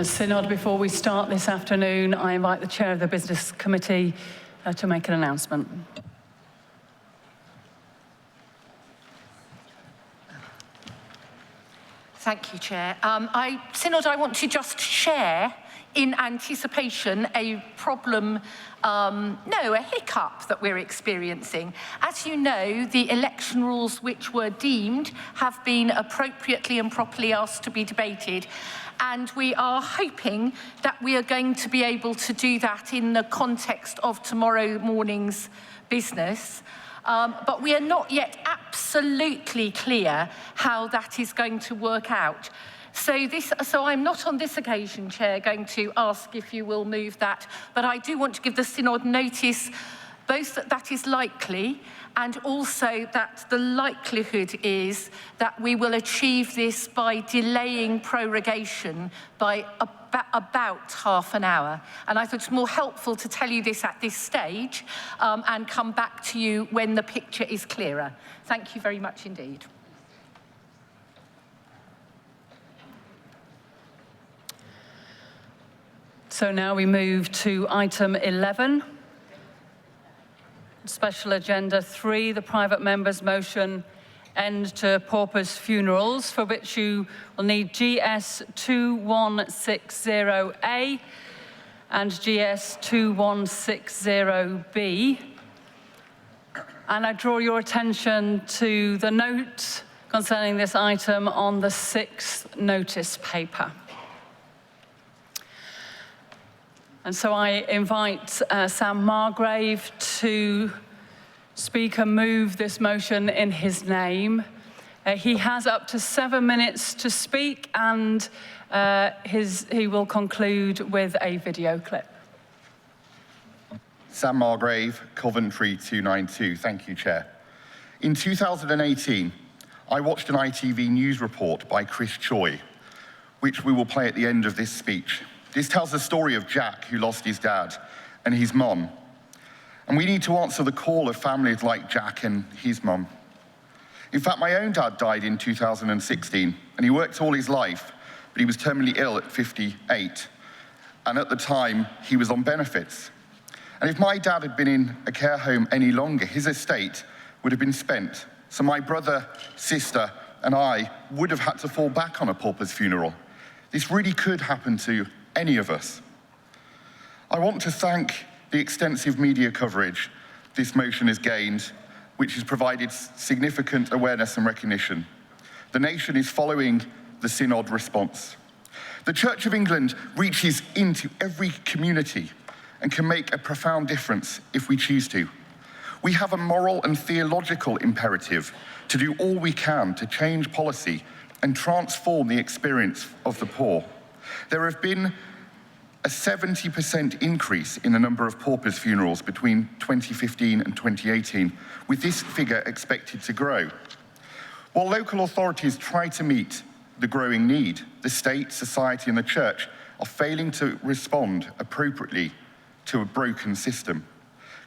Synod, before we start this afternoon, I invite the Chair of the Business Committee to make an announcement. Thank you, Chair. Synod, I want to just share in anticipation a problem, a hiccup that we're experiencing. As you know, the election rules which were deemed have been appropriately and properly asked to be debated, and we are hoping that we are going to be able to do that in the context of tomorrow morning's business. But we are not yet absolutely clear how that is going to work out. So I'm not on this occasion, Chair, going to ask if you will move that, but I do want to give the Synod notice both that that is likely and also that the likelihood is that we will achieve this by delaying prorogation by about half an hour. And I thought it's more helpful to tell you this at this stage and come back to you when the picture is clearer. Thank you very much indeed. So now we move to item 11, Special Agenda 3, the private member's motion, end to paupers' funerals, for which you will need GS 2160A and GS 2160B. And I draw your attention to the note concerning this item on the 6th notice paper. And so I invite Sam Margrave to speak and move this motion in his name. He has up to 7 minutes to speak, and he will conclude with a video clip. Sam Margrave, Coventry 292. Thank you, Chair. In 2018, I watched an ITV news report by Chris Choi, which we will play at the end of this speech. This tells the story of Jack, who lost his dad, and his mum. And we need to answer the call of families like Jack and his mum. In fact, my own dad died in 2016, and he worked all his life, but he was terminally ill at 58. And at the time, he was on benefits. And if my dad had been in a care home any longer, his estate would have been spent. So my brother, sister, and I would have had to fall back on a pauper's funeral. This really could happen to any of us. I want to thank the extensive media coverage this motion has gained, which has provided significant awareness and recognition. The nation is following the Synod response. The Church of England reaches into every community and can make a profound difference if we choose to. We have a moral and theological imperative to do all we can to change policy and transform the experience of the poor. There have been a 70% increase in the number of paupers' funerals between 2015 and 2018, with this figure expected to grow. While local authorities try to meet the growing need, the state, society, and the church are failing to respond appropriately to a broken system.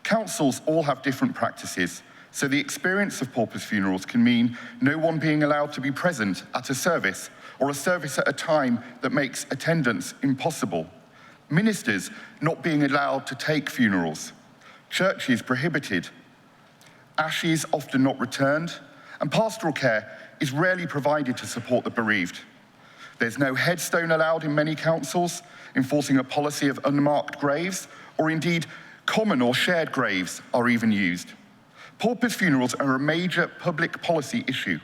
Councils all have different practices, so the experience of paupers' funerals can mean no one being allowed to be present at a service, or a service at a time that makes attendance impossible. Ministers not being allowed to take funerals. Churches prohibited. Ashes often not returned, and pastoral care is rarely provided to support the bereaved. There's no headstone allowed in many councils, enforcing a policy of unmarked graves, or indeed common or shared graves are even used. Paupers' funerals are a major public policy issue.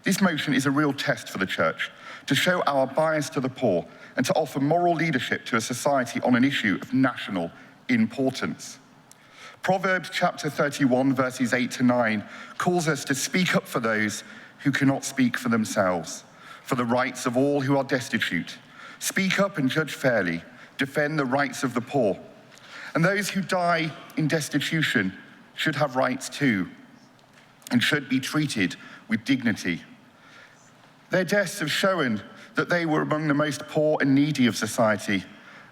This motion is a real test for the Church to show our bias to the poor and to offer moral leadership to a society on an issue of national importance. Proverbs chapter 31, verses 8 to 9, calls us to speak up for those who cannot speak for themselves, for the rights of all who are destitute. Speak up and judge fairly, defend the rights of the poor. And those who die in destitution should have rights too, and should be treated with dignity. Their deaths have shown that they were among the most poor and needy of society,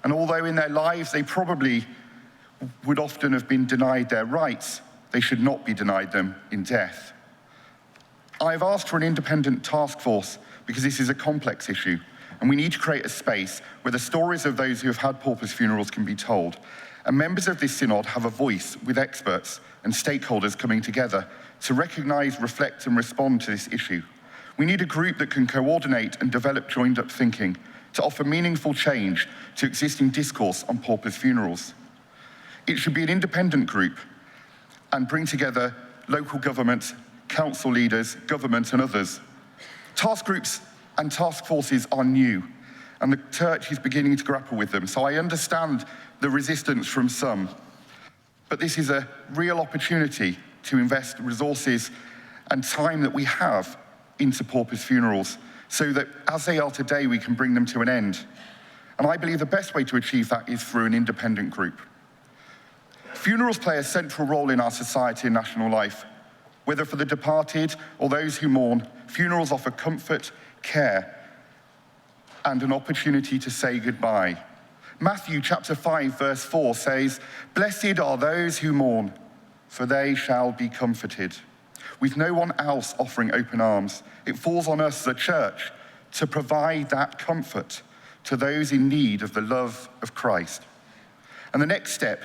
and although in their lives they probably would often have been denied their rights, they should not be denied them in death. I've asked for an independent task force because this is a complex issue, and we need to create a space where the stories of those who have had paupers' funerals can be told. And members of this synod have a voice with experts and stakeholders coming together to recognise, reflect and respond to this issue. We need a group that can coordinate and develop joined-up thinking to offer meaningful change to existing discourse on paupers' funerals. It should be an independent group and bring together local government, council leaders, government and others. Task groups and task forces are new, and the church is beginning to grapple with them, so I understand the resistance from some. But this is a real opportunity to invest resources and time that we have into paupers' funerals, so that as they are today, we can bring them to an end. And I believe the best way to achieve that is through an independent group. Funerals play a central role in our society and national life. Whether for the departed or those who mourn, funerals offer comfort, care, and an opportunity to say goodbye. Matthew chapter 5, verse 4 says, "Blessed are those who mourn, for they shall be comforted." With no one else offering open arms, it falls on us, the church, to provide that comfort to those in need of the love of Christ. And the next step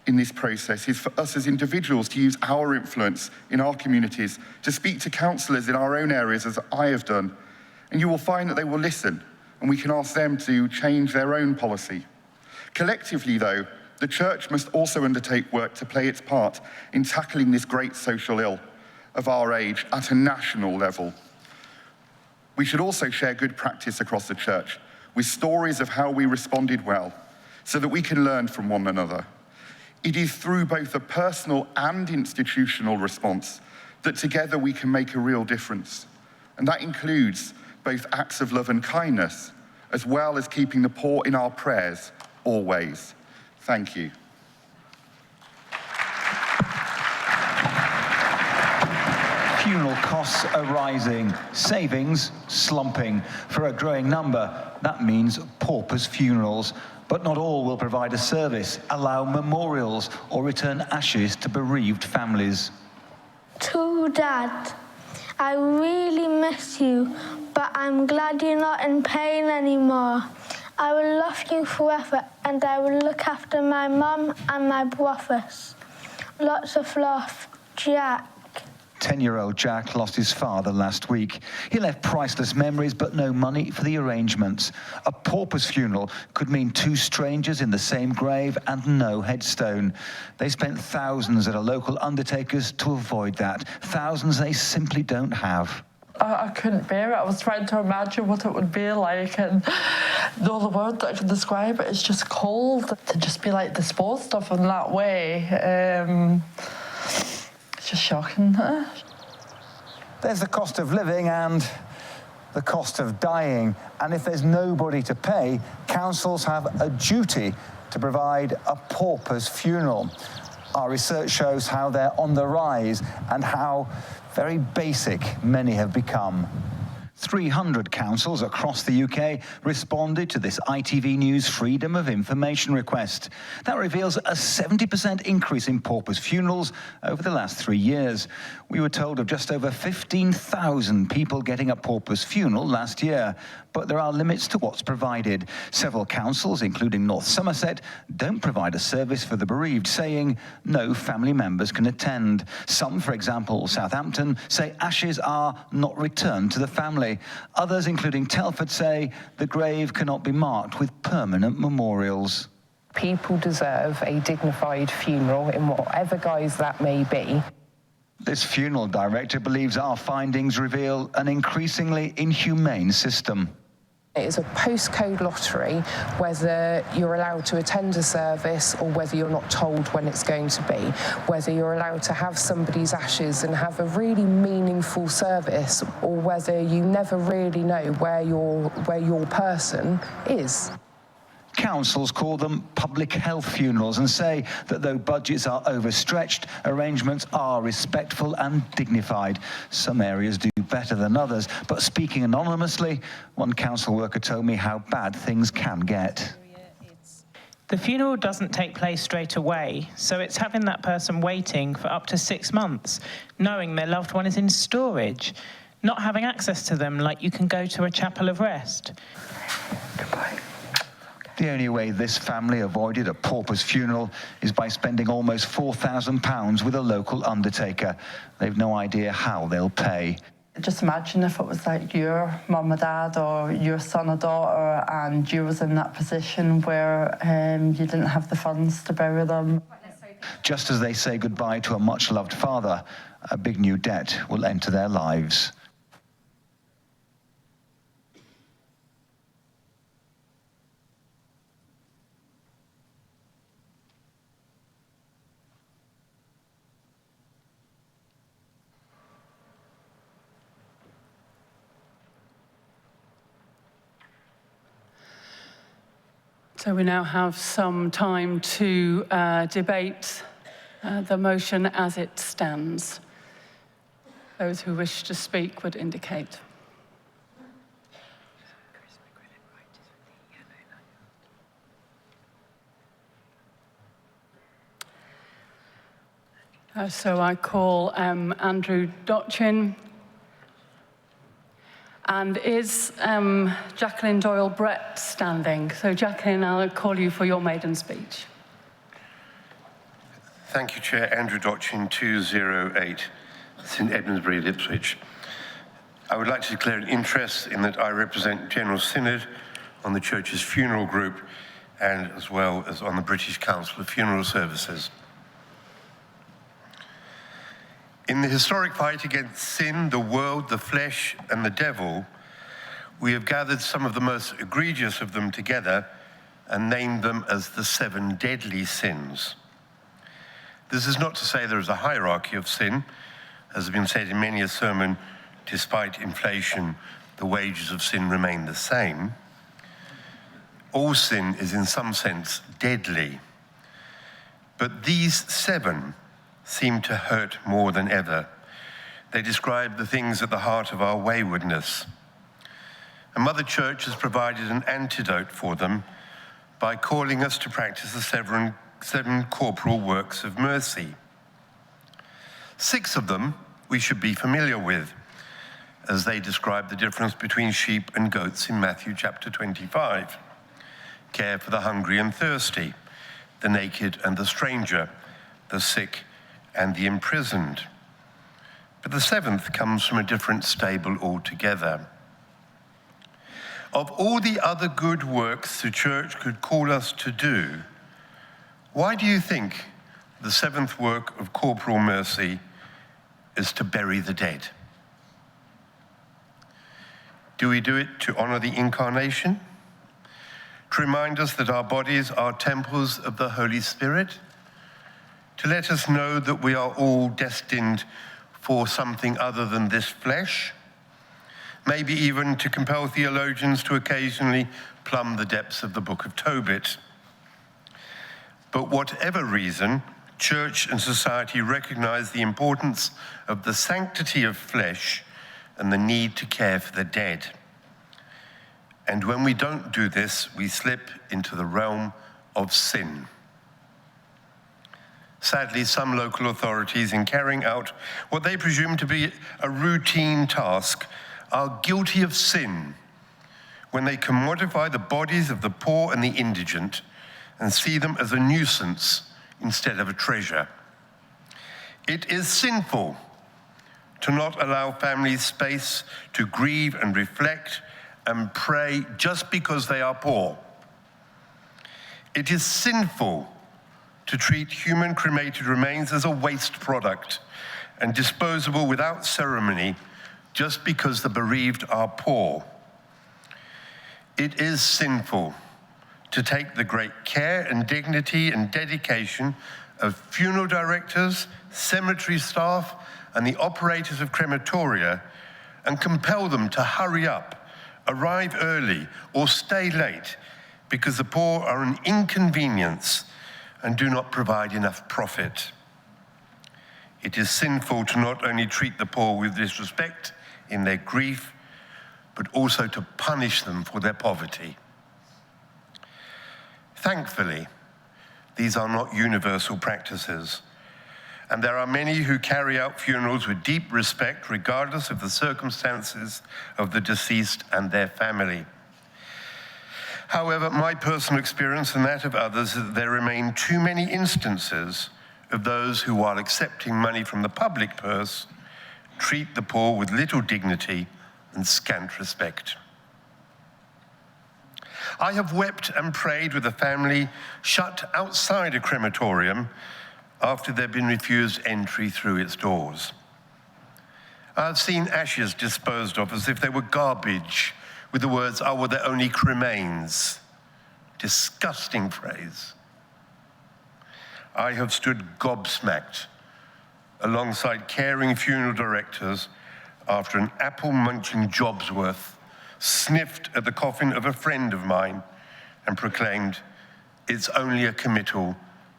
in this process is for us as individuals to use our influence in our communities, to speak to councillors in our own areas, as I have done. And you will find that they will listen, and we can ask them to change their own policy. Collectively, though, the church must also undertake work to play its part in tackling this great social ill of our age at a national level. We should also share good practice across the church with stories of how we responded well, so that we can learn from one another. It is through both a personal and institutional response that together we can make a real difference. And that includes both acts of love and kindness, as well as keeping the poor in our prayers always. Thank you. Funeral costs are rising, savings slumping. For a growing number, that means paupers' funerals. But not all will provide a service, allow memorials, or return ashes to bereaved families. To Dad, I really miss you, but I'm glad you're not in pain anymore. I will love you forever, and I will look after my mum and my brothers. Lots of love, Jack. 10-year-old Jack lost his father last week. He left priceless memories, but no money for the arrangements. A pauper's funeral could mean two strangers in the same grave and no headstone. They spent thousands at a local undertaker's to avoid that. Thousands they simply don't have. I couldn't bear it. I was trying to imagine what it would be like, and the only word that I can describe it is just cold. To just be like disposed of in that way. It's just shocking. There's the cost of living and the cost of dying. And if there's nobody to pay, councils have a duty to provide a pauper's funeral. Our research shows how they're on the rise and how very basic many have become. 300 councils across the UK responded to this ITV News Freedom of Information request. That reveals a 70% increase in paupers' funerals over the last 3 years. We were told of just over 15,000 people getting a pauper's funeral last year, but there are limits to what's provided. Several councils, including North Somerset, don't provide a service for the bereaved, saying no family members can attend. Some, for example, Southampton, say ashes are not returned to the family. Others, including Telford, say the grave cannot be marked with permanent memorials. People deserve a dignified funeral in whatever guise that may be. This funeral director believes our findings reveal an increasingly inhumane system. It is a postcode lottery whether you're allowed to attend a service or whether you're not told when it's going to be, whether you're allowed to have somebody's ashes and have a really meaningful service, or whether you never really know where your person is. Councils call them public health funerals and say that though budgets are overstretched, arrangements are respectful and dignified. Some areas do better than others, but speaking anonymously, one council worker told me how bad things can get. The funeral doesn't take place straight away, so it's having that person waiting for up to 6 months, knowing their loved one is in storage. not having access to them like you can go to a chapel of rest. Goodbye. The only way this family avoided a pauper's funeral is by spending almost £4,000 with a local undertaker. They've no idea how they'll pay. Just imagine if it was like your mum or dad or your son or daughter and you was in that position where you didn't have the funds to bury them. Just as they say goodbye to a much-loved father, a big new debt will enter their lives. So we now have some time to debate the motion as it stands. Those who wish to speak would indicate. So I call Andrew Dochin. And is Jacqueline Doyle-Brett standing? So Jacqueline, I'll call you for your maiden speech. Thank you, Chair. Andrew Dochin, 208, St Edmundsbury, Ipswich. I would like to declare an interest in that I represent General Synod on the Church's funeral group and as well as on the British Council of Funeral Services. In the historic fight against sin, the world, the flesh, and the devil, we have gathered some of the most egregious of them together and named them as the 7 deadly sins. This is not to say there is a hierarchy of sin. As has been said in many a sermon, despite inflation, the wages of sin remain the same. All sin is in some sense deadly. But these 7 seem to hurt more than ever. They describe the things at the heart of our waywardness. And Mother Church has provided an antidote for them by calling us to practice the 7 corporal works of mercy. 6 of them we should be familiar with, as they describe the difference between sheep and goats in Matthew chapter 25. Care for the hungry and thirsty, the naked and the stranger, the sick and the imprisoned. But the 7th comes from a different stable altogether. Of all the other good works the Church could call us to do, why do you think the 7th work of corporal mercy is to bury the dead? Do we do it to honor the Incarnation? To remind us that our bodies are temples of the Holy Spirit? To let us know that we are all destined for something other than this flesh? Maybe even to compel theologians to occasionally plumb the depths of the Book of Tobit. But whatever reason, Church and society recognize the importance of the sanctity of flesh and the need to care for the dead. And when we don't do this, we slip into the realm of sin. Sadly, some local authorities, in carrying out what they presume to be a routine task, are guilty of sin when they commodify the bodies of the poor and the indigent and see them as a nuisance instead of a treasure. It is sinful to not allow families space to grieve and reflect and pray just because they are poor. It is sinful to treat human cremated remains as a waste product and disposable without ceremony just because the bereaved are poor. It is sinful to take the great care and dignity and dedication of funeral directors, cemetery staff, and the operators of crematoria and compel them to hurry up, arrive early, or stay late because the poor are an inconvenience and do not provide enough profit. It is sinful to not only treat the poor with disrespect in their grief, but also to punish them for their poverty. Thankfully, these are not universal practices, and there are many who carry out funerals with deep respect, regardless of the circumstances of the deceased and their family. However, my personal experience and that of others is that there remain too many instances of those who, while accepting money from the public purse, treat the poor with little dignity and scant respect. I have wept and prayed with a family shut outside a crematorium after they'd been refused entry through its doors. I've seen ashes disposed of as if they were garbage, with the words, "Oh, well, they're only cremains." Disgusting phrase. I have stood gobsmacked alongside caring funeral directors after an apple-munching Jobsworth sniffed at the coffin of a friend of mine and proclaimed, "It's only a committal.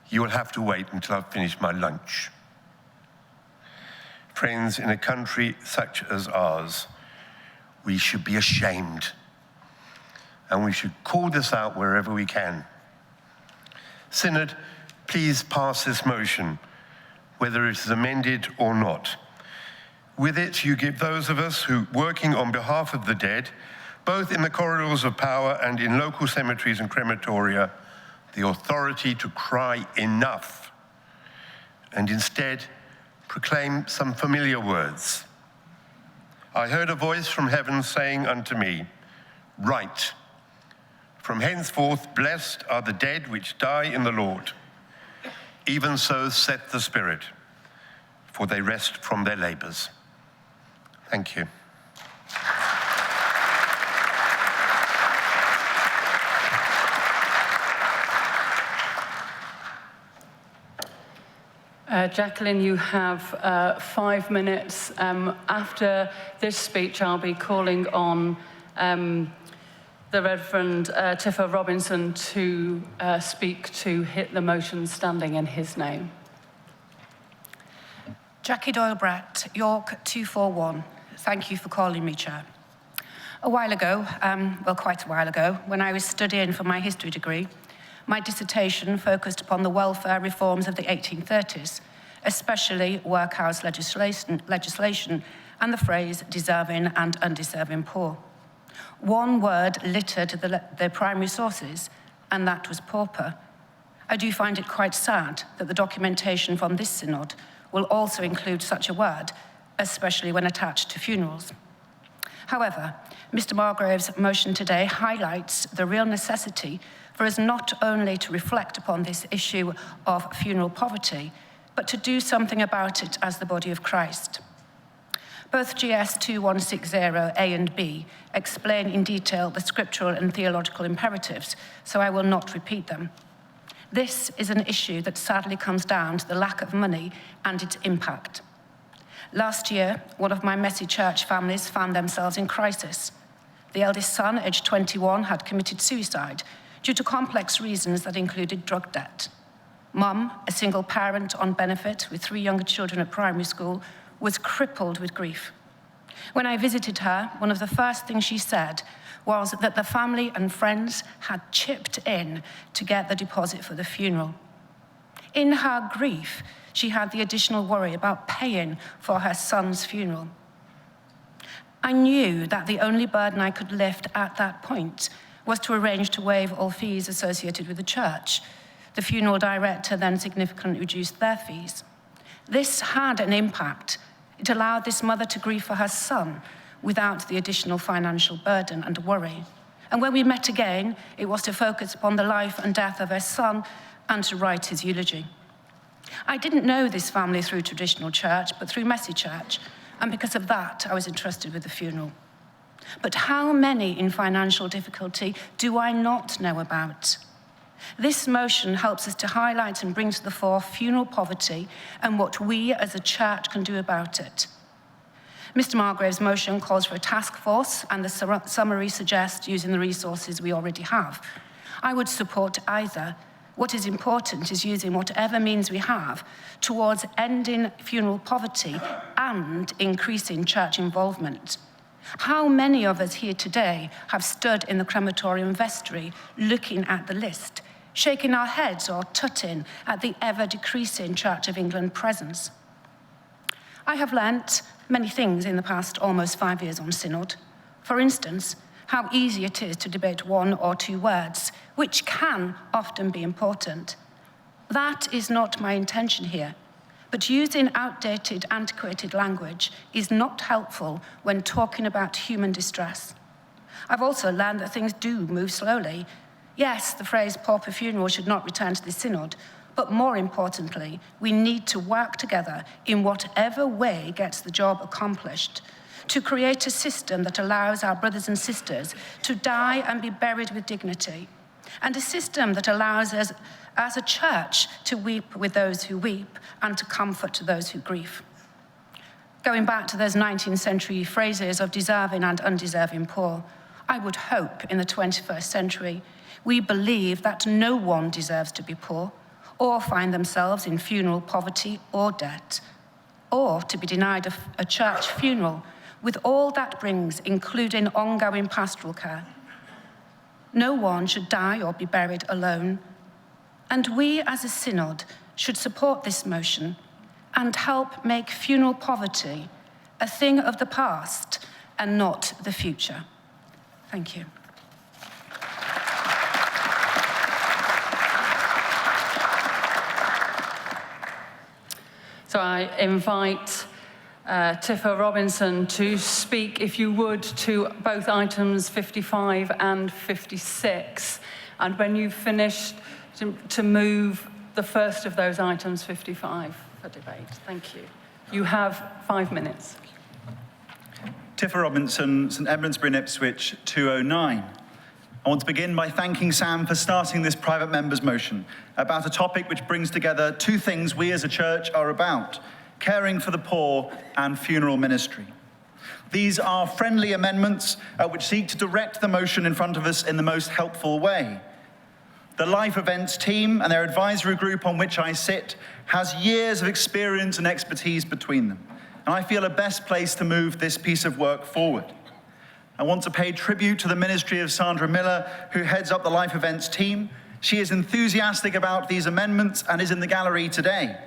You will have to wait until I've finished my lunch." Friends, in a country such as ours, we should be ashamed, and we should call this out wherever we can. Synod, please pass this motion, whether it is amended or not. With it, you give those of us who, working on behalf of the dead, both in the corridors of power and in local cemeteries and crematoria, the authority to cry enough, and instead proclaim some familiar words. I heard a voice from heaven saying unto me, "Write, from henceforth blessed are the dead which die in the Lord. Even so saith the Spirit, for they rest from their labors." Thank you. Jacqueline, you have 5 minutes. After this speech, I'll be calling on the Reverend Tiffer Robinson to speak to hit the motion standing in his name. Jackie Doyle-Brett, York 241. Thank you for calling me, Chair. A while ago, quite a while ago, when I was studying for my history degree, my dissertation focused upon the welfare reforms of the 1830s, especially workhouse legislation and the phrase deserving and undeserving poor. One word littered the primary sources, and that was pauper. I do find it quite sad that the documentation from this synod will also include such a word, especially when attached to funerals. However, Mr. Margrave's motion today highlights the real necessity for us not only to reflect upon this issue of funeral poverty, but to do something about it as the body of Christ. Both GS 2160A and B explain in detail the scriptural and theological imperatives, so I will not repeat them. This is an issue that sadly comes down to the lack of money and its impact. Last year, one of my messy church families found themselves in crisis. The eldest son, aged 21, had committed suicide due to complex reasons that included drug debt. Mum, a single parent on benefit with 3 younger children at primary school, was crippled with grief. When I visited her, one of the first things she said was that the family and friends had chipped in to get the deposit for the funeral. In her grief, she had the additional worry about paying for her son's funeral. I knew that the only burden I could lift at that point was to arrange to waive all fees associated with the church. The funeral director then significantly reduced their fees. This had an impact. It allowed this mother to grieve for her son without the additional financial burden and worry. And when we met again, it was to focus upon the life and death of her son and to write his eulogy. I didn't know this family through traditional church, but through messy church, and because of that, I was entrusted with the funeral. But how many in financial difficulty do I not know about? This motion helps us to highlight and bring to the fore funeral poverty and what we as a church can do about it. Mr. Margrave's motion calls for a task force, and the summary suggests using the resources we already have. I would support either. What is important is using whatever means we have towards ending funeral poverty and increasing church involvement. How many of us here today have stood in the crematorium vestry looking at the list, shaking our heads or tutting at the ever-decreasing Church of England presence. I have learnt many things in the past almost 5 years on Synod. For instance, how easy it is to debate one or two words, which can often be important. That is not my intention here, but using outdated, antiquated language is not helpful when talking about human distress. I've also learned that things do move slowly. Yes, the phrase pauper funeral should not return to the Synod, but more importantly, we need to work together in whatever way gets the job accomplished to create a system that allows our brothers and sisters to die and be buried with dignity, and a system that allows us as a church to weep with those who weep and to comfort those who grieve. Going back to those 19th century phrases of deserving and undeserving poor, I would hope in the 21st century we believe that no one deserves to be poor or find themselves in funeral poverty or debt, or to be denied a church funeral with all that brings, including ongoing pastoral care. No one should die or be buried alone, and we as a synod should support this motion and help make funeral poverty a thing of the past and not the future. Thank you. So I invite Tifa Robinson to speak, if you would, to both items 55 and 56. And when you've finished, to move the first of those items, 55, for debate. Thank you. You have 5 minutes. Tifa Robinson, St Edmundsbury in Ipswich, 209. I want to begin by thanking Sam for starting this private member's motion about a topic which brings together two things we as a church are about: caring for the poor and funeral ministry. These are friendly amendments which seek to direct the motion in front of us in the most helpful way. The Life Events team and their advisory group on which I sit has years of experience and expertise between them, and I feel a best place to move this piece of work forward. I want to pay tribute to the ministry of Sandra Miller, who heads up the Life Events team. She is enthusiastic about these amendments and is in the gallery today.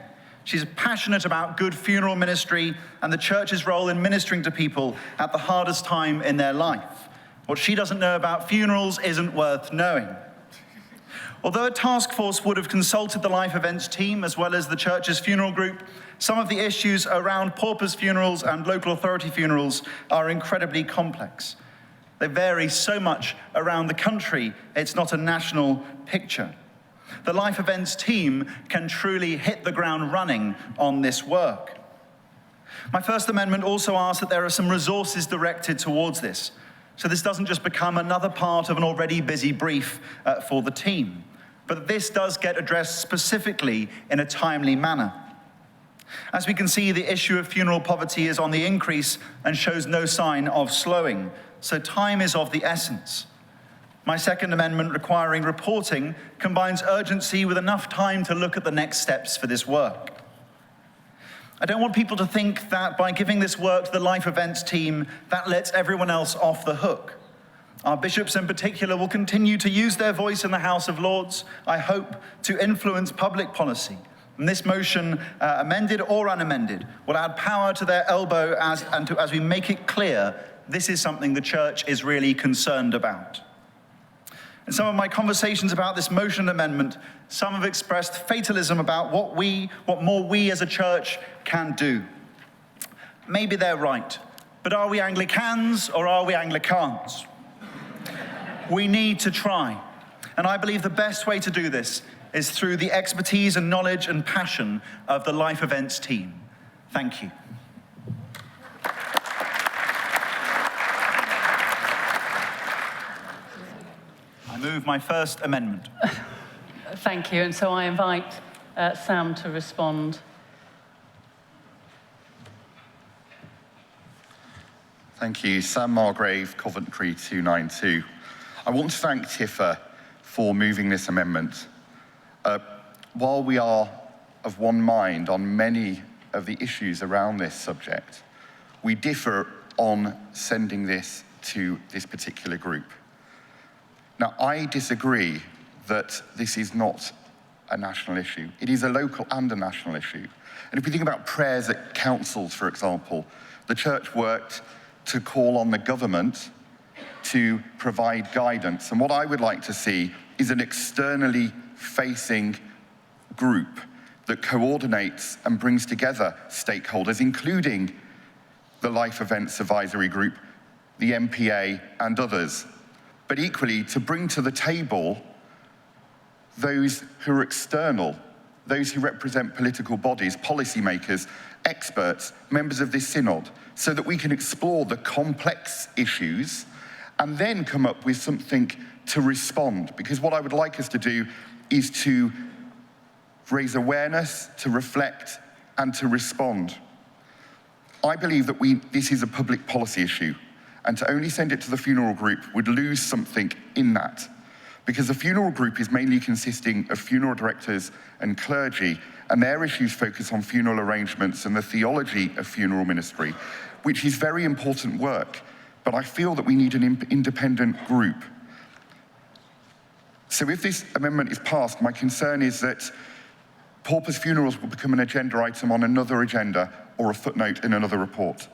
She's passionate about good funeral ministry and the church's role in ministering to people at the hardest time in their life. What she doesn't know about funerals isn't worth knowing. Although a task force would have consulted the Life Events team as well as the church's funeral group, some of the issues around paupers' funerals and local authority funerals are incredibly complex. They vary so much around the country, it's not a national picture. The Life Events team can truly hit the ground running on this work. My first amendment also asks that there are some resources directed towards this, so this doesn't just become another part of an already busy brief for the team, but this does get addressed specifically in a timely manner. As we can see, the issue of funeral poverty is on the increase and shows no sign of slowing, so time is of the essence. My second amendment, requiring reporting, combines urgency with enough time to look at the next steps for this work. I don't want people to think that by giving this work to the Life Events team, that lets everyone else off the hook. Our bishops in particular will continue to use their voice in the House of Lords, I hope, to influence public policy. And this motion, amended or unamended, will add power to their elbow as we make it clear this is something the church is really concerned about. In some of my conversations about this motion amendment, some have expressed fatalism about what more we as a church can do. Maybe they're right, but are we Anglicans or are we Anglicans? We need to try, and I believe the best way to do this is through the expertise and knowledge and passion of the Life Events team. Thank you. I move my first amendment. Thank you, and so I invite Sam to respond. Thank you. Sam Margrave, Coventry 292. I want to thank Tifa for moving this amendment. While we are of one mind on many of the issues around this subject, we differ on sending this to this particular group. Now, I disagree that this is not a national issue. It is a local and a national issue. And if we think about prayers at councils, for example, the church worked to call on the government to provide guidance. And what I would like to see is an externally facing group that coordinates and brings together stakeholders, including the Life Events Advisory Group, the MPA, and others. But equally, to bring to the table those who are external, those who represent political bodies, policymakers, experts, members of this synod, so that we can explore the complex issues and then come up with something to respond. Because what I would like us to do is to raise awareness, to reflect, and to respond. I believe that this is a public policy issue, and to only send it to the funeral group would lose something in that. Because the funeral group is mainly consisting of funeral directors and clergy, and their issues focus on funeral arrangements and the theology of funeral ministry, which is very important work. But I feel that we need an independent group. So if this amendment is passed, my concern is that paupers' funerals will become an agenda item on another agenda or a footnote in another report.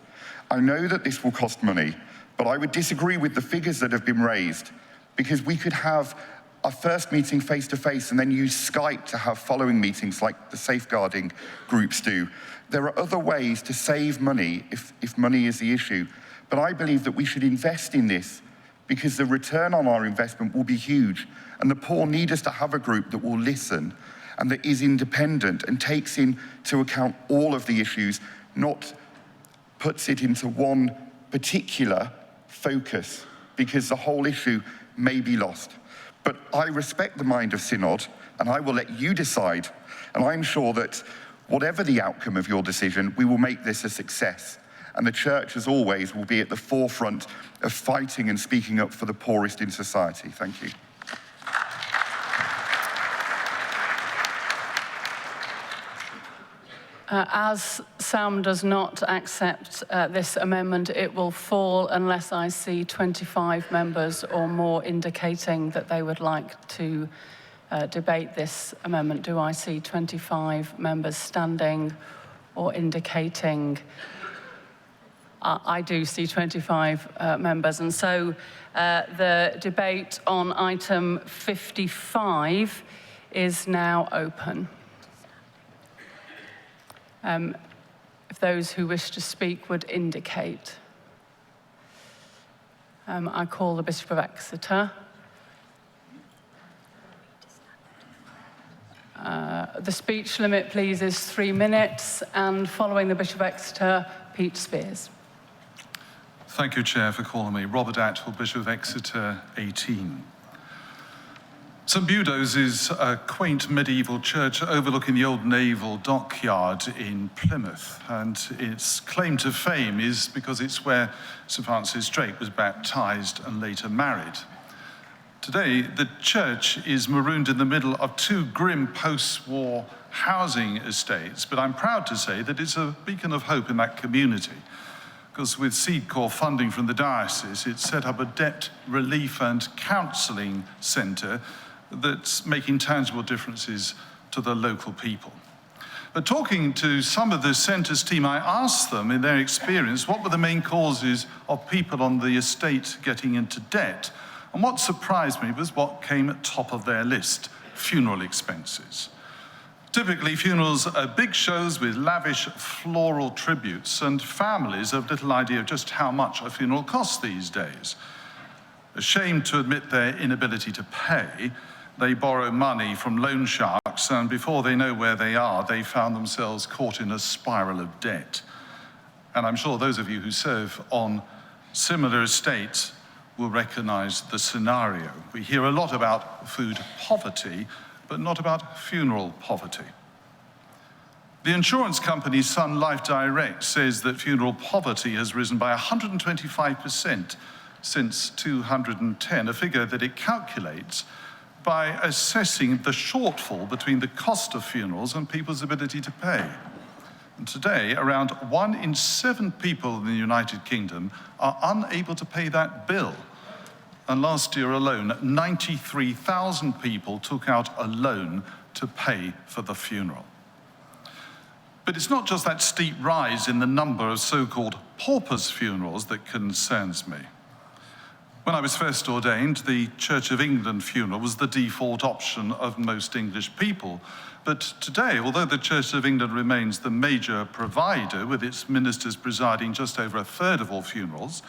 I know that this will cost money, but I would disagree with the figures that have been raised, because we could have a first meeting face-to-face and then use Skype to have following meetings like the safeguarding groups do. There are other ways to save money if money is the issue. But I believe that we should invest in this because the return on our investment will be huge. And the poor need us to have a group that will listen and that is independent and takes into account all of the issues, not puts it into one particular focus, because the whole issue may be lost. But I respect the mind of Synod, and I will let you decide. And I'm sure that whatever the outcome of your decision, we will make this a success. And the church, as always, will be at the forefront of fighting and speaking up for the poorest in society. Thank you. As Sam does not accept this amendment, it will fall unless I see 25 members or more indicating that they would like to debate this amendment. Do I see 25 members standing or indicating? I do see 25 members. And so the debate on item 55 is now open. If those who wish to speak would indicate. I call the Bishop of Exeter. The speech limit, please, is 3 minutes, and following the Bishop of Exeter, Pete Spears. Thank you, Chair, for calling me. Robert Atwell, Bishop of Exeter, 18. St Budo's is a quaint medieval church overlooking the old naval dockyard in Plymouth, and its claim to fame is because it's where St Francis Drake was baptized and later married. Today, the church is marooned in the middle of 2 grim post-war housing estates, but I'm proud to say that it's a beacon of hope in that community, because with Seed Corps funding from the diocese, it's set up a debt relief and counselling centre that's making tangible differences to the local people. But talking to some of the centre's team, I asked them, in their experience, what were the main causes of people on the estate getting into debt? And what surprised me was what came at top of their list: funeral expenses. Typically, funerals are big shows with lavish floral tributes, and families have little idea of just how much a funeral costs these days. Ashamed to admit their inability to pay, they borrow money from loan sharks, and before they know where they are, they found themselves caught in a spiral of debt. And I'm sure those of you who serve on similar estates will recognize the scenario. We hear a lot about food poverty, but not about funeral poverty. The insurance company Sun Life Direct says that funeral poverty has risen by 125% since 2010, a figure that it calculates by assessing the shortfall between the cost of funerals and people's ability to pay. And today, around 1 in 7 people in the United Kingdom are unable to pay that bill. And last year alone, 93,000 people took out a loan to pay for the funeral. But it's not just that steep rise in the number of so-called paupers' funerals that concerns me. When I was first ordained, the Church of England funeral was the default option of most English people. But today, although the Church of England remains the major provider, with its ministers presiding just over a third of all funerals,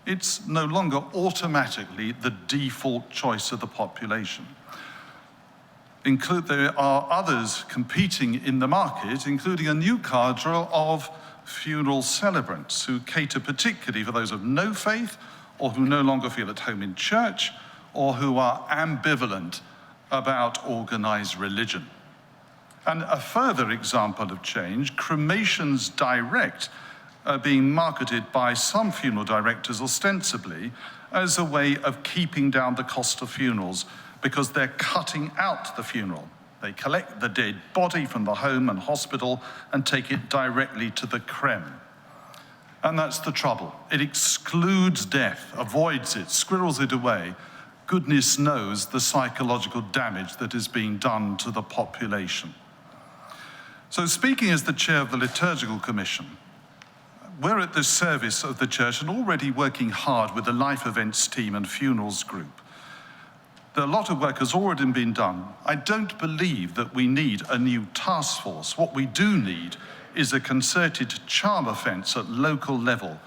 it's no longer automatically the default choice of the population. There are others competing in the market, including a new cadre of funeral celebrants who cater particularly for those of no faith, or who no longer feel at home in church, or who are ambivalent about organized religion. And a further example of change, cremations direct are being marketed by some funeral directors ostensibly as a way of keeping down the cost of funerals, because they're cutting out the funeral. They collect the dead body from the home and hospital and take it directly to the creme. And that's the trouble. It excludes death, avoids it, squirrels it away. Goodness knows the psychological damage that is being done to the population. So speaking as the chair of the Liturgical Commission, we're at the service of the church and already working hard with the life events team and funerals group. A lot of work has already been done. I don't believe that we need a new task force. What we do need is a concerted charm offence at local level,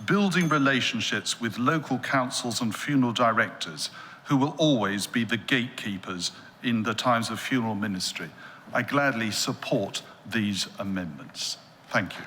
building relationships with local councils and funeral directors who will always be the gatekeepers in the times of funeral ministry. I gladly support these amendments. Thank you.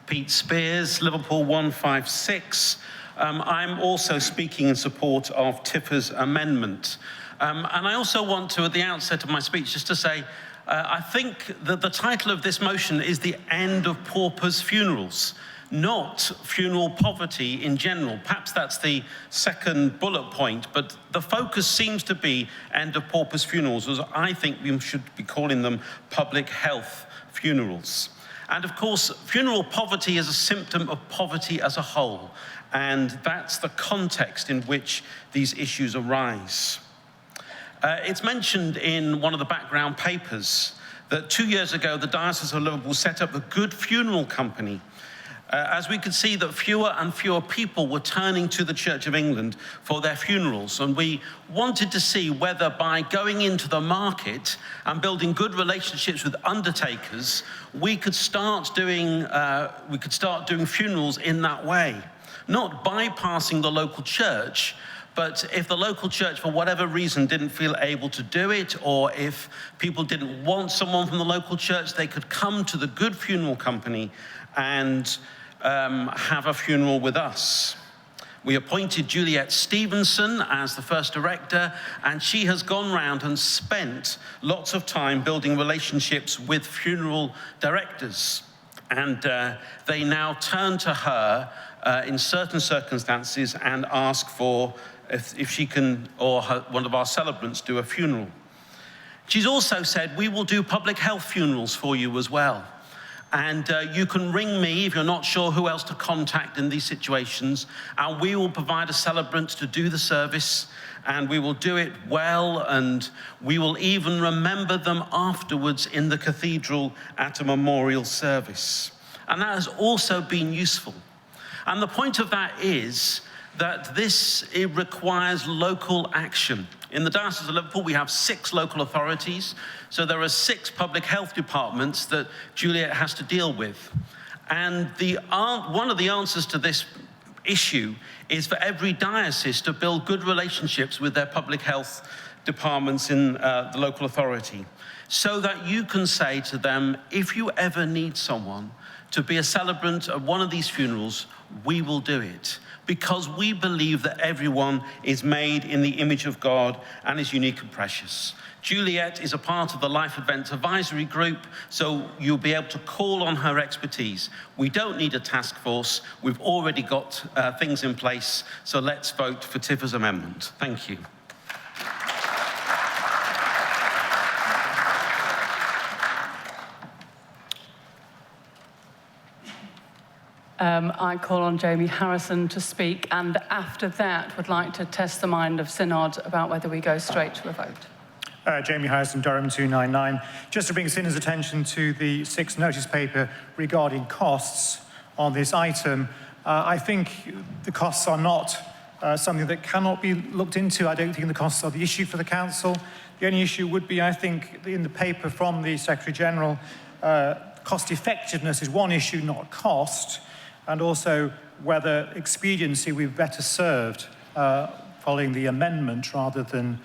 Pete Spears, Liverpool 156. I'm also speaking in support of Tiffers' amendment. And I also want to, at the outset of my speech, just to say, I think that the title of this motion is the end of paupers' funerals, not funeral poverty in general. Perhaps that's the second bullet point, but the focus seems to be end of paupers' funerals, as I think we should be calling them public health funerals. And of course, funeral poverty is a symptom of poverty as a whole, and that's the context in which these issues arise. It's mentioned in one of the background papers that 2 years ago, the Diocese of Liverpool set up the Good Funeral Company, as we could see that fewer and fewer people were turning to the Church of England for their funerals. And we wanted to see whether by going into the market and building good relationships with undertakers, we could start doing funerals in that way, not bypassing the local church, but if the local church, for whatever reason, didn't feel able to do it, or if people didn't want someone from the local church, they could come to the Good Funeral Company and have a funeral with us. We appointed Juliet Stevenson as the first director, and she has gone round and spent lots of time building relationships with funeral directors. And they now turn to her in certain circumstances and ask for if she can, or one of our celebrants, do a funeral. She's also said, we will do public health funerals for you as well. And you can ring me if you're not sure who else to contact in these situations, and we will provide a celebrant to do the service, and we will do it well, and we will even remember them afterwards in the cathedral at a memorial service. And that has also been useful. And the point of that is that it requires local action. In the Diocese of Liverpool, we have 6 local authorities, so there are 6 public health departments that Juliet has to deal with. And one of the answers to this issue is for every diocese to build good relationships with their public health departments in the local authority, so that you can say to them, if you ever need someone to be a celebrant of one of these funerals, we will do it. Because we believe that everyone is made in the image of God and is unique and precious. Juliet is a part of the Life Events Advisory Group, so you'll be able to call on her expertise. We don't need a task force. We've already got things in place, so let's vote for Tiffers' amendment. Thank you. I call on Jamie Harrison to speak, and after that would like to test the mind of Synod about whether we go straight to a vote. Jamie Harrison, Durham 299. Just to bring Synod's attention to the 6th notice paper regarding costs on this item, I think the costs are not something that cannot be looked into. I don't think the costs are the issue for the Council. The only issue would be, I think, in the paper from the Secretary-General, cost effectiveness is one issue, not cost, and also whether expediency we're better served following the amendment rather than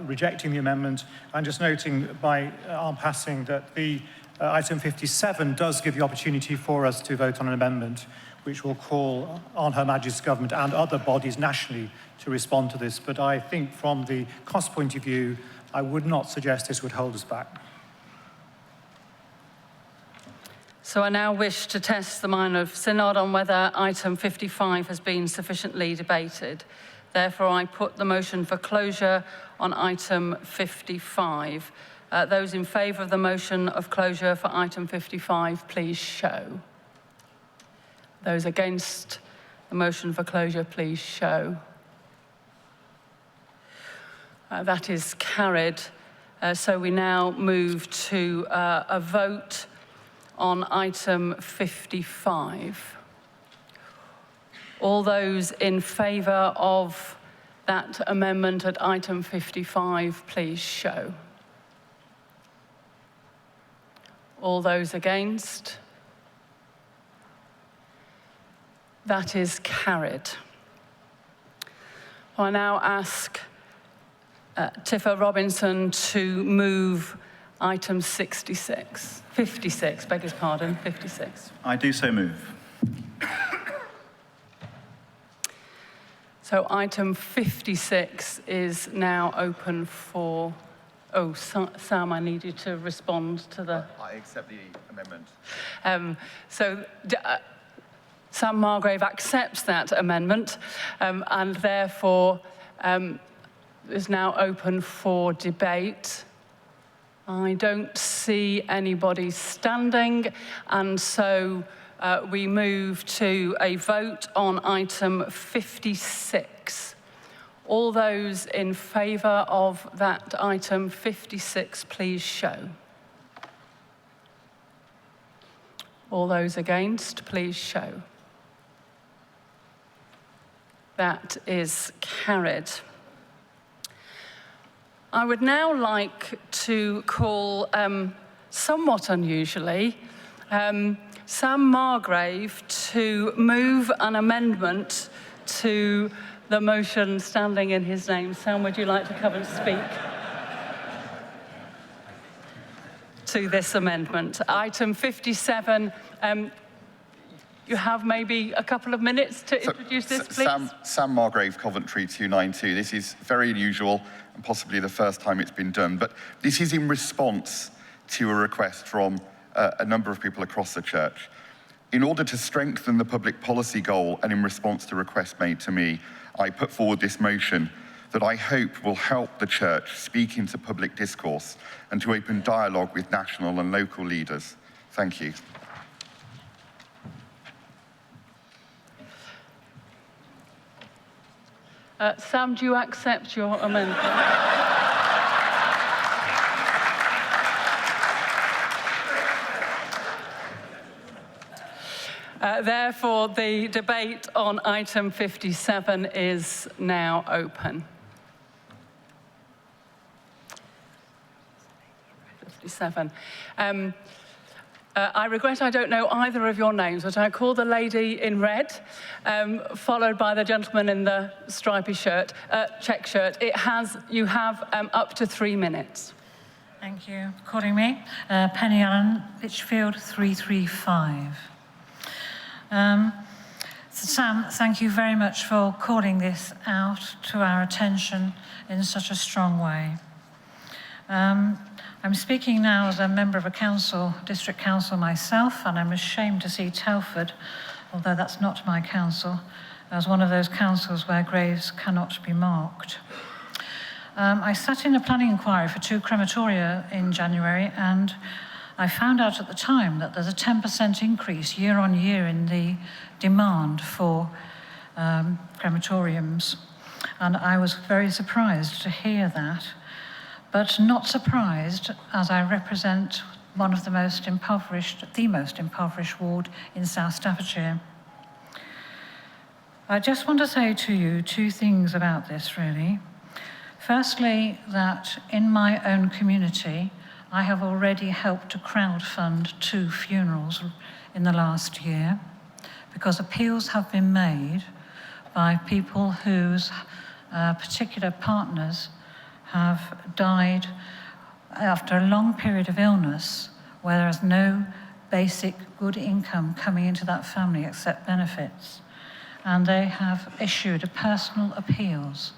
rejecting the amendment. And just noting by en passing that the item 57 does give the opportunity for us to vote on an amendment which will call on Her Majesty's Government and other bodies nationally to respond to this. But I think from the cost point of view, I would not suggest this would hold us back. So I now wish to test the mind of Synod on whether item 55 has been sufficiently debated. Therefore, I put the motion for closure on item 55. Those in favour of the motion of closure for item 55, please show. Those against the motion for closure, please show. That is carried. So we now move to a vote on item 55. All those in favour of that amendment at item 55, please show. All those against? That is carried. I now ask Tifa Robinson to move item 56. 56, beg his pardon, 56. I do so move. So item 56 is now open for, oh, Sam, I need you to respond to the... I accept the amendment. Sam Margrave accepts that amendment and therefore is now open for debate. I don't see anybody standing, and so we move to a vote on item 56. All those in favour of that item 56, please show. All those against, please show. That is carried. I would now like to call, somewhat unusually, Sam Margrave to move an amendment to the motion standing in his name. Sam, would you like to come and speak to this amendment? Item 57, you have maybe a couple of minutes to introduce this, please. Sam Margrave, Coventry 292. This is very unusual and possibly the first time it's been done, but this is in response to a request from a number of people across the church. In order to strengthen the public policy goal and in response to requests made to me, I put forward this motion that I hope will help the church speak into public discourse and to open dialogue with national and local leaders. Thank you. Sam, do you accept your amendment? Therefore, the debate on item 57 is now open. 57. I regret I don't know either of your names, but I call the lady in red, followed by the gentleman in the stripy shirt, check shirt. You have up to 3 minutes. Thank you for calling me. Penny Allen, Litchfield 335. So Sam, thank you very much for calling this out to our attention in such a strong way. I'm speaking now as a member of a council, district council myself, and I'm ashamed to see Telford, although that's not my council, as one of those councils where graves cannot be marked. I sat in a planning inquiry for 2 crematoria in January, and I found out at the time that there's a 10% increase year on year in the demand for crematoriums. And I was very surprised to hear that, but not surprised as I represent one of the most impoverished ward in South Staffordshire. I just want to say to you two things about this, really. Firstly, that in my own community, I have already helped to crowdfund 2 funerals in the last year, because appeals have been made by people whose particular partners have died after a long period of illness, where there is no basic good income coming into that family except benefits. And they have issued personal appeals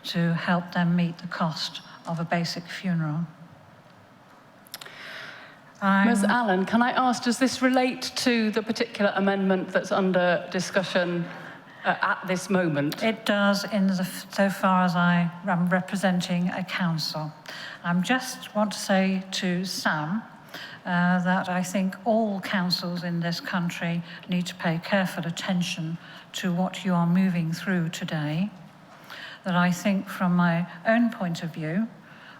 to help them meet the cost of a basic funeral. Ms. Allen, can I ask, does this relate to the particular amendment that's under discussion at this moment? It does, so far as I am representing a council. I just want to say to Sam that I think all councils in this country need to pay careful attention to what you are moving through today. That I think from my own point of view,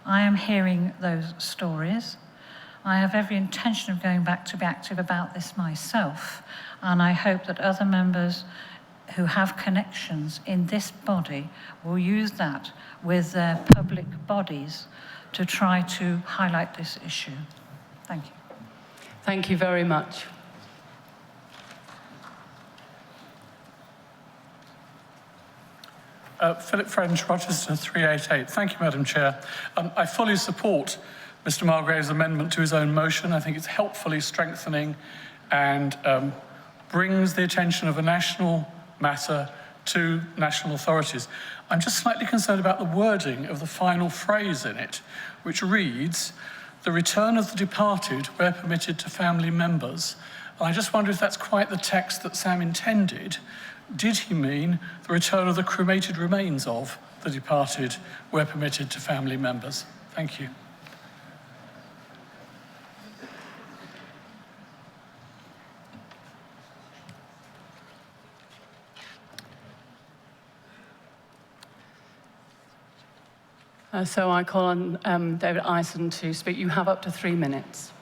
I am hearing those stories. I have every intention of going back to be active about this myself, and I hope that other members who have connections in this body will use that with their public bodies to try to highlight this issue. Thank you. Thank you very much. Philip French, Rochester 388. Thank you, Madam Chair. I fully support Mr. Margrave's amendment to his own motion. I think it's helpfully strengthening and brings the attention of a national matter to national authorities. I'm just slightly concerned about the wording of the final phrase in it, which reads, "The return of the departed where permitted to family members." And I just wonder if that's quite the text that Sam intended. Did he mean the return of the cremated remains of the departed where permitted to family members? Thank you. So I call on David Ison to speak. You have up to 3 minutes.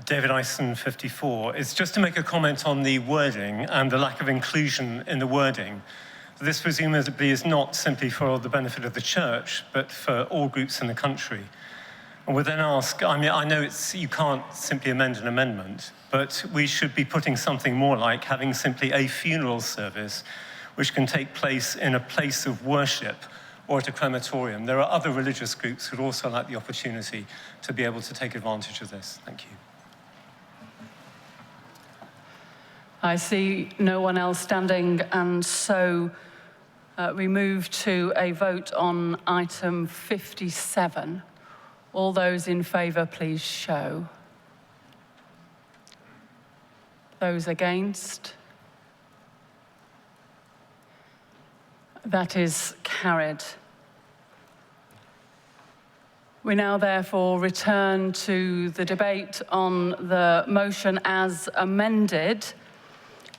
David Ison, 54. It's just to make a comment on the wording and the lack of inclusion in the wording. This presumably is not simply for the benefit of the church, but for all groups in the country. And would then ask, I mean, I know you can't simply amend an amendment, but we should be putting something more like having simply a funeral service which can take place in a place of worship or at a crematorium. There are other religious groups who would also like the opportunity to be able to take advantage of this. Thank you. I see no one else standing, and so we move to a vote on item 57. All those in favour, please show. Those against? That is carried. We now therefore return to the debate on the motion as amended.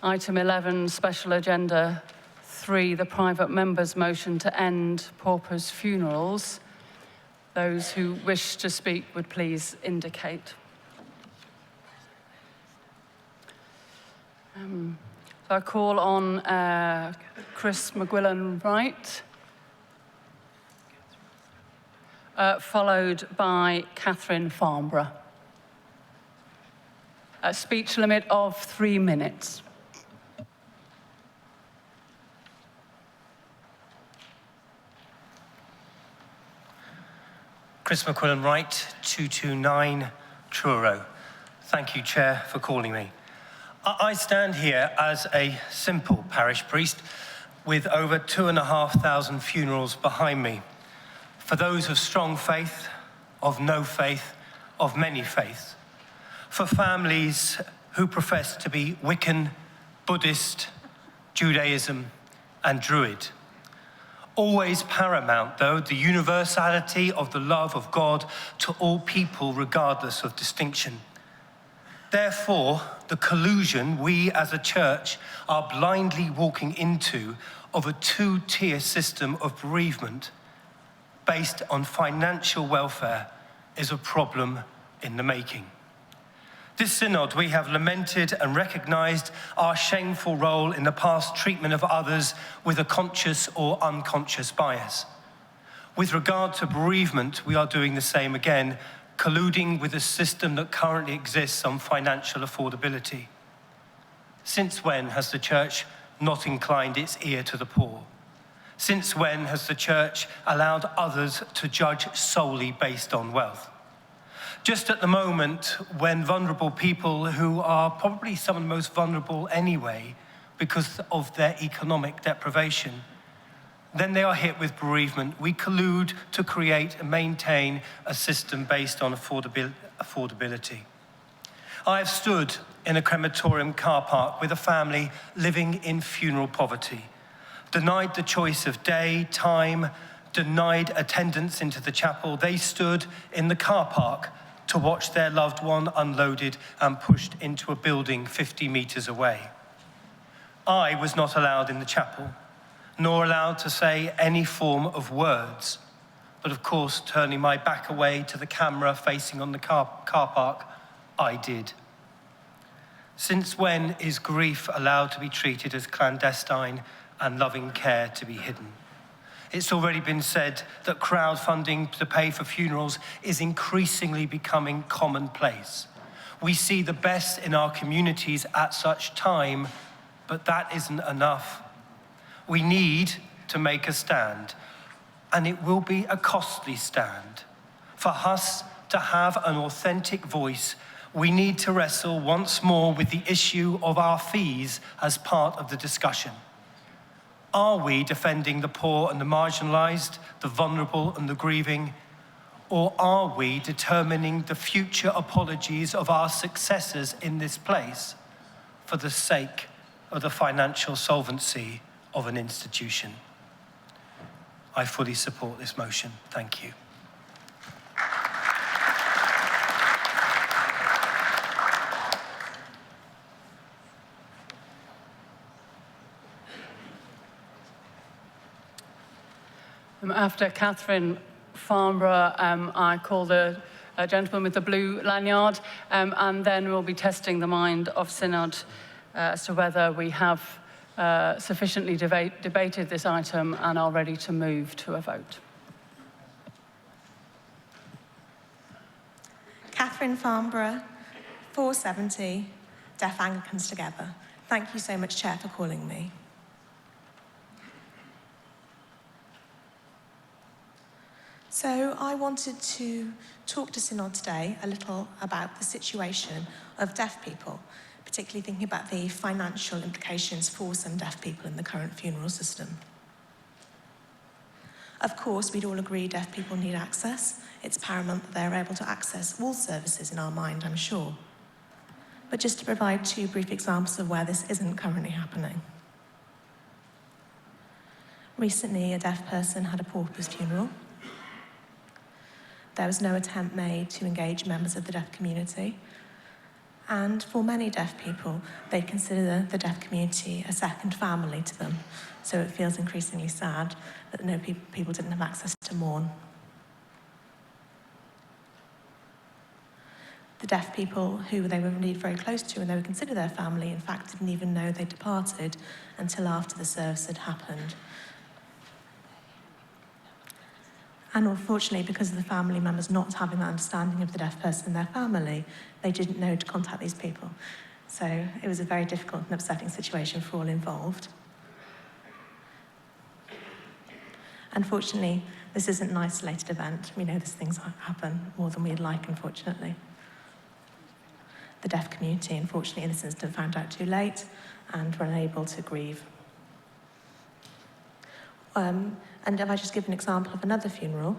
Item 11, Special Agenda 3, the private member's motion to end paupers' funerals. Those who wish to speak would please indicate. So I call on Chris McGuillan-Wright, followed by Catherine Farnborough. A speech limit of 3 minutes. Chris McQuillan-Wright, 229 Truro. Thank you, Chair, for calling me. I stand here as a simple parish priest with over 2,500 funerals behind me. For those of strong faith, of no faith, of many faiths. For families who profess to be Wiccan, Buddhist, Judaism, and Druid. Always paramount, though, the universality of the love of God to all people, regardless of distinction. Therefore, the collusion we as a church are blindly walking into of a two-tier system of bereavement based on financial welfare is a problem in the making. This synod, we have lamented and recognised our shameful role in the past treatment of others with a conscious or unconscious bias. With regard to bereavement, we are doing the same again, colluding with a system that currently exists on financial affordability. Since when has the church not inclined its ear to the poor? Since when has the church allowed others to judge solely based on wealth? Just at the moment when vulnerable people, who are probably some of the most vulnerable anyway because of their economic deprivation, then they are hit with bereavement, we collude to create and maintain a system based on affordability. I have stood in a crematorium car park with a family living in funeral poverty, denied the choice of day, time, denied attendance into the chapel. They stood in the car park to watch their loved one unloaded and pushed into a building 50 meters away. I was not allowed in the chapel, nor allowed to say any form of words, but of course, turning my back away to the camera facing on the car park, I did. Since when is grief allowed to be treated as clandestine and loving care to be hidden? It's already been said that crowdfunding to pay for funerals is increasingly becoming commonplace. We see the best in our communities at such time, but that isn't enough. We need to make a stand, and it will be a costly stand. For us to have an authentic voice, we need to wrestle once more with the issue of our fees as part of the discussion. Are we defending the poor and the marginalised, the vulnerable and the grieving? Or are we determining the future apologies of our successors in this place for the sake of the financial solvency of an institution? I fully support this motion. Thank you. After Catherine Farnborough, I call the gentleman with the blue lanyard, and then we'll be testing the mind of Synod as to whether we have sufficiently debated this item and are ready to move to a vote. Catherine Farnborough, 470, Deaf Anglicans Together. Thank you so much, Chair, for calling me. So I wanted to talk to Synod today a little about the situation of deaf people, particularly thinking about the financial implications for some deaf people in the current funeral system. Of course, we'd all agree deaf people need access. It's paramount that they're able to access all services in our mind, I'm sure. But just to provide two brief examples of where this isn't currently happening. Recently, a deaf person had a pauper's funeral. There was no attempt made to engage members of the deaf community. And for many deaf people, they consider the deaf community a second family to them. So it feels increasingly sad that no people didn't have access to mourn. The deaf people who they were indeed very close to and they would consider their family, in fact, didn't even know they departed until after the service had happened. And unfortunately, because of the family members not having that understanding of the deaf person in their family, they didn't know to contact these people. So it was a very difficult and upsetting situation for all involved. Unfortunately, this isn't an isolated event. We know these things happen more than we'd like, unfortunately. The deaf community, unfortunately, in this incident, found out too late and were unable to grieve. And if I just give an example of another funeral,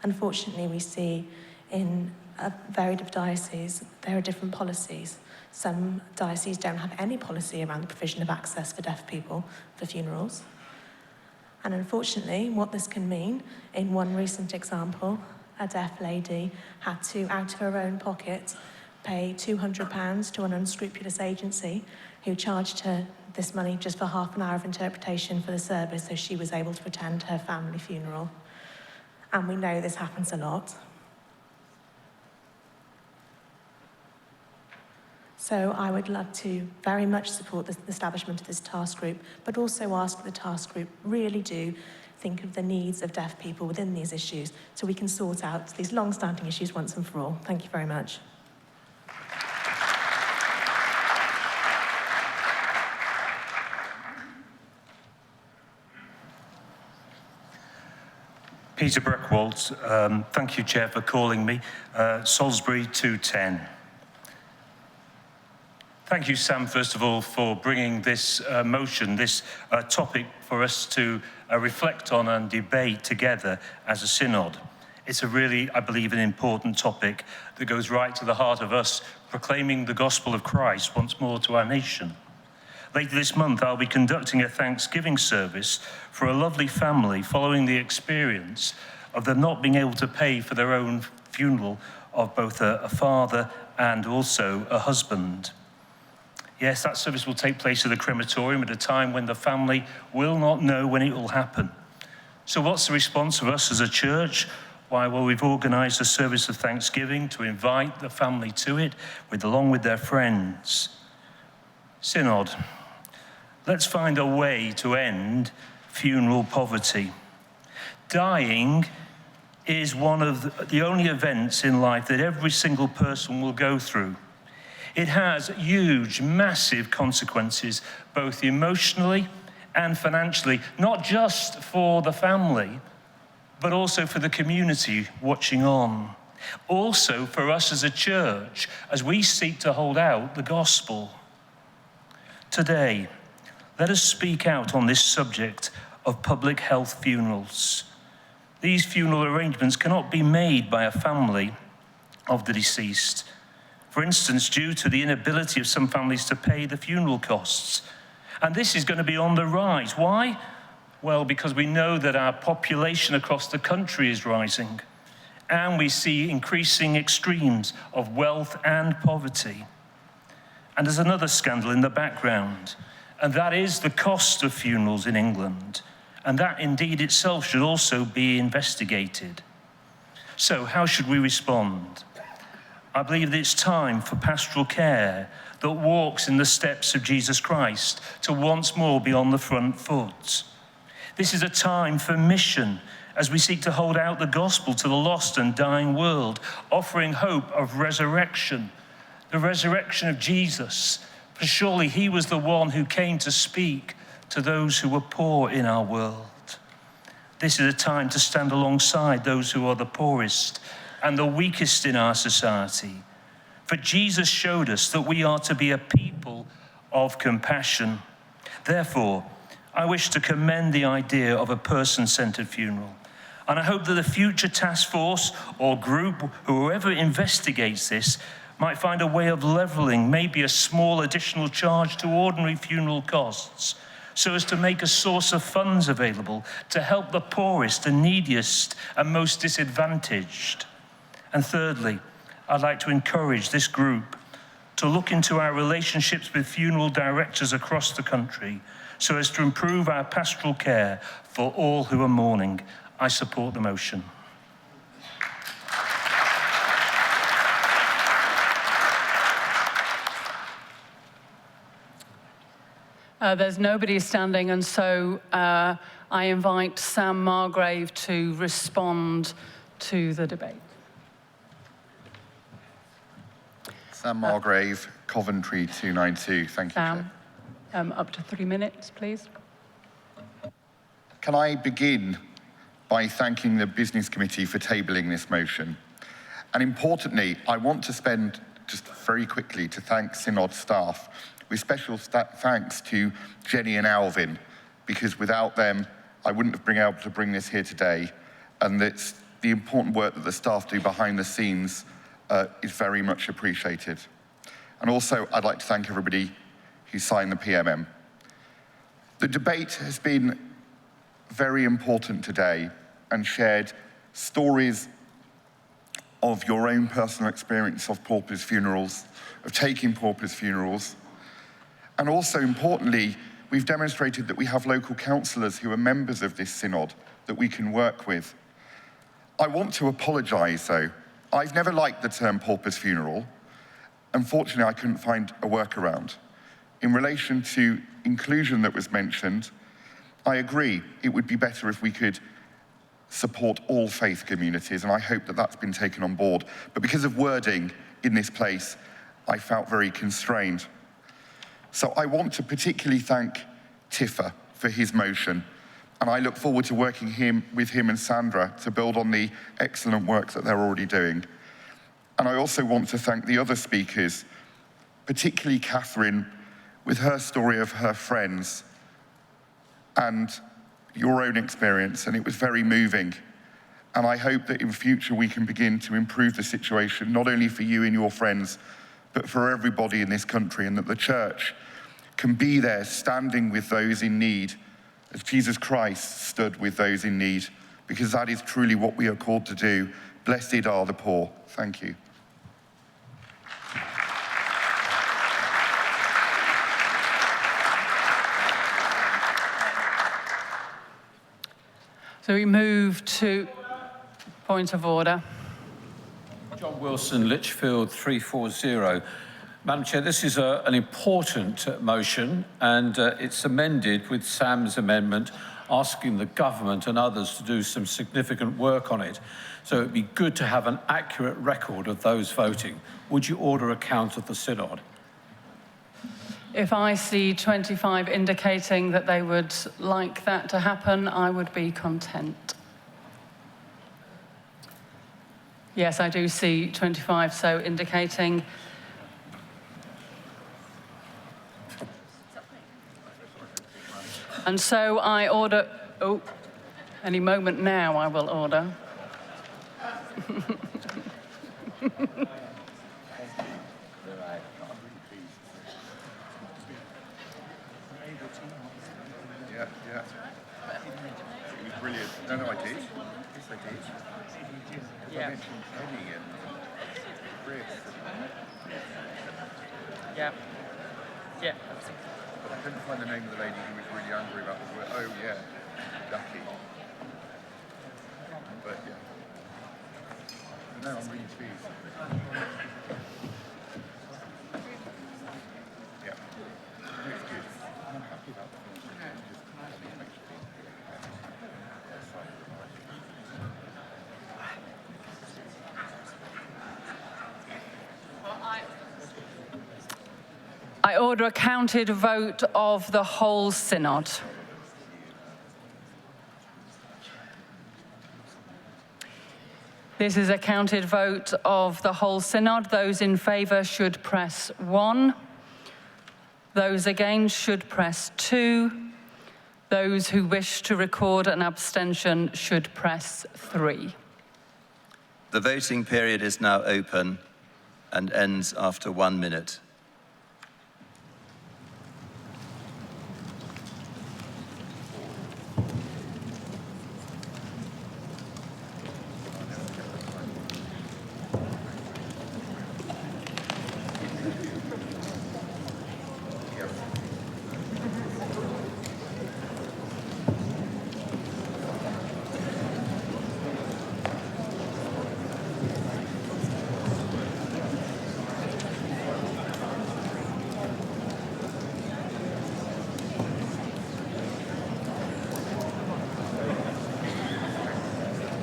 unfortunately we see in a varied of dioceses, there are different policies. Some dioceses don't have any policy around the provision of access for deaf people for funerals. And unfortunately, what this can mean, in one recent example, a deaf lady had to, out of her own pocket, pay £200 to an unscrupulous agency who charged her this money just for half an hour of interpretation for the service so she was able to attend her family funeral. And we know this happens a lot. So I would love to very much support the establishment of this task group, but also ask that the task group really do think of the needs of deaf people within these issues so we can sort out these long-standing issues once and for all. Thank you very much. Peter Brookwald, thank you, Chair, for calling me. Salisbury 210. Thank you, Sam, first of all, for bringing this motion, this topic for us to reflect on and debate together as a synod. It's a really, I believe, an important topic that goes right to the heart of us proclaiming the gospel of Christ once more to our nation. Later this month, I'll be conducting a Thanksgiving service for a lovely family following the experience of them not being able to pay for their own funeral of both a father and also a husband. Yes, that service will take place at the crematorium at a time when the family will not know when it will happen. So what's the response of us as a church? Why, well, we've organised a service of Thanksgiving to invite the family to it, along with their friends. Synod, let's find a way to end funeral poverty. Dying is one of the only events in life that every single person will go through. It has huge, massive consequences, both emotionally and financially, not just for the family, but also for the community watching on. Also for us as a church, as we seek to hold out the gospel. Today, let us speak out on this subject of public health funerals. These funeral arrangements cannot be made by a family of the deceased. For instance, due to the inability of some families to pay the funeral costs. And this is going to be on the rise. Why? Well, because we know that our population across the country is rising, and we see increasing extremes of wealth and poverty. And there's another scandal in the background, and that is the cost of funerals in England. And that indeed itself should also be investigated. So how should we respond? I believe that it's time for pastoral care that walks in the steps of Jesus Christ to once more be on the front foot. This is a time for mission as we seek to hold out the gospel to the lost and dying world, offering hope of resurrection, the resurrection of Jesus. For surely he was the one who came to speak to those who were poor in our world. This is a time to stand alongside those who are the poorest and the weakest in our society. For Jesus showed us that we are to be a people of compassion. Therefore, I wish to commend the idea of a person-centered funeral. And I hope that the future task force or group, whoever investigates this, might find a way of levelling maybe a small additional charge to ordinary funeral costs, so as to make a source of funds available to help the poorest and neediest and most disadvantaged. And thirdly, I'd like to encourage this group to look into our relationships with funeral directors across the country so as to improve our pastoral care for all who are mourning. I support the motion. There's nobody standing, and so I invite Sam Margrave to respond to the debate. Sam Margrave, Coventry 292. Thank you, Sam, up to 3 minutes, please. Can I begin by thanking the Business Committee for tabling this motion? And importantly, I want to spend just very quickly to thank Synod staff, with special thanks to Jenny and Alvin, because without them, I wouldn't have been able to bring this here today. And it's the important work that the staff do behind the scenes is very much appreciated. And also, I'd like to thank everybody who signed the PMM. The debate has been very important today and shared stories of your own personal experience of paupers' funerals, of taking paupers' funerals. And also, importantly, we've demonstrated that we have local councillors who are members of this synod that we can work with. I want to apologise, though. I've never liked the term paupers' funeral. Unfortunately, I couldn't find a workaround. In relation to inclusion that was mentioned, I agree it would be better if we could support all faith communities, and I hope that that's been taken on board. But because of wording in this place, I felt very constrained. So I want to particularly thank Tifa for his motion, and I look forward to working with him and Sandra to build on the excellent work that they're already doing. And I also want to thank the other speakers, particularly Catherine, with her story of her friends and your own experience, and it was very moving. And I hope that in future we can begin to improve the situation, not only for you and your friends, but for everybody in this country, and that the church can be there standing with those in need, as Jesus Christ stood with those in need, because that is truly what we are called to do. Blessed are the poor. Thank you. So we move to point of order. John Wilson, Lichfield 340. Madam Chair, this is an important motion, and it's amended with Sam's amendment asking the government and others to do some significant work on it. So it'd be good to have an accurate record of those voting. Would you order a count of the synod? If I see 25 indicating that they would like that to happen, I would be content. Yes, I do see 25 so indicating. And so I order, any moment now I will order. Yeah. It was brilliant. No, I did. Yes, I did. Because I mentioned Penny and Chris. Yeah. But I couldn't find the name of the lady who was really angry about the word. Oh, yeah. Ducky. But, yeah. No, I'm really pleased. Yeah. It's good. I'm happy about that. I order a counted vote of the whole synod. This is a counted vote of the whole synod. Those in favour should press 1. Those against should press 2. Those who wish to record an abstention should press 3. The voting period is now open and ends after 1 minute.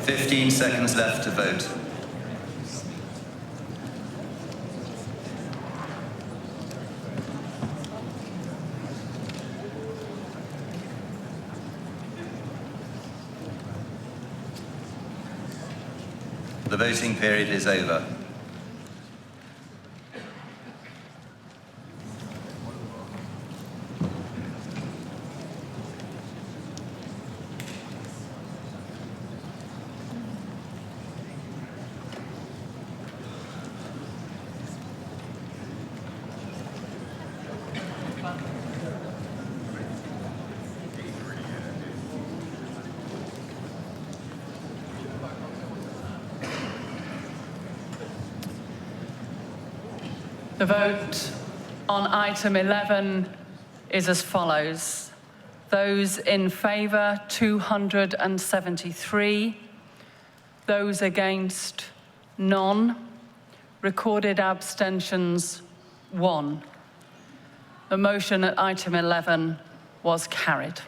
Fifteen seconds left to vote. The voting period is over. The vote on item 11 is as follows. Those in favour, 273. Those against, none. Recorded abstentions, 1. The motion at item 11 was carried.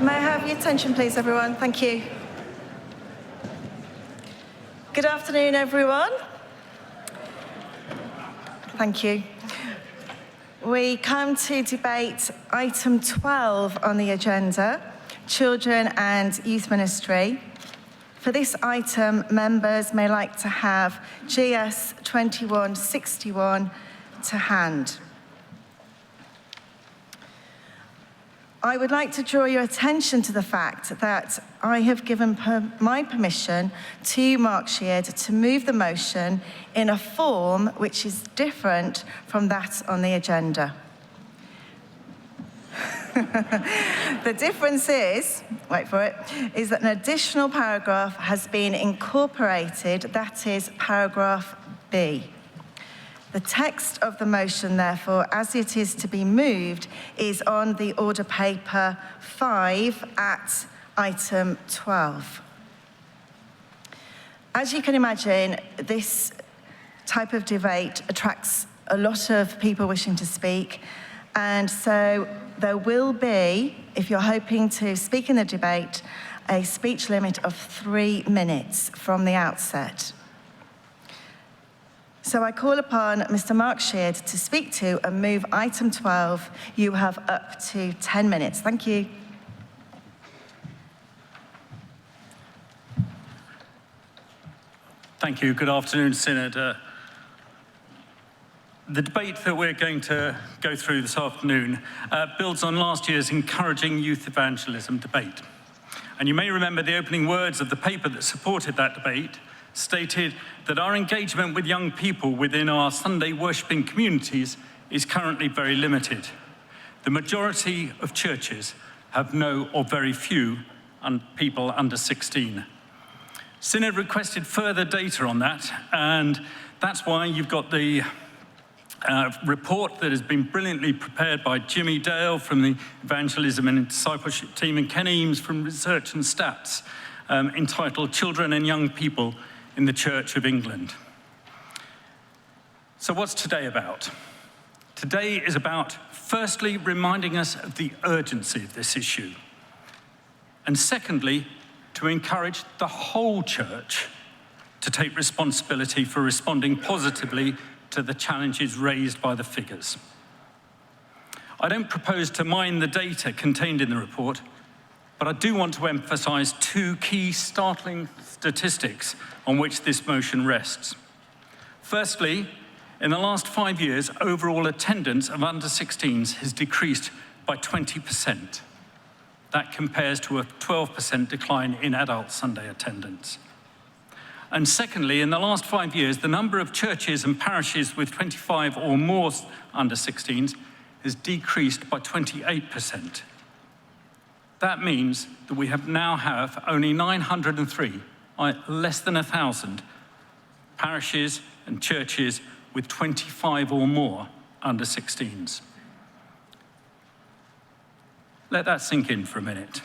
May I have your attention, please, everyone? Thank you. Good afternoon, everyone. Thank you. We come to debate item 12 on the agenda, Children and Youth Ministry. For this item, members may like to have GS 2161 to hand. I would like to draw your attention to the fact that I have given my permission to Mark Sheard to move the motion in a form which is different from that on the agenda. The difference is, wait for it, is that an additional paragraph has been incorporated, that is paragraph B. The text of the motion, therefore, as it is to be moved, is on the order paper 5 at item 12. As you can imagine, this type of debate attracts a lot of people wishing to speak, and so there will be, if you're hoping to speak in the debate, a speech limit of 3 minutes from the outset. So I call upon Mr. Mark Sheard to speak to and move item 12. You have up to 10 minutes. Thank you. Thank you. Good afternoon, Synod. The debate that we're going to go through this afternoon builds on last year's encouraging youth evangelism debate. And you may remember the opening words of the paper that supported that debate stated that our engagement with young people within our Sunday worshipping communities is currently very limited. The majority of churches have no or very few people under 16. Synod requested further data on that, and that's why you've got the report that has been brilliantly prepared by Jimmy Dale from the Evangelism and Discipleship team and Ken Eames from Research and Stats, entitled Children and Young People in the Church of England. So what's today about? Today is about, firstly, reminding us of the urgency of this issue, and secondly, to encourage the whole church to take responsibility for responding positively to the challenges raised by the figures. I don't propose to mine the data contained in the report, but I do want to emphasise two key startling statistics on which this motion rests. Firstly, in the last 5 years, overall attendance of under-16s has decreased by 20%. That compares to a 12% decline in adult Sunday attendance. And secondly, in the last 5 years, the number of churches and parishes with 25 or more under-16s has decreased by 28%. That means that we now have only 903, less than 1,000, parishes and churches with 25 or more under-16s. Let that sink in for a minute.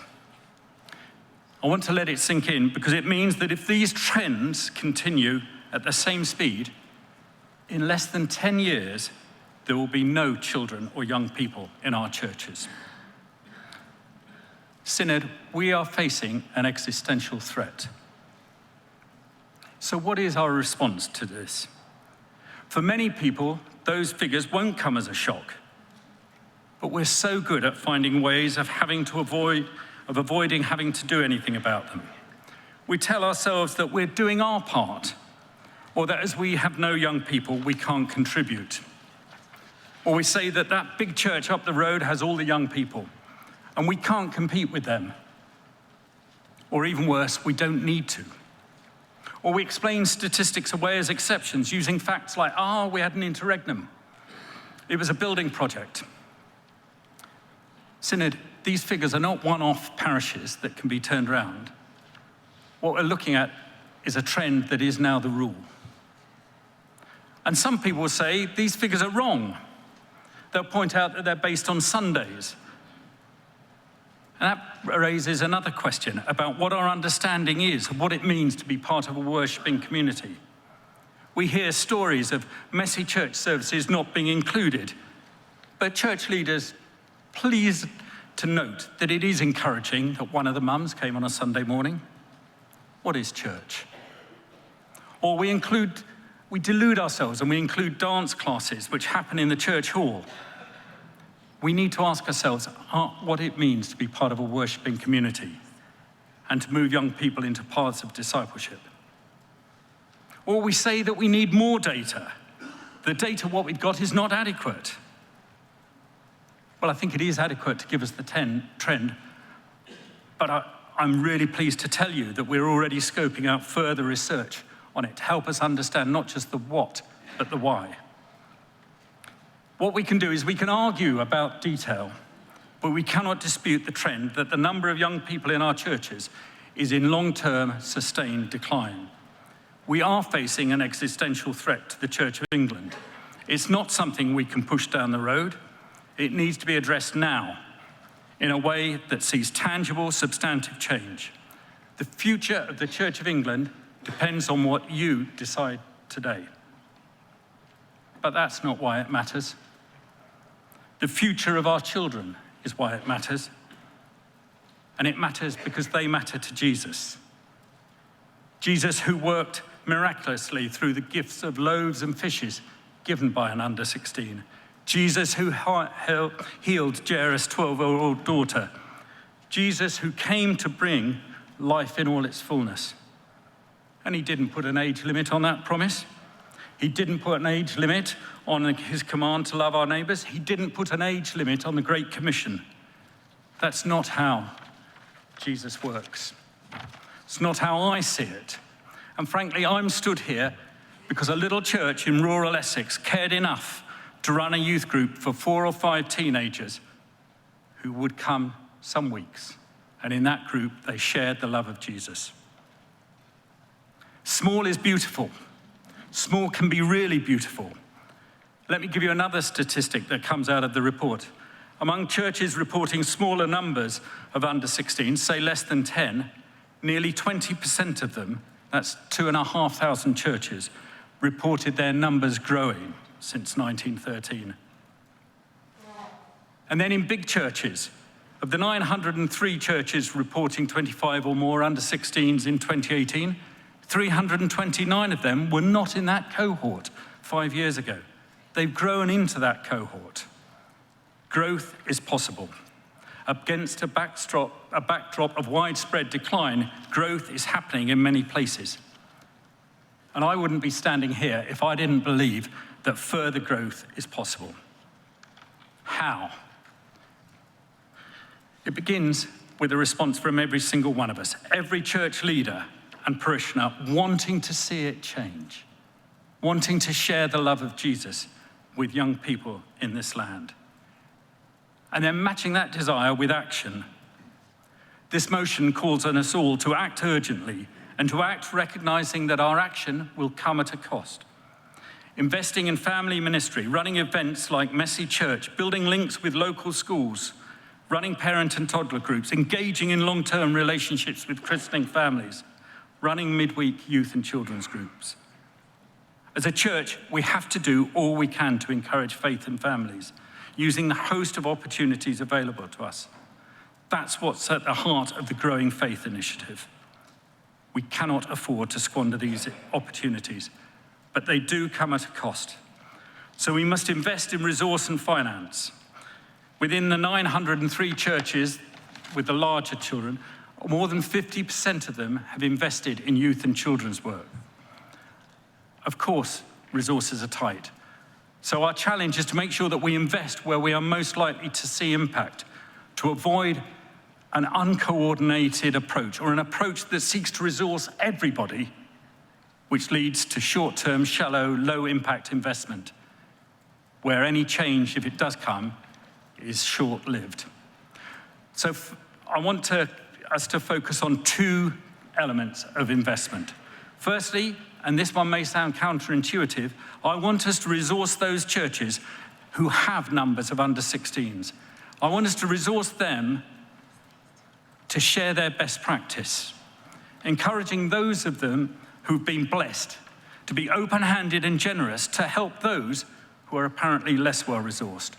I want to let it sink in because it means that if these trends continue at the same speed, in less than 10 years, there will be no children or young people in our churches. Synod, we are facing an existential threat. So what is our response to this? For many people, those figures won't come as a shock. But we're so good at finding ways of avoiding having to do anything about them. We tell ourselves that we're doing our part, or that as we have no young people, we can't contribute. Or we say that that big church up the road has all the young people, and we can't compete with them. Or even worse, we don't need to. Or we explain statistics away as exceptions, using facts like, we had an interregnum. It was a building project. Synod, these figures are not one-off parishes that can be turned around. What we're looking at is a trend that is now the rule. And some people will say these figures are wrong. They'll point out that they're based on Sundays. And that raises another question about what our understanding is, of what it means to be part of a worshipping community. We hear stories of messy church services not being included, but church leaders, please to note that it is encouraging that one of the mums came on a Sunday morning. What is church? Or we delude ourselves and we include dance classes which happen in the church hall. We need to ask ourselves what it means to be part of a worshipping community and to move young people into paths of discipleship. Or we say that we need more data. The data, what we've got, is not adequate. Well, I think it is adequate to give us the trend, but I'm really pleased to tell you that we're already scoping out further research on it to help us understand not just the what, but the why. What we can do is we can argue about detail, but we cannot dispute the trend that the number of young people in our churches is in long-term sustained decline. We are facing an existential threat to the Church of England. It's not something we can push down the road. It needs to be addressed now in a way that sees tangible, substantive change. The future of the Church of England depends on what you decide today. But that's not why it matters. The future of our children is why it matters. And it matters because they matter to Jesus. Jesus, who worked miraculously through the gifts of loaves and fishes given by an under-16. Jesus, who healed Jairus' 12-year-old daughter. Jesus, who came to bring life in all its fullness. And he didn't put an age limit on that promise. He didn't put an age limit on his command to love our neighbours. He didn't put an age limit on the Great Commission. That's not how Jesus works. It's not how I see it. And frankly, I'm stood here because a little church in rural Essex cared enough to run a youth group for 4 or 5 teenagers who would come some weeks. And in that group, they shared the love of Jesus. Small is beautiful. Small can be really beautiful. Let me give you another statistic that comes out of the report. Among churches reporting smaller numbers of under-16s, say less than 10, nearly 20% of them, that's 2,500 churches, reported their numbers growing since 1913. And then in big churches, of the 903 churches reporting 25 or more under-16s in 2018, 329 of them were not in that cohort 5 years ago. They've grown into that cohort. Growth is possible. Against a backdrop of widespread decline, growth is happening in many places. And I wouldn't be standing here if I didn't believe that further growth is possible. How? It begins with a response from every single one of us, every church leader and parishioner wanting to see it change, wanting to share the love of Jesus with young people in this land. And then matching that desire with action. This motion calls on us all to act urgently and to act recognizing that our action will come at a cost. Investing in family ministry, running events like Messy Church, building links with local schools, running parent and toddler groups, engaging in long-term relationships with christening families, running midweek youth and children's groups. As a church, we have to do all we can to encourage faith in families, using the host of opportunities available to us. That's what's at the heart of the Growing Faith Initiative. We cannot afford to squander these opportunities, but they do come at a cost. So we must invest in resource and finance. Within the 903 churches with the larger children, more than 50% of them have invested in youth and children's work. Of course, resources are tight. So our challenge is to make sure that we invest where we are most likely to see impact, to avoid an uncoordinated approach or an approach that seeks to resource everybody, which leads to short-term, shallow, low-impact investment, where any change, if it does come, is short-lived. So I want us to focus on two elements of investment. Firstly, and this one may sound counterintuitive, I want us to resource those churches who have numbers of under-16s. I want us to resource them to share their best practice, encouraging those of them who've been blessed to be open-handed and generous to help those who are apparently less well-resourced.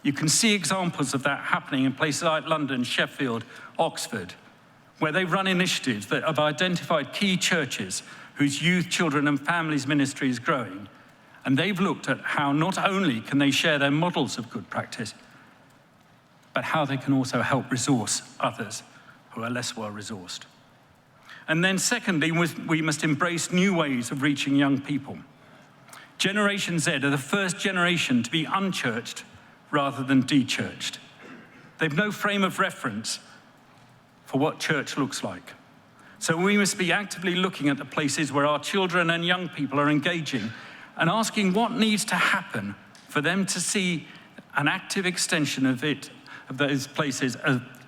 You can see examples of that happening in places like London, Sheffield, Oxford, where they've run initiatives that have identified key churches whose youth, children, and families ministry is growing. And they've looked at how not only can they share their models of good practice, but how they can also help resource others who are less well-resourced. And then secondly, we must embrace new ways of reaching young people. Generation Z are the first generation to be unchurched rather than de-churched. They've no frame of reference for what church looks like. So we must be actively looking at the places where our children and young people are engaging and asking what needs to happen for them to see an active extension of those places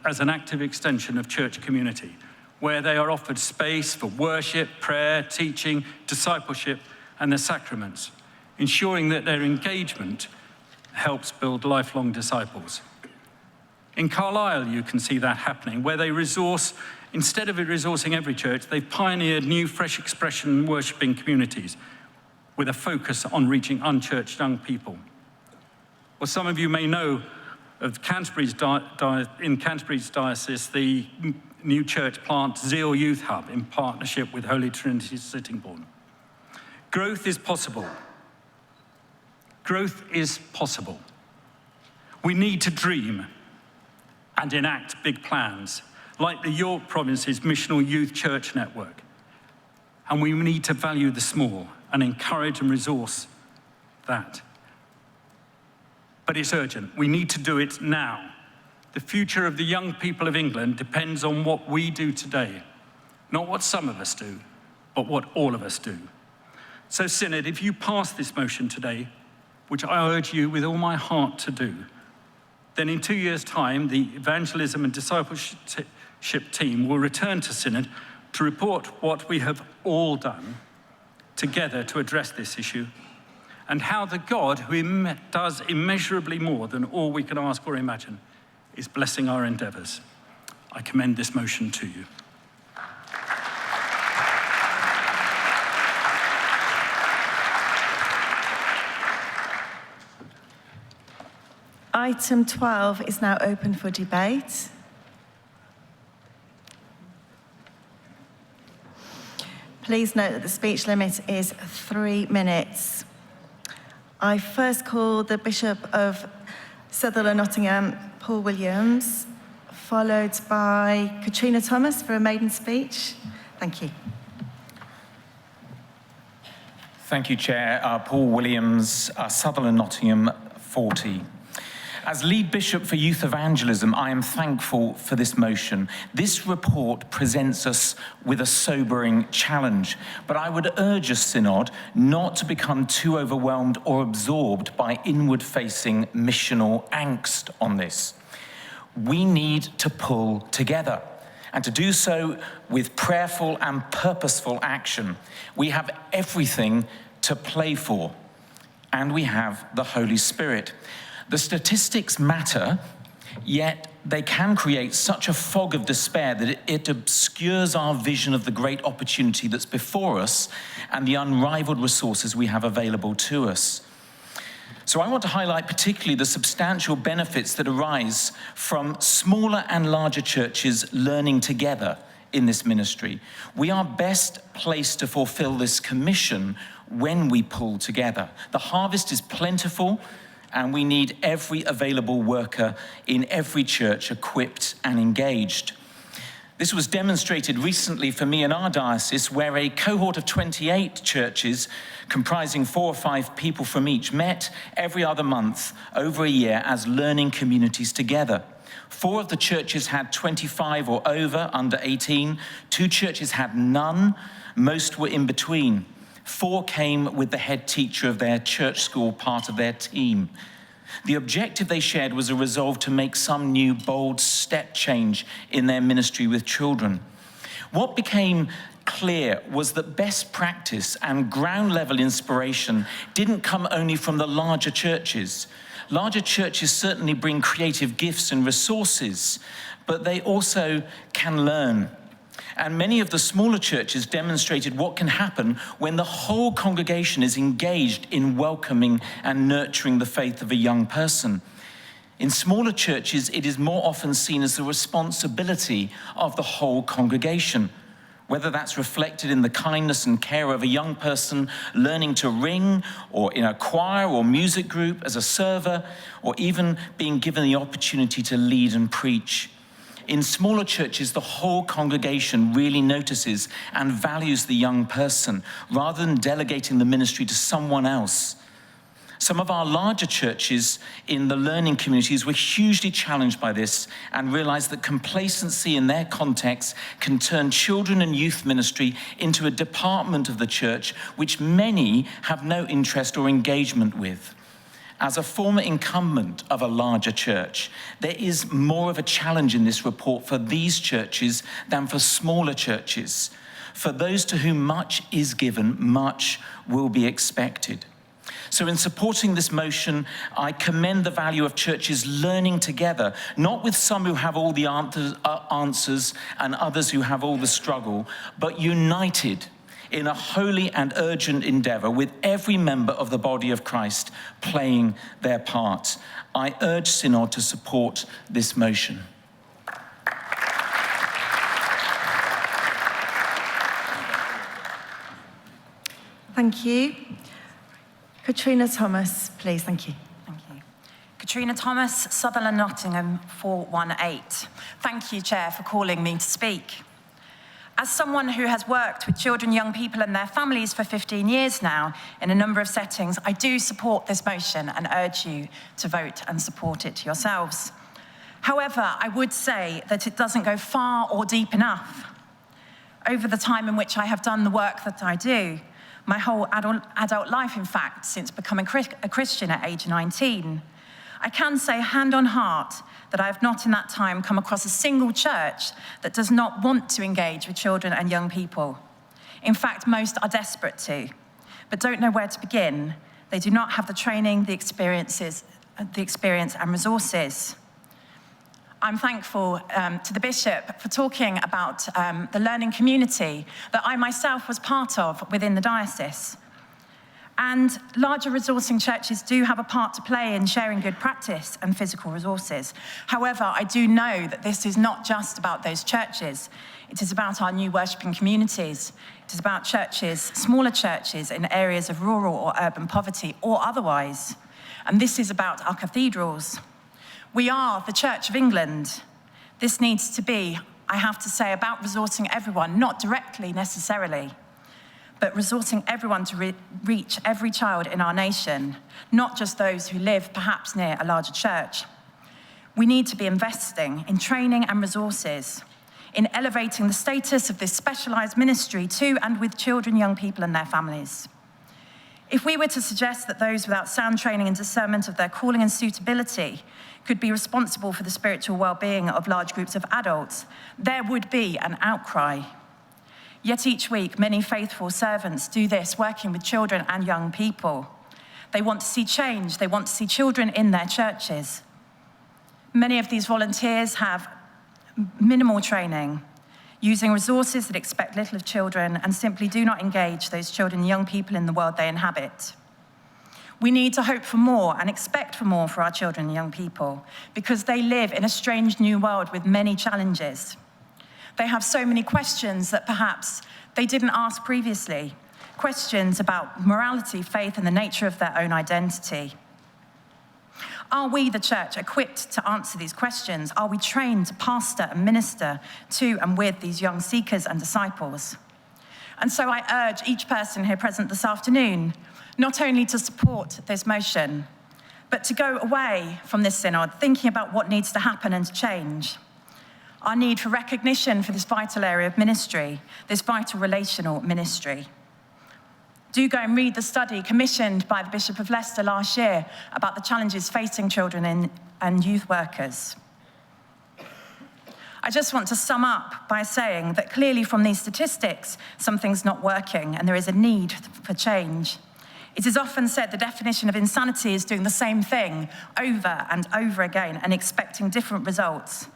as an active extension of church community, where they are offered space for worship, prayer, teaching, discipleship, and the sacraments, ensuring that their engagement helps build lifelong disciples. In Carlisle, you can see that happening, where they resource, instead of resourcing every church, they've pioneered new fresh expression worshipping communities with a focus on reaching unchurched young people. Well, some of you may know of Canterbury's in Canterbury's diocese, the new church plant Zeal Youth Hub in partnership with Holy Trinity Sittingbourne. Growth is possible. Growth is possible. We need to dream and enact big plans, like the York Province's Missional Youth Church Network. And we need to value the small and encourage and resource that. But it's urgent. We need to do it now. The future of the young people of England depends on what we do today. Not what some of us do, but what all of us do. So, Synod, if you pass this motion today, which I urge you with all my heart to do, then in 2 years' time, the evangelism and discipleship team will return to Synod to report what we have all done together to address this issue, and how the God who does immeasurably more than all we can ask or imagine is blessing our endeavors. I commend this motion to you. Item 12 is now open for debate. Please note that the speech limit is 3 minutes. I first call the Bishop of Sutherland Nottingham, Paul Williams, followed by Katrina Thomas for a maiden speech. Thank you. Thank you, Chair. Paul Williams, Sutherland Nottingham, 40. As lead bishop for youth evangelism, I am thankful for this motion. This report presents us with a sobering challenge, but I would urge us, Synod, not to become too overwhelmed or absorbed by inward-facing missional angst on this. We need to pull together, and to do so with prayerful and purposeful action. We have everything to play for, and we have the Holy Spirit. The statistics matter, yet they can create such a fog of despair that it obscures our vision of the great opportunity that's before us and the unrivaled resources we have available to us. So I want to highlight particularly the substantial benefits that arise from smaller and larger churches learning together in this ministry. We are best placed to fulfill this commission when we pull together. The harvest is plentiful, and we need every available worker in every church equipped and engaged. This was demonstrated recently for me in our diocese, where a cohort of 28 churches comprising 4 or 5 people from each met every other month over a year as learning communities together. 4 of the churches had 25 or over, under 18. 2 churches had none. Most were in between. 4 came with the head teacher of their church school part of their team. The objective they shared was a resolve to make some new, bold step change in their ministry with children. What became clear was that best practice and ground-level inspiration didn't come only from the larger churches. Larger churches certainly bring creative gifts and resources, but they also can learn. And many of the smaller churches demonstrated what can happen when the whole congregation is engaged in welcoming and nurturing the faith of a young person. In smaller churches, it is more often seen as the responsibility of the whole congregation, whether that's reflected in the kindness and care of a young person learning to ring, or in a choir or music group as a server, or even being given the opportunity to lead and preach. In smaller churches, the whole congregation really notices and values the young person, rather than delegating the ministry to someone else. Some of our larger churches in the learning communities were hugely challenged by this and realized that complacency in their context can turn children and youth ministry into a department of the church which many have no interest or engagement with. As a former incumbent of a larger church, there is more of a challenge in this report for these churches than for smaller churches. For those to whom much is given, much will be expected. So in supporting this motion, I commend the value of churches learning together, not with some who have all the answers and others who have all the struggle, but united in a holy and urgent endeavor with every member of the body of Christ playing their part. I urge Synod to support this motion. Thank you. Katrina Thomas, please. Thank you. Thank you. Katrina Thomas, Sutherland Nottingham, 418. Thank you, Chair, for calling me to speak. As someone who has worked with children, young people and their families for 15 years now in a number of settings, I do support this motion and urge you to vote and support it yourselves. However, I would say that it doesn't go far or deep enough. Over the time in which I have done the work that I do, my whole adult life, in fact, since becoming a Christian at age 19, I can say hand on heart that I have not in that time come across a single church that does not want to engage with children and young people. In fact, most are desperate to, but don't know where to begin. They do not have the training, the experience and resources. I'm thankful to the Bishop for talking about the learning community that I myself was part of within the diocese. And larger resourcing churches do have a part to play in sharing good practice and physical resources. However, I do know that this is not just about those churches. It is about our new worshipping communities. It is about churches, smaller churches in areas of rural or urban poverty or otherwise. And this is about our cathedrals. We are the Church of England. This needs to be, I have to say, about resourcing everyone, not directly necessarily, but resourcing everyone to reach every child in our nation, not just those who live perhaps near a larger church. We need to be investing in training and resources, in elevating the status of this specialised ministry to and with children, young people and their families. If we were to suggest that those without sound training and discernment of their calling and suitability could be responsible for the spiritual well-being of large groups of adults, there would be an outcry. Yet each week, many faithful servants do this, working with children and young people. They want to see change. They want to see children in their churches. Many of these volunteers have minimal training, using resources that expect little of children and simply do not engage those children and young people in the world they inhabit. We need to hope for more and expect for more for our children and young people because they live in a strange new world with many challenges. They have so many questions that perhaps they didn't ask previously, questions about morality, faith, and the nature of their own identity. Are we, the church, equipped to answer these questions? Are we trained to pastor and minister to and with these young seekers and disciples? And so I urge each person here present this afternoon not only to support this motion, but to go away from this synod thinking about what needs to happen and to change. Our need for recognition for this vital area of ministry, this vital relational ministry. Do go and read the study commissioned by the Bishop of Leicester last year about the challenges facing children and youth workers. I just want to sum up by saying that clearly from these statistics, something's not working and there is a need for change. It is often said the definition of insanity is doing the same thing over and over again and expecting different results.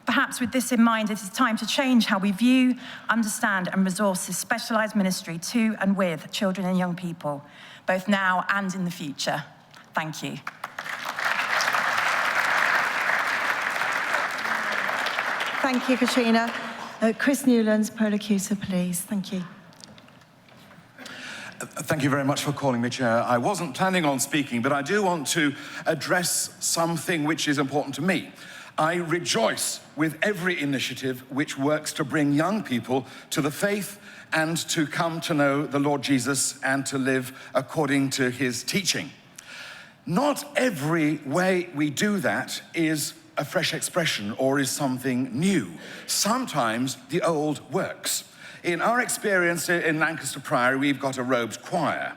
Perhaps with this in mind, it is time to change how we view, understand and resource this specialised ministry to and with children and young people, both now and in the future. Thank you. Thank you, Katrina. Chris Newlands, Prolocutor, please. Thank you. Thank you very much for calling me, Chair. I wasn't planning on speaking, but I do want to address something which is important to me. I rejoice with every initiative which works to bring young people to the faith and to come to know the Lord Jesus and to live according to his teaching. Not every way we do that is a fresh expression or is something new. Sometimes the old works. In our experience in Lancaster Priory, we've got a robed choir.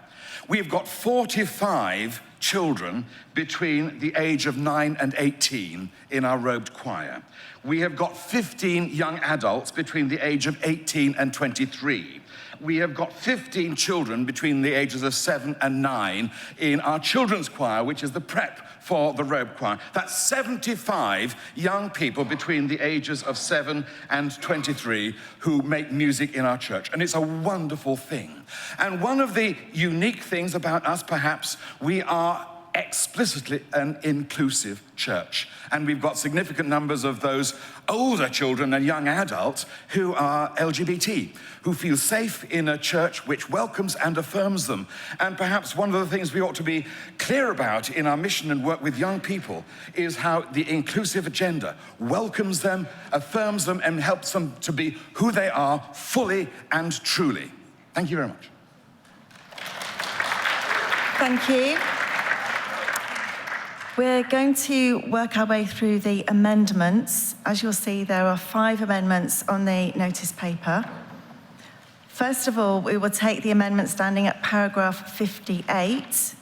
We've got 45 children between the age of 9 and 18 in our robed choir. We have got 15 young adults between the age of 18 and 23. We have got 15 children between the ages of 7 and 9 in our children's choir, which is the prep for the robed choir. That's 75 young people between the ages of 7 and 23 who make music in our church. And it's a wonderful thing. And one of the unique things about us, perhaps, we are explicitly an inclusive church. And we've got significant numbers of those older children and young adults who are LGBT, who feel safe in a church which welcomes and affirms them. And perhaps one of the things we ought to be clear about in our mission and work with young people is how the inclusive agenda welcomes them, affirms them, and helps them to be who they are fully and truly. Thank you very much. Thank you. We're going to work our way through the amendments. As you'll see, there are 5 amendments on the notice paper. First of all, we will take the amendment standing at paragraph 58.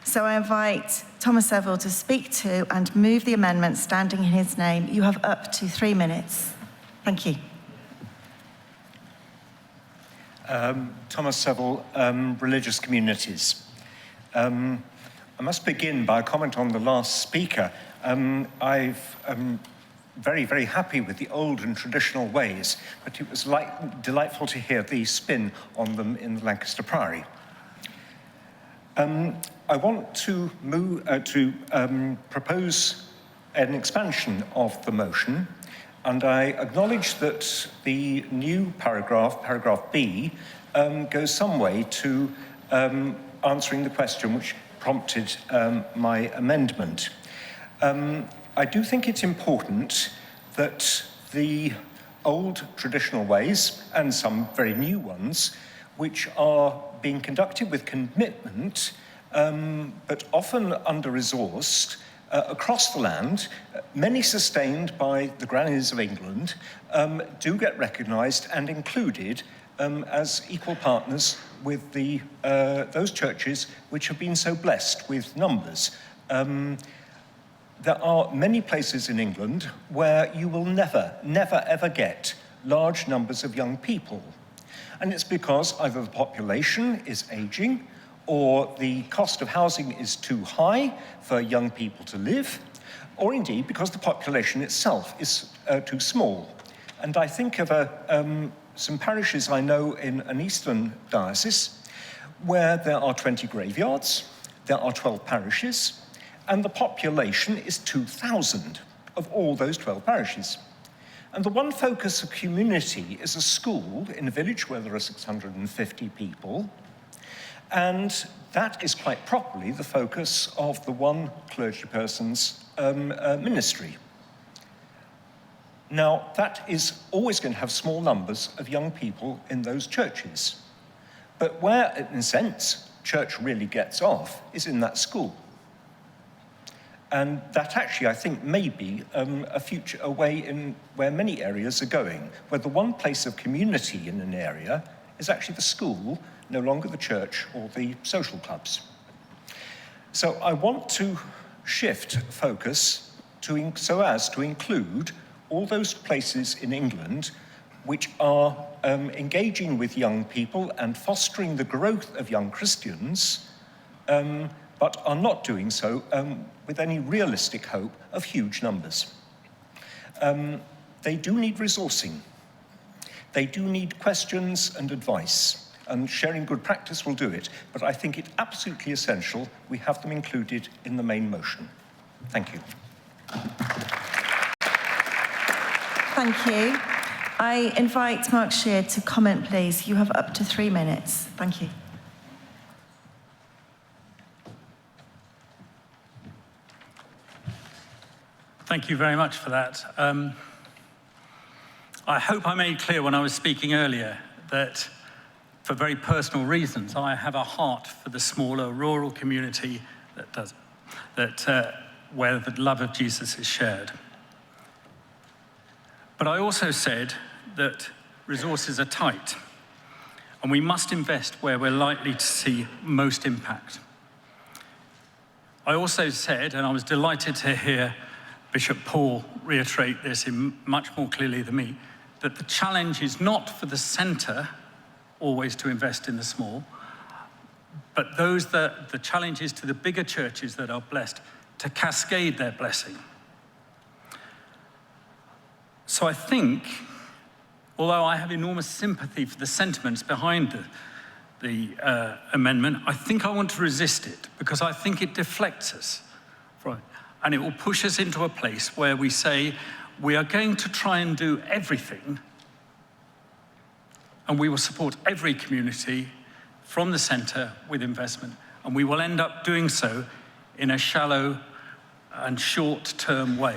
So I invite Thomas Seville to speak to and move the amendment standing in his name. You have up to 3 minutes. Thank you. Thomas Seville, religious communities. I must begin by a comment on the last speaker. I'm very, very happy with the old and traditional ways, but it was delightful to hear the spin on them in the Lancaster Priory. I want to propose an expansion of the motion, and I acknowledge that the new paragraph, paragraph B, goes some way to answering the question which prompted my amendment. I do think it's important that the old traditional ways, and some very new ones, which are being conducted with commitment, but often under-resourced, across the land, many sustained by the grannies of England, do get recognised and included as equal partners with those churches which have been so blessed with numbers. There are many places in England where you will never ever get large numbers of young people. And it's because either the population is aging, or the cost of housing is too high for young people to live, or indeed because the population itself is too small. And I think of some parishes I know in an eastern diocese where there are 20 graveyards, there are 12 parishes, and the population is 2,000 of all those 12 parishes. And the one focus of community is a school in a village where there are 650 people, and that is quite properly the focus of the one clergyperson's ministry. Now, that is always going to have small numbers of young people in those churches. But where, in a sense, church really gets off is in that school. And that actually, I think, may be a way in where many areas are going, where the one place of community in an area is actually the school, no longer the church or the social clubs. So I want to shift focus so as to include all those places in England which are engaging with young people and fostering the growth of young Christians, but are not doing so with any realistic hope of huge numbers. They do need resourcing. They do need questions and advice, and sharing good practice will do it, but I think it's absolutely essential we have them included in the main motion. Thank you. Thank you. I invite Mark Shear to comment, please. You have up to 3 minutes. Thank you. Thank you very much for that. I hope I made clear when I was speaking earlier that for very personal reasons, I have a heart for the smaller rural community where the love of Jesus is shared. But I also said that resources are tight, and we must invest where we're likely to see most impact. I also said, and I was delighted to hear Bishop Paul reiterate this much more clearly than me, that the challenge is not for the centre always to invest in the small, but the challenge is to the bigger churches that are blessed to cascade their blessing. So I think, although I have enormous sympathy for the sentiments behind the amendment, I think I want to resist it because I think it deflects us from it. And it will push us into a place where we say, we are going to try and do everything, and we will support every community from the centre with investment, and we will end up doing so in a shallow and short-term way.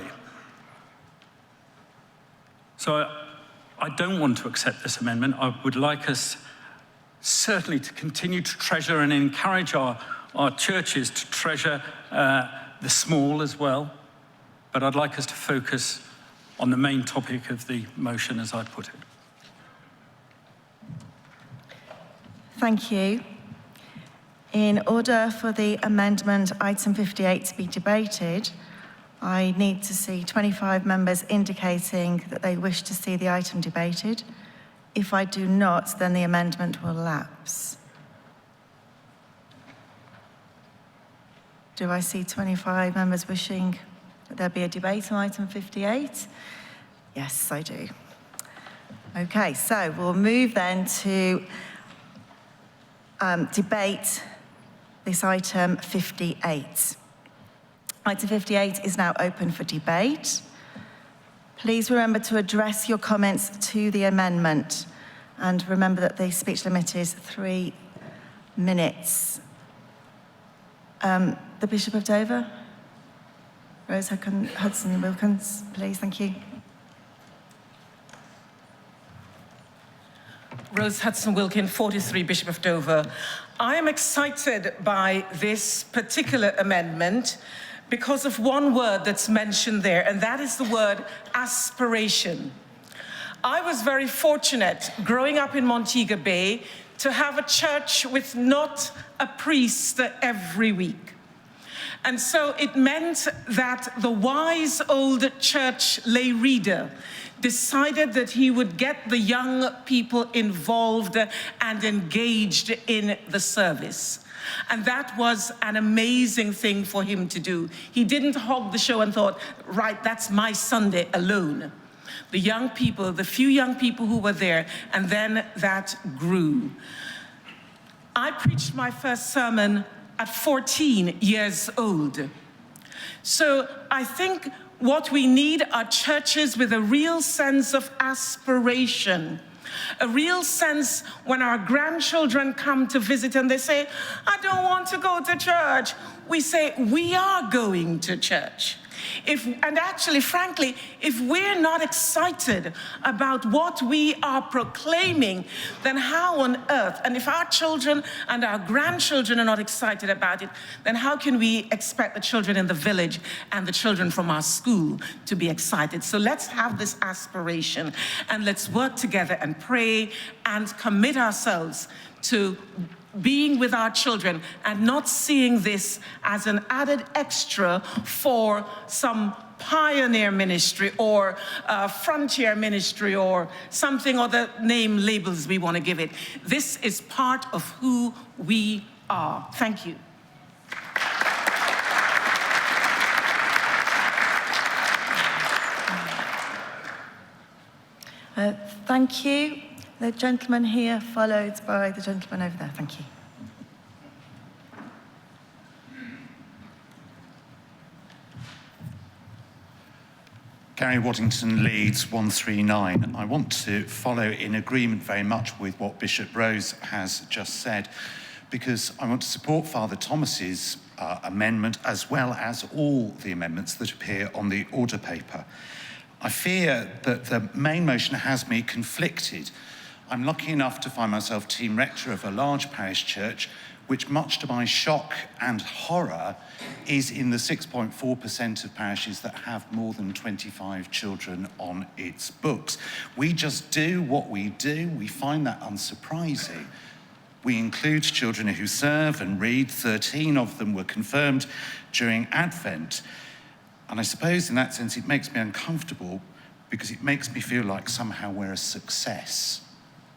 So I don't want to accept this amendment. I would like us certainly to continue to treasure and encourage our churches to treasure the small as well, but I'd like us to focus on the main topic of the motion as I put it. Thank you. In order for the amendment item 58 to be debated, I need to see 25 members indicating that they wish to see the item debated. If I do not, then the amendment will lapse. Do I see 25 members wishing that there be a debate on item 58? Yes, I do. Okay, so we'll move then to debate this item 58. Item 58 is now open for debate. Please remember to address your comments to the amendment, and remember that the speech limit is 3 minutes. The Bishop of Dover, Rose Hudson Wilkins, please, thank you. Rose Hudson Wilkins, 43, Bishop of Dover. I am excited by this particular amendment because of one word that's mentioned there, and that is the word aspiration. I was very fortunate growing up in Montego Bay to have a church with not a priest every week. And so it meant that the wise old church lay reader decided that he would get the young people involved and engaged in the service. And that was an amazing thing for him to do. He didn't hog the show and thought, right, that's my Sunday alone. The young people, the few young people who were there, and then that grew. I preached my first sermon at 14 years old. So I think what we need are churches with a real sense of aspiration, a real sense when our grandchildren come to visit and they say, I don't want to go to church. We say, we are going to church. And actually, frankly, if we're not excited about what we are proclaiming, then how on earth, and if our children and our grandchildren are not excited about it, then how can we expect the children in the village and the children from our school to be excited? So let's have this aspiration, and let's work together and pray and commit ourselves to being with our children and not seeing this as an added extra for some pioneer ministry or frontier ministry or something, or the name labels we want to give it. This is part of who we are. Thank you. Thank you. The gentleman here, followed by the gentleman over there. Thank you. Gary Waddington, Leeds 139. I want to follow in agreement very much with what Bishop Rose has just said, because I want to support Father Thomas's amendment as well as all the amendments that appear on the order paper. I fear that the main motion has me conflicted. I'm lucky enough to find myself team rector of a large parish church, which much to my shock and horror is in the 6.4% of parishes that have more than 25 children on its books. We just do what we do. We find that unsurprising. We include children who serve and read. 13 of them were confirmed during Advent. And I suppose in that sense it makes me uncomfortable, because it makes me feel like somehow we're a success,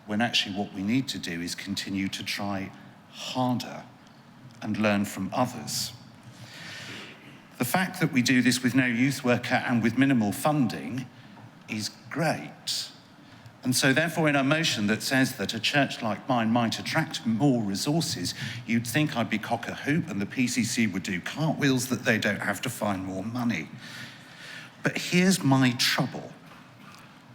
when actually what we need to do is continue to try harder and learn from others. The fact that we do this with no youth worker and with minimal funding is great. And so therefore in a motion that says that a church like mine might attract more resources, you'd think I'd be cock a hoop and the PCC would do cartwheels that they don't have to find more money. But here's my trouble.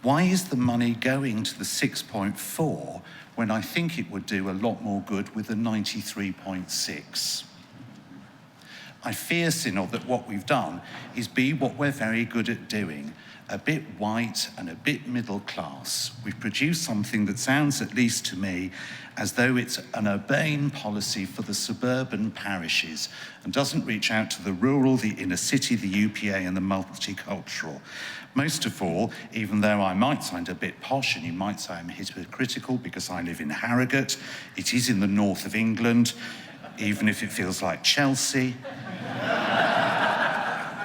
Why is the money going to the 6.4 when I think it would do a lot more good with the 93.6? I fear, Synod, that what we've done is be what we're very good at doing, a bit white and a bit middle class. We've produced something that sounds, at least to me, as though it's an urbane policy for the suburban parishes and doesn't reach out to the rural, the inner city, the UPA and the multicultural. Most of all, even though I might sound a bit posh and you might say I'm hypocritical because I live in Harrogate, it is in the north of England, even if it feels like Chelsea.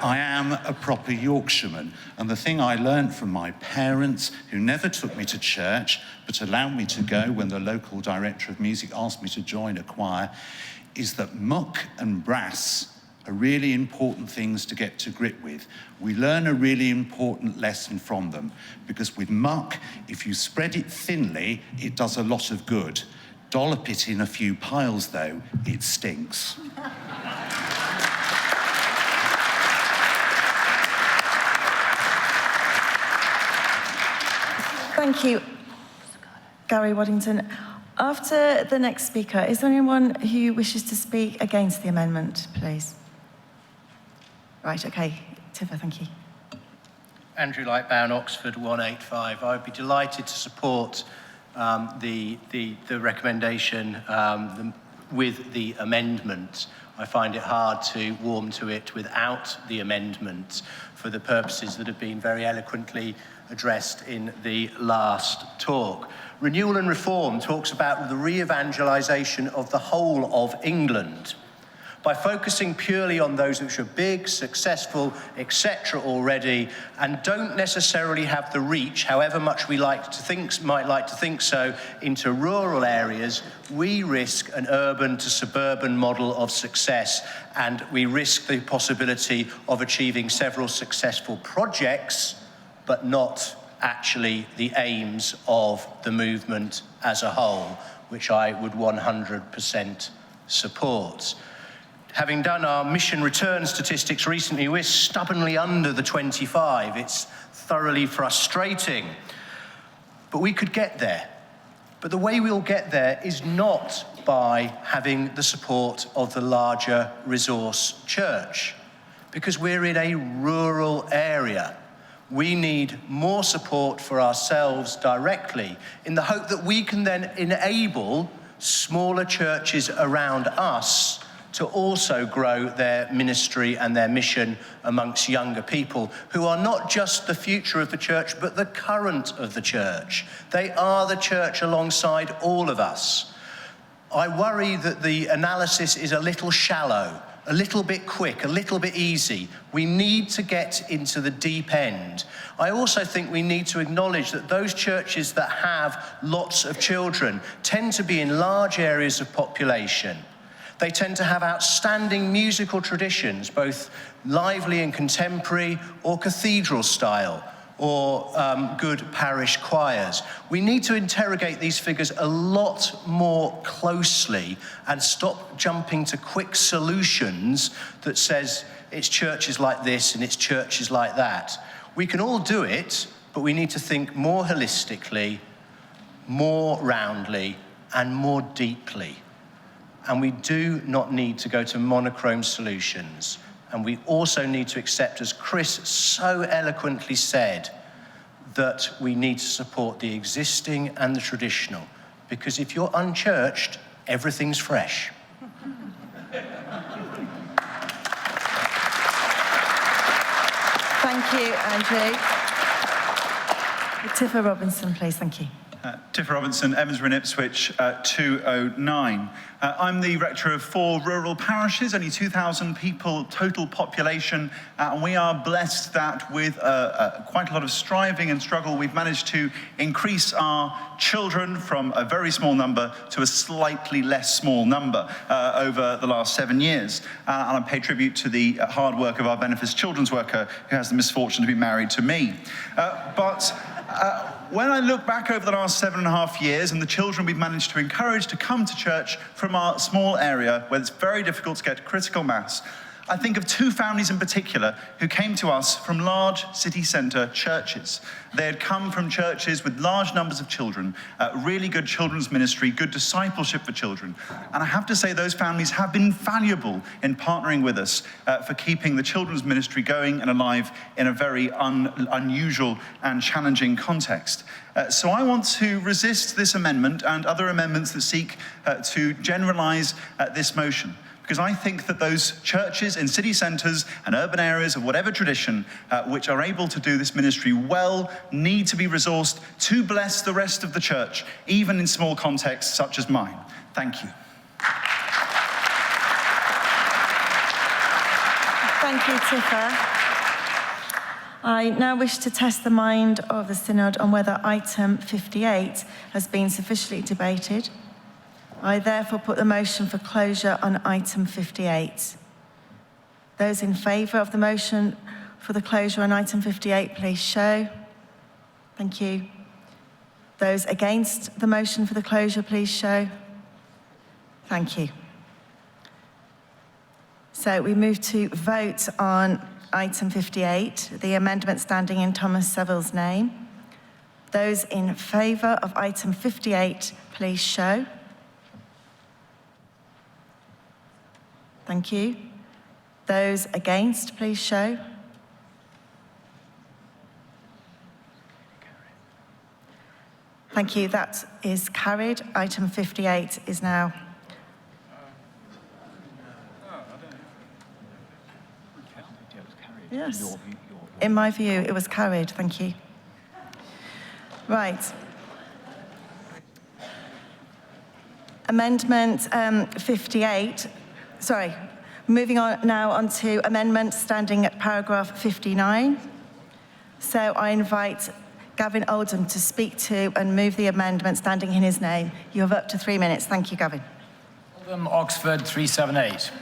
I am a proper Yorkshireman, and the thing I learned from my parents, who never took me to church, but allowed me to go when the local director of music asked me to join a choir, is that muck and brass are really important things to get to grip with. We learn a really important lesson from them, because with muck, if you spread it thinly, it does a lot of good. Dollop it in a few piles, though, it stinks. Thank you, Gary Waddington. After the next speaker, is there anyone who wishes to speak against the amendment, please? Right, okay. Tifa, thank you. Andrew Lightbound, Oxford 185. I would be delighted to support the recommendation with the amendment. I find it hard to warm to it without the amendment for the purposes that have been very eloquently addressed in the last talk. Renewal and Reform talks about the re-evangelisation of the whole of England. By focusing purely on those which are big, successful, etc. already, and don't necessarily have the reach, however much we might like to think so, into rural areas, we risk an urban to suburban model of success, and we risk the possibility of achieving several successful projects, but not actually the aims of the movement as a whole, which I would 100% support. Having done our mission return statistics recently, we're stubbornly under the 25. It's thoroughly frustrating. But we could get there. But the way we'll get there is not by having the support of the larger resource church, because we're in a rural area. We need more support for ourselves directly, in the hope that we can then enable smaller churches around us to also grow their ministry and their mission amongst younger people who are not just the future of the church, but the current of the church. They are the church alongside all of us. I worry that the analysis is a little shallow, a little bit quick, a little bit easy. We need to get into the deep end. I also think we need to acknowledge that those churches that have lots of children tend to be in large areas of population. They tend to have outstanding musical traditions, both lively and contemporary, or cathedral style, or good parish choirs. We need to interrogate these figures a lot more closely and stop jumping to quick solutions that says it's churches like this and it's churches like that. We can all do it, but we need to think more holistically, more roundly, and more deeply. And we do not need to go to monochrome solutions. And we also need to accept, as Chris so eloquently said, that we need to support the existing and the traditional. Because if you're unchurched, everything's fresh. Thank you, Andrew. Tifa Robinson, please, thank you. Tiff Robinson, Evansbury and Ipswich, 209. I'm the rector of 4 rural parishes, only 2,000 people total population, and we are blessed that with quite a lot of striving and struggle, we've managed to increase our children from a very small number to a slightly less small number over the last 7 years. And I pay tribute to the hard work of our beneficed children's worker who has the misfortune to be married to me. When I look back over the last 7.5 years and the children we've managed to encourage to come to church from our small area where it's very difficult to get critical mass, I think of 2 families in particular who came to us from large city centre churches. They had come from churches with large numbers of children, really good children's ministry, good discipleship for children. And I have to say those families have been valuable in partnering with us for keeping the children's ministry going and alive in a very unusual and challenging context. So I want to resist this amendment and other amendments that seek to generalise this motion. Because I think that those churches in city centres and urban areas of whatever tradition which are able to do this ministry well need to be resourced to bless the rest of the church, even in small contexts such as mine. Thank you. Thank you, Tifa. I now wish to test the mind of the Synod on whether item 58 has been sufficiently debated. I therefore put the motion for closure on item 58. Those in favour of the motion for the closure on item 58, please show. Thank you. Those against the motion for the closure, please show. Thank you. So we move to vote on item 58, the amendment standing in Thomas Seville's name. Those in favour of item 58, please show. Thank you. Those against, please show. Thank you. That is carried. Item 58 is now. Yes. In my view, it was carried. Thank you. Right. Amendment 58. Sorry. Moving on now onto amendment standing at paragraph 59. So I invite Gavin Oldham to speak to and move the amendment standing in his name. You have up to 3 minutes. Thank you, Gavin. Oldham, Oxford 378.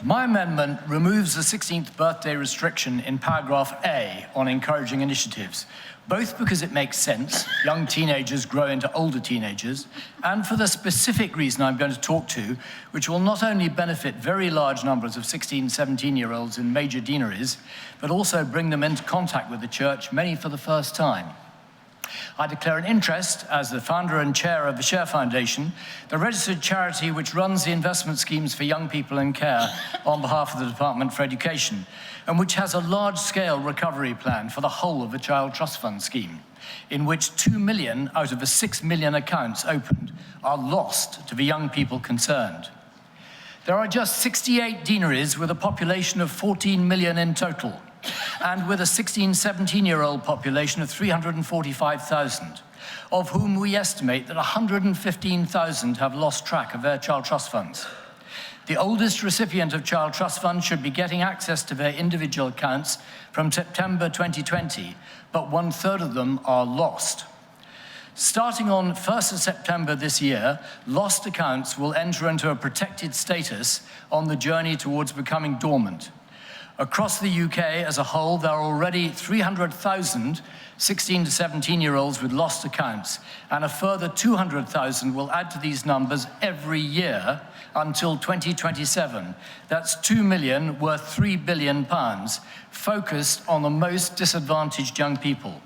My amendment removes the 16th birthday restriction in paragraph A on encouraging initiatives, both because it makes sense, young teenagers grow into older teenagers, and for the specific reason I'm going to talk to, which will not only benefit very large numbers of 16, 17-year-olds in major deaneries, but also bring them into contact with the church, many for the first time. I declare an interest, as the founder and chair of the Share Foundation, the registered charity which runs the investment schemes for young people in care on behalf of the Department for Education, and which has a large-scale recovery plan for the whole of the Child Trust Fund scheme, in which 2 million out of the 6 million accounts opened are lost to the young people concerned. There are just 68 deaneries with a population of 14 million in total, and with a 16, 17-year-old population of 345,000, of whom we estimate that 115,000 have lost track of their Child Trust Funds. The oldest recipient of Child Trust Funds should be getting access to their individual accounts from September 2020, but 1/3 of them are lost. Starting on 1st of September this year, lost accounts will enter into a protected status on the journey towards becoming dormant. Across the UK as a whole, there are already 300,000 16 to 17-year-olds with lost accounts, and a further 200,000 will add to these numbers every year until 2027. That's 2 million worth £3 billion, focused on the most disadvantaged young people.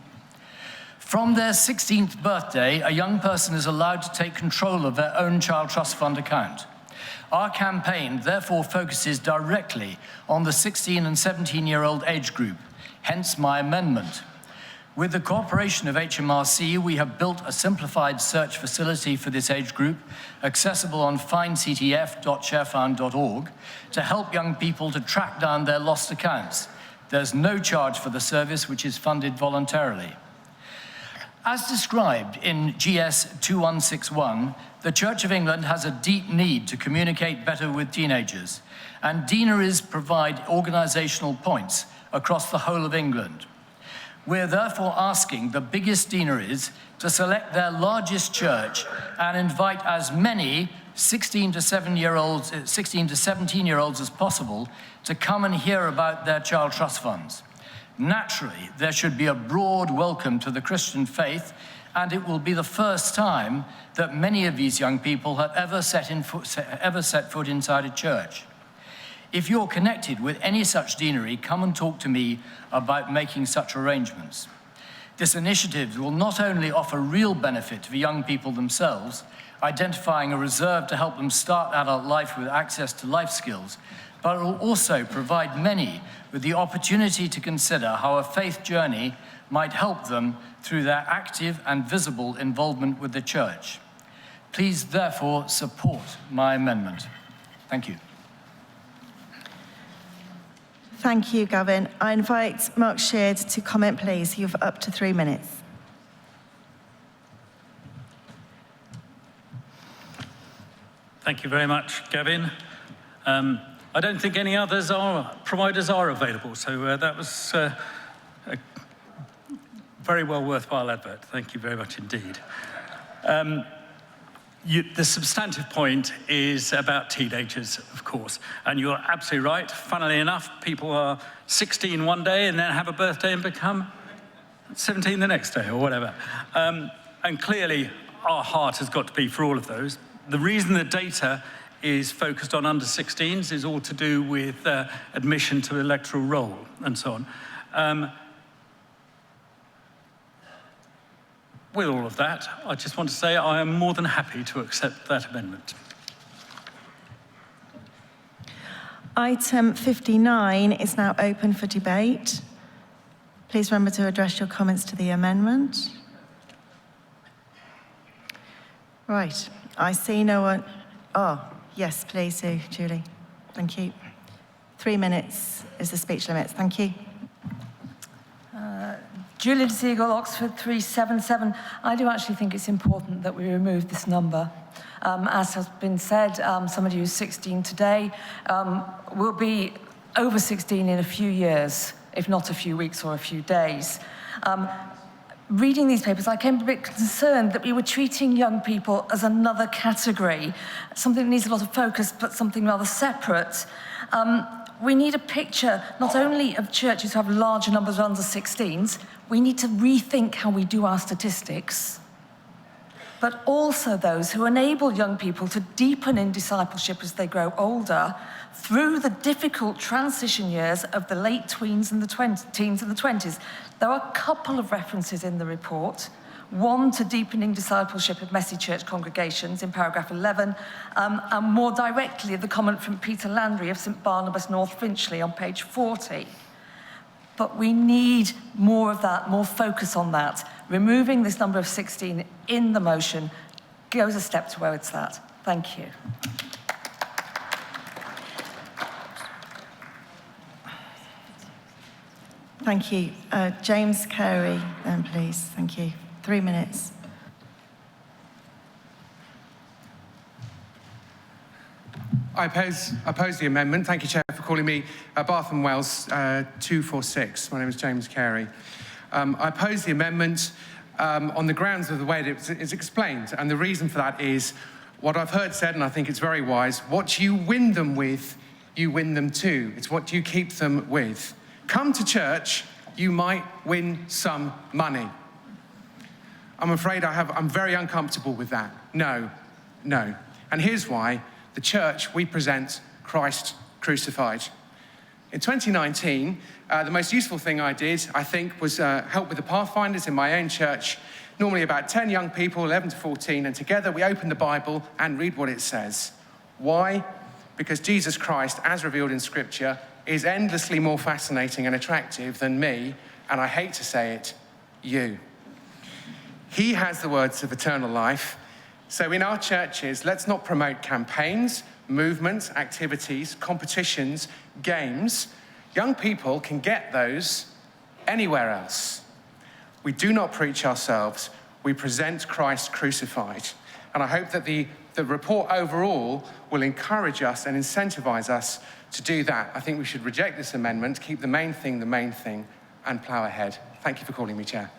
From their 16th birthday, a young person is allowed to take control of their own Child Trust Fund account. Our campaign therefore focuses directly on the 16 and 17-year-old age group, hence my amendment. With the cooperation of HMRC, we have built a simplified search facility for this age group, accessible on findctf.sharefound.org, to help young people to track down their lost accounts. There's no charge for the service, which is funded voluntarily. As described in GS 2161, the Church of England has a deep need to communicate better with teenagers, and deaneries provide organisational points across the whole of England. We're therefore asking the biggest deaneries to select their largest church and invite as many 16 to 17-year-olds as possible to come and hear about their Child Trust Funds. Naturally, there should be a broad welcome to the Christian faith, and it will be the first time that many of these young people have ever set foot inside a church. If you're connected with any such deanery, come and talk to me about making such arrangements. This initiative will not only offer real benefit to the young people themselves, identifying a reserve to help them start adult life with access to life skills, but it will also provide many with the opportunity to consider how a faith journey might help them through their active and visible involvement with the church. Please therefore support my amendment. Thank you. Thank you, Gavin. I invite Mark Sheard to comment, please. You have up to 3 minutes. Thank you very much, Gavin. I don't think any others providers are available, so that was a very well worthwhile advert. Thank you very much indeed. The substantive point is about teenagers, of course, and you're absolutely right. Funnily enough, people are 16 one day and then have a birthday and become 17 the next day or whatever. And clearly, our heart has got to be for all of those. The reason the data is focused on under 16s, is all to do with admission to electoral roll and so on. With all of that, I just want to say I am more than happy to accept that amendment. Item 59 is now open for debate. Please remember to address your comments to the amendment. Right, I see no one. Oh, yes, please do, Julie. Thank you. 3 minutes is the speech limit. Thank you. Julia de Siegel, Oxford 377. I do actually think it's important that we remove this number. As has been said, somebody who's 16 today will be over 16 in a few years, if not a few weeks or a few days. Reading these papers, I came a bit concerned that we were treating young people as another category, something that needs a lot of focus, but something rather separate. We need a picture not only of churches who have larger numbers of under 16s, we need to rethink how we do our statistics, but also those who enable young people to deepen in discipleship as they grow older through the difficult transition years of the late teens and the 20s. There are a couple of references in the report. One to deepening discipleship of messy church congregations in paragraph 11, and more directly the comment from Peter Landry of St Barnabas North Finchley on page 40. But we need more of that, more focus on that. Removing this number of 16 in the motion goes a step towards that. Thank you. Thank you. James Carey, then, please. Thank you. 3 minutes. I oppose the amendment. Thank you, Chair, for calling me. Bath and Wells 246. My name is James Carey. I oppose the amendment on the grounds of the way it is explained. And the reason for that is what I've heard said, and I think it's very wise, what you win them with, you win them to. It's what you keep them with. Come to church, you might win some money. I'm afraid I'm very uncomfortable with that. No. And here's why. The church, we present Christ crucified. In 2019, the most useful thing I did, I think, was help with the Pathfinders in my own church. Normally about 10 young people, 11 to 14, and together we open the Bible and read what it says. Why? Because Jesus Christ, as revealed in Scripture, is endlessly more fascinating and attractive than me, and I hate to say it, you. He has the words of eternal life. So in our churches, let's not promote campaigns, movements, activities, competitions, games. Young people can get those anywhere else. We do not preach ourselves, we present Christ crucified. And I hope that the report overall will encourage us and incentivize us to do that. I think we should reject this amendment, keep the main thing, and plough ahead. Thank you for calling me, Chair.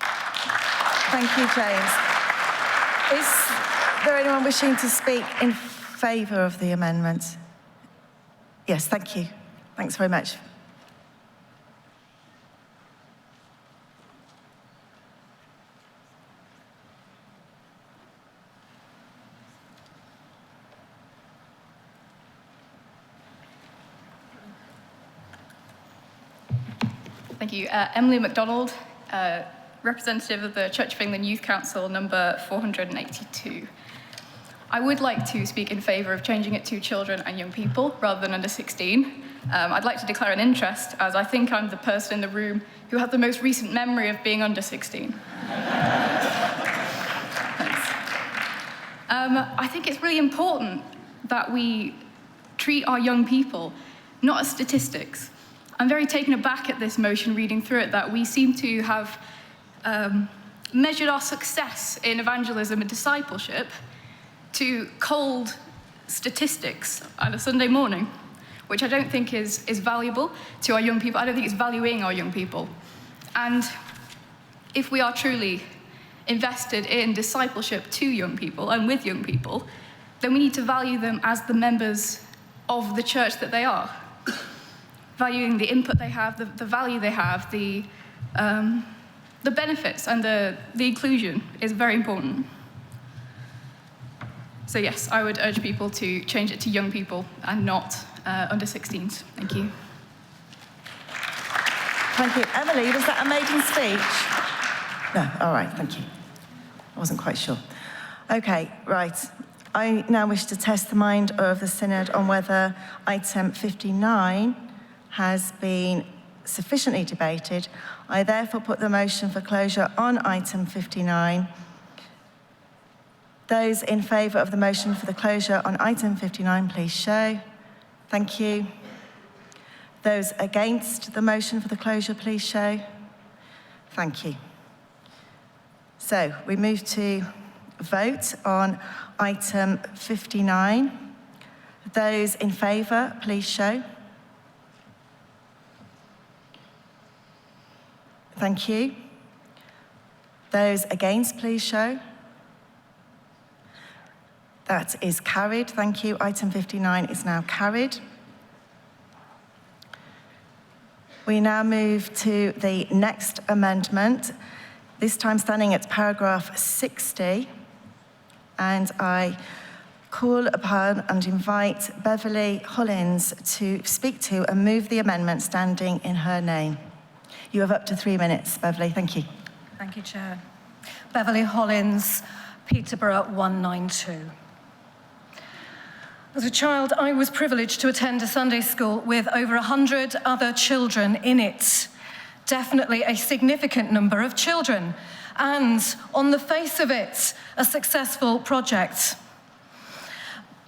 Thank you, James. Is there anyone wishing to speak in favour of the amendment? Yes, thank you. Thanks very much. Thank you. Emily MacDonald, representative of the Church of England Youth Council, number 482. I would like to speak in favour of changing it to children and young people rather than under 16. I'd like to declare an interest, as I think I'm the person in the room who has the most recent memory of being under 16. I think it's really important that we treat our young people not as statistics. I'm very taken aback at this motion, reading through it, that we seem to have measured our success in evangelism and discipleship to cold statistics on a Sunday morning, which I don't think is valuable to our young people. I don't think it's valuing our young people. And if we are truly invested in discipleship to young people and with young people, then we need to value them as the members of the church that they are. Valuing the input they have, the value they have, the benefits and the inclusion is very important. So yes, I would urge people to change it to young people and not under 16s. Thank you. Thank you. Emily, was that a maiden speech? No, all right, thank you. I wasn't quite sure. Okay, right. I now wish to test the mind of the Synod on whether item 59 has been sufficiently debated. I therefore put the motion for closure on item 59. Those in favour of the motion for the closure on item 59, please show. Thank you. Those against the motion for the closure, please show. Thank you. So we move to vote on item 59. Those in favour, please show. Thank you. Those against, please show. That is carried. Thank you. Item 59 is now carried. We now move to the next amendment, this time standing at paragraph 60. And I call upon and invite Beverly Hollins to speak to and move the amendment standing in her name. You have up to 3 minutes, Beverly. Thank you. Thank you, Chair. Beverly Hollins, Peterborough 192. As a child, I was privileged to attend a Sunday school with over 100 other children in it. Definitely a significant number of children. And on the face of it, a successful project.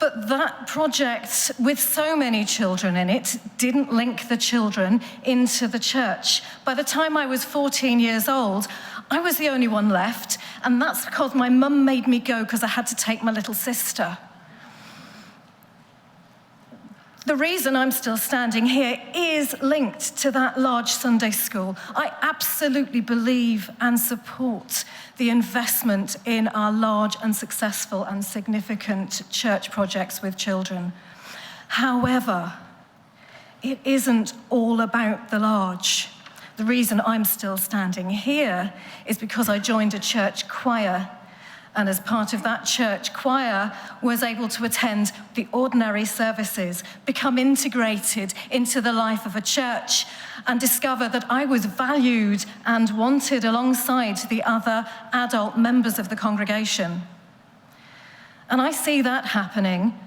But that project, with so many children in it, didn't link the children into the church. By the time I was 14 years old, I was the only one left, and that's because my mum made me go because I had to take my little sister. The reason I'm still standing here is linked to that large Sunday school. I absolutely believe and support the investment in our large and successful and significant church projects with children. However, it isn't all about the large. The reason I'm still standing here is because I joined a church choir, and as part of that church choir, was able to attend the ordinary services, become integrated into the life of a church, and discover that I was valued and wanted alongside the other adult members of the congregation. And I see that happening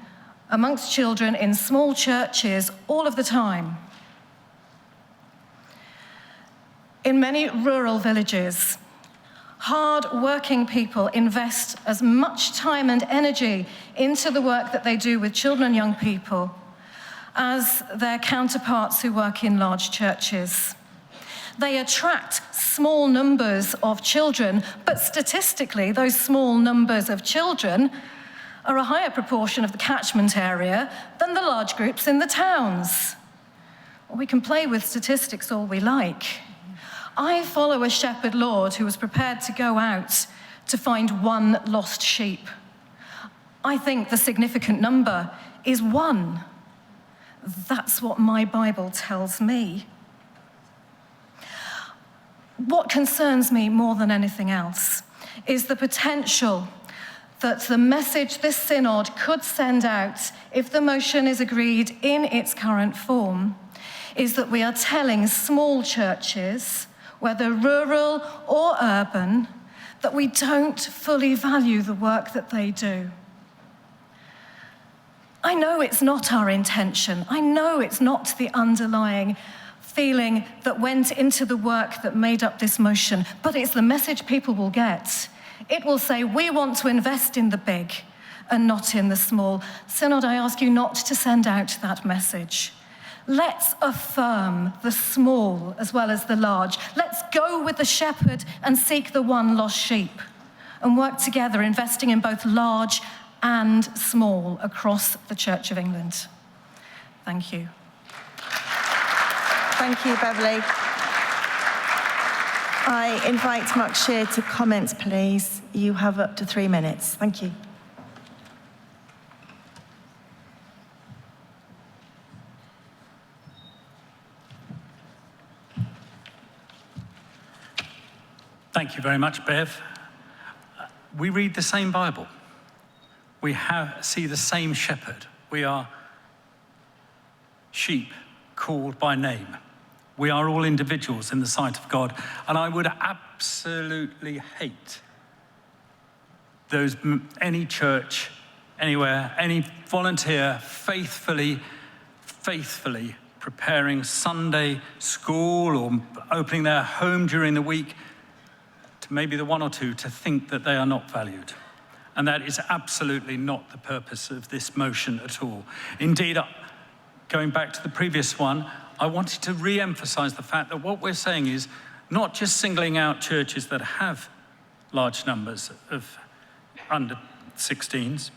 amongst children in small churches all of the time. In many rural villages, hard-working people invest as much time and energy into the work that they do with children and young people as their counterparts who work in large churches. They attract small numbers of children, but statistically, those small numbers of children are a higher proportion of the catchment area than the large groups in the towns. Well, we can play with statistics all we like. I follow a shepherd lord who was prepared to go out to find one lost sheep. I think the significant number is one. That's what my Bible tells me. What concerns me more than anything else is the potential that the message this synod could send out, if the motion is agreed in its current form, is that we are telling small churches, whether rural or urban, that we don't fully value the work that they do. I know it's not our intention. I know it's not the underlying feeling that went into the work that made up this motion, but it's the message people will get. It will say, we want to invest in the big and not in the small. Synod, I ask you not to send out that message. Let's affirm the small as well as the large. Let's go with the shepherd and seek the one lost sheep and work together, investing in both large and small across the Church of England. Thank you. Thank you, Beverly. I invite Mark Shear to comment, please. You have up to 3 minutes. Thank you. Thank you very much, Bev. We read the same Bible. we see the same shepherd. We are sheep called by name. We are all individuals in the sight of God. And I would absolutely hate any church, anywhere, any volunteer faithfully preparing Sunday school or opening their home during the week, to maybe the one or two, to think that they are not valued. And that is absolutely not the purpose of this motion at all. Indeed, going back to the previous one, I wanted to re-emphasize the fact that what we're saying is not just singling out churches that have large numbers of under 16s,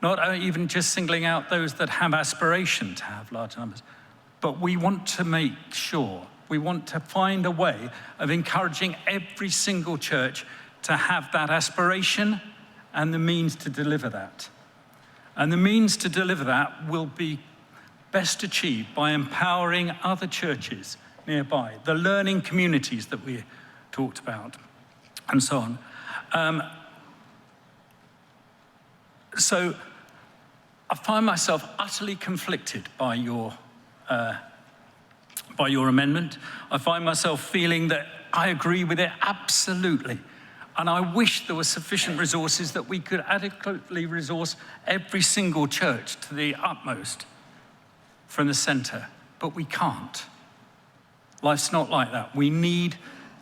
not even just singling out those that have aspiration to have large numbers, but we want to make sure, we want to find a way of encouraging every single church to have that aspiration and the means to deliver that. And the means to deliver that will be best achieved by empowering other churches nearby, the learning communities that we talked about, and so on. So I find myself utterly conflicted by your amendment. I find myself feeling that I agree with it absolutely. And I wish there were sufficient resources that we could adequately resource every single church to the utmost from the centre, but we can't. Life's not like that. We need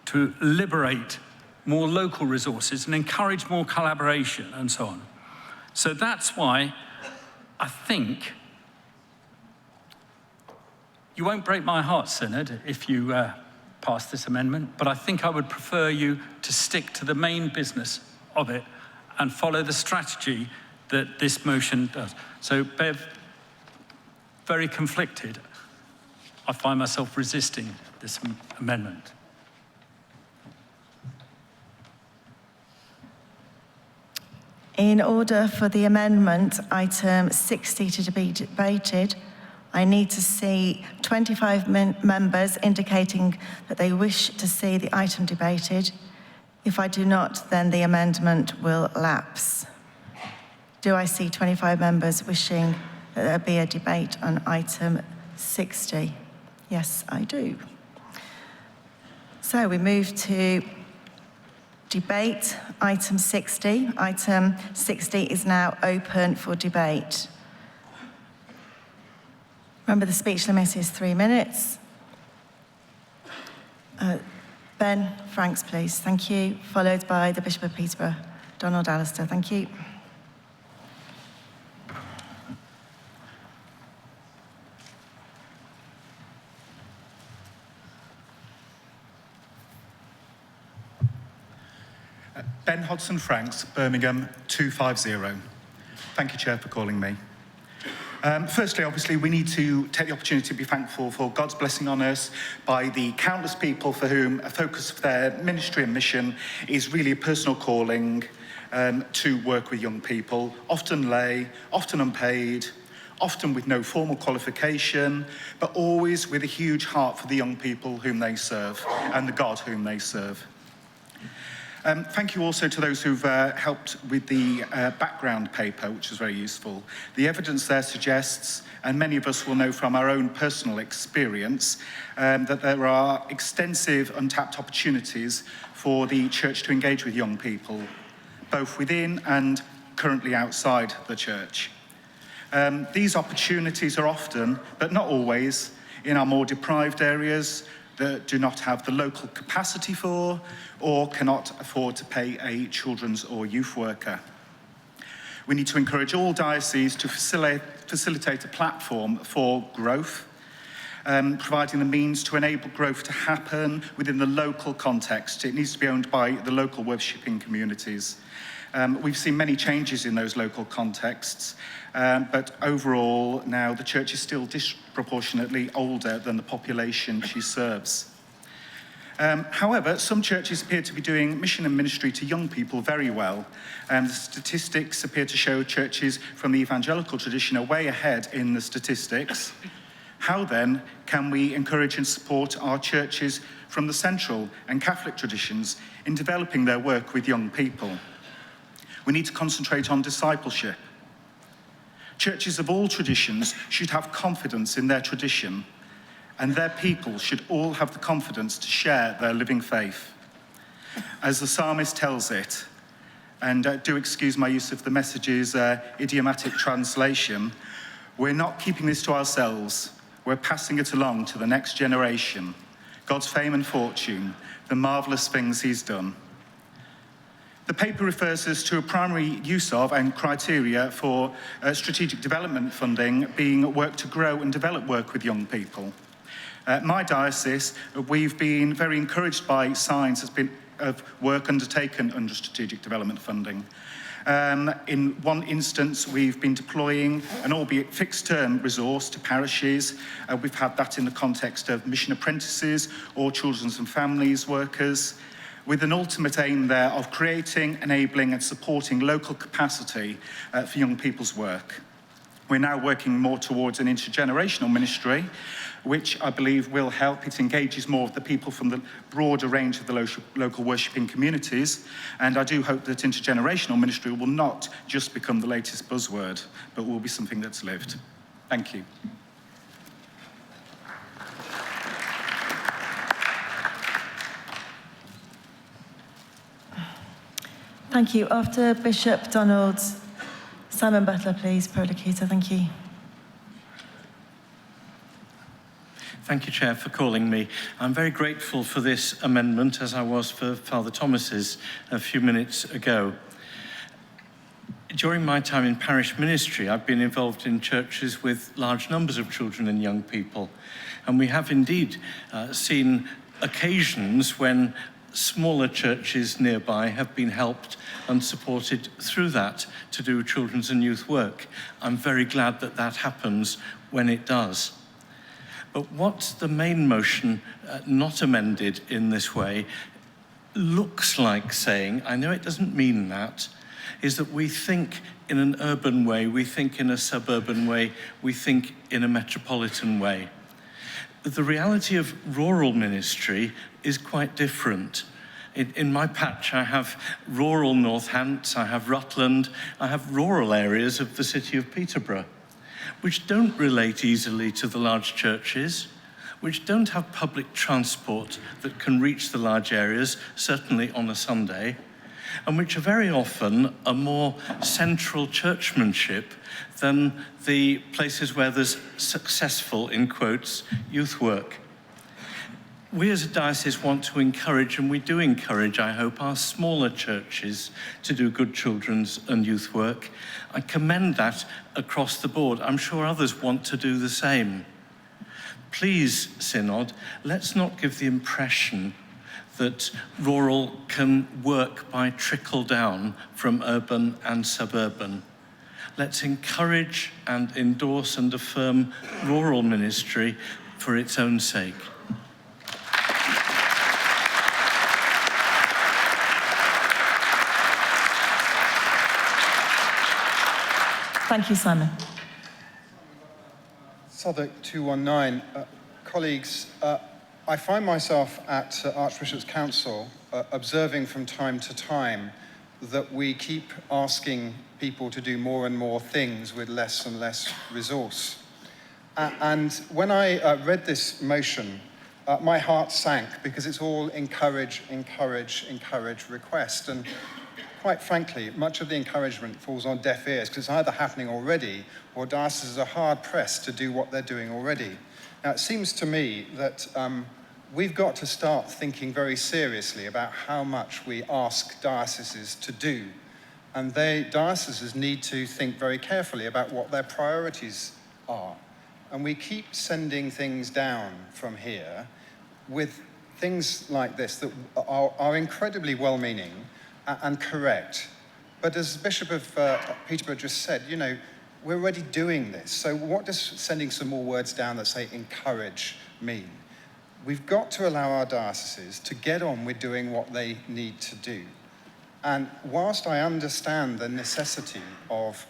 to liberate more local resources and encourage more collaboration and so on. So that's why I think you won't break my heart, Synod, if you pass this amendment, but I think I would prefer you to stick to the main business of it and follow the strategy that this motion does. So, Bev, very conflicted. I find myself resisting this amendment. In order for the amendment, item 60, to be debated, I need to see 25 members indicating that they wish to see the item debated. If I do not, then the amendment will lapse. Do I see 25 members wishing that there be a debate on item 60? Yes, I do. So we move to debate item 60. Item 60 is now open for debate. Remember, the speech limit is 3 minutes. Ben Franks, please. Thank you. Followed by the Bishop of Peterborough, Donald Allister. Thank you. Ben Hodson Franks, Birmingham 250. Thank you, Chair, for calling me. Firstly, obviously, we need to take the opportunity to be thankful for God's blessing on us by the countless people for whom a focus of their ministry and mission is really a personal calling to work with young people, often lay, often unpaid, often with no formal qualification, but always with a huge heart for the young people whom they serve and the God whom they serve. Thank you also to those who've helped with the background paper, which was very useful. The evidence there suggests, and many of us will know from our own personal experience, that there are extensive untapped opportunities for the church to engage with young people, both within and currently outside the church. These opportunities are often, but not always, in our more deprived areas that do not have the local capacity for or cannot afford to pay a children's or youth worker. We need to encourage all dioceses to facilitate a platform for growth, providing the means to enable growth to happen within the local context. It needs to be owned by the local worshipping communities. We've seen many changes in those local contexts, but overall now the church is still disproportionately older than the population she serves. However, some churches appear to be doing mission and ministry to young people very well. The statistics appear to show churches from the evangelical tradition are way ahead in the statistics. How then can we encourage and support our churches from the central and Catholic traditions in developing their work with young people? We need to concentrate on discipleship. Churches of all traditions should have confidence in their tradition, and their people should all have the confidence to share their living faith. As the psalmist tells it, and do excuse my use of the Message's idiomatic translation, we're not keeping this to ourselves, we're passing it along to the next generation. God's fame and fortune, the marvellous things he's done. The paper refers us to a primary use of and criteria for strategic development funding being work to grow and develop work with young people. My diocese, we've been very encouraged by signs of work undertaken under strategic development funding. In one instance, we've been deploying an albeit fixed-term resource to parishes. We've had that in the context of mission apprentices or children's and families workers, with an ultimate aim there of creating, enabling and supporting local capacity for young people's work. We're now working more towards an intergenerational ministry, which I believe will help. It engages more of the people from the broader range of the local worshipping communities. And I do hope that intergenerational ministry will not just become the latest buzzword, but will be something that's lived. Thank you. Thank you. After Bishop Donald, Simon Butler, please, Prolocutor. Thank you. Thank you, Chair, for calling me. I'm very grateful for this amendment, as I was for Father Thomas's a few minutes ago. During my time in parish ministry, I've been involved in churches with large numbers of children and young people. And we have indeed seen occasions when smaller churches nearby have been helped and supported through that to do children's and youth work. I'm very glad that that happens when it does. But what the main motion, not amended in this way, looks like saying, I know it doesn't mean that, is that we think in an urban way, we think in a suburban way, we think in a metropolitan way. The reality of rural ministry is quite different. In my patch, I have rural Northants, I have Rutland, I have rural areas of the city of Peterborough, which don't relate easily to the large churches, which don't have public transport that can reach the large areas, certainly on a Sunday, and which are very often a more central churchmanship than the places where there's successful, in quotes, youth work. We as a diocese want to encourage, and we do encourage, I hope, our smaller churches to do good children's and youth work. I commend that across the board. I'm sure others want to do the same. Please, Synod, let's not give the impression that rural can work by trickle down from urban and suburban. Let's encourage and endorse and affirm rural ministry for its own sake. Thank you, Simon. Southwark 219. Colleagues, I find myself at Archbishop's Council observing from time to time that we keep asking people to do more and more things with less and less resource. And when I read this motion, my heart sank because it's all encourage, encourage, encourage request. And quite frankly, much of the encouragement falls on deaf ears because it's either happening already or dioceses are hard-pressed to do what they're doing already. Now, it seems to me that we've got to start thinking very seriously about how much we ask dioceses to do. And dioceses need to think very carefully about what their priorities are. And we keep sending things down from here with things like this that are incredibly well-meaning and correct. But as Bishop of Peterborough just said, you know, we're already doing this. So what does sending some more words down that say encourage mean? We've got to allow our dioceses to get on with doing what they need to do. And whilst I understand the necessity of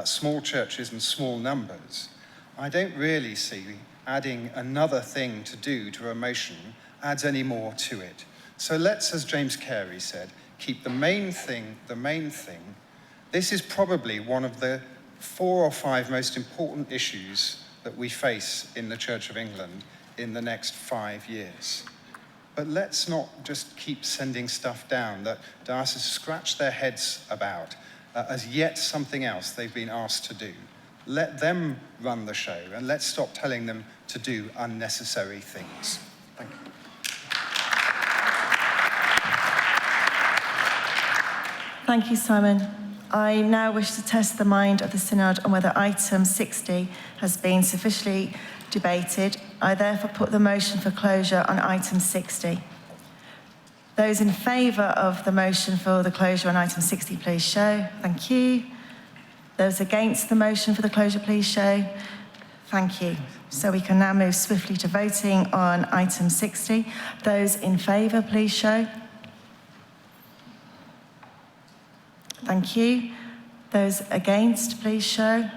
small churches and small numbers, I don't really see adding another thing to do to a motion adds any more to it. So let's, as James Carey said, keep the main thing, This is probably one of the 4 or 5 most important issues that we face in the Church of England in the next 5 years. But let's not just keep sending stuff down that dioceses scratch their heads about as yet something else they've been asked to do. Let them run the show, and let's stop telling them to do unnecessary things. Thank you. Thank you, Simon. I now wish to test the mind of the Synod on whether item 60 has been sufficiently debated. I therefore put the motion for closure on item 60. Those in favour of the motion for the closure on item 60, please show. Thank you. Those against the motion for the closure, please show. Thank you. So we can now move swiftly to voting on item 60. Those in favour, please show. Thank you. Those against, please show.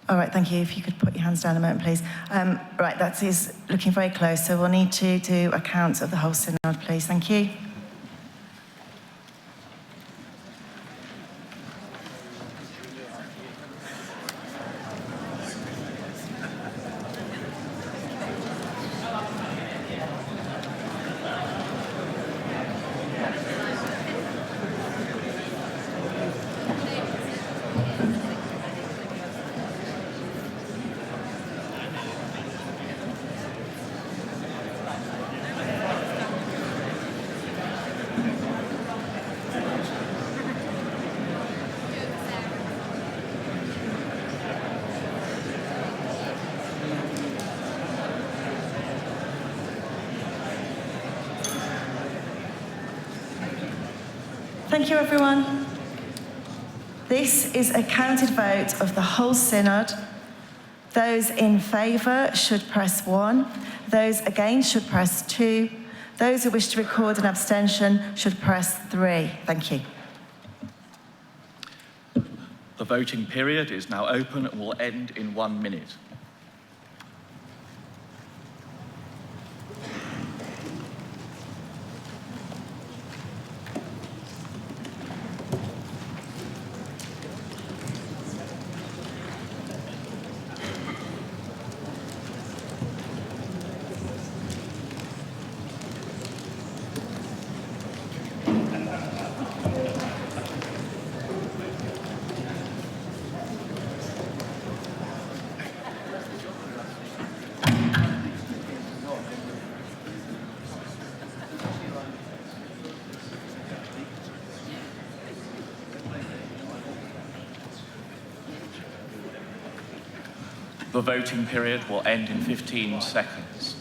All right, thank you. If you could put your hands down a moment, please. Right, that is looking very close, so we'll need to do a count of the whole Synod, please. Thank you. Thank you, everyone. This is a counted vote of the whole Synod. Those in favour should press 1. Those against should press 2. Those who wish to record an abstention should press 3. Thank you. The voting period is now open and will end in 1 minute. The voting period will end in 15 seconds.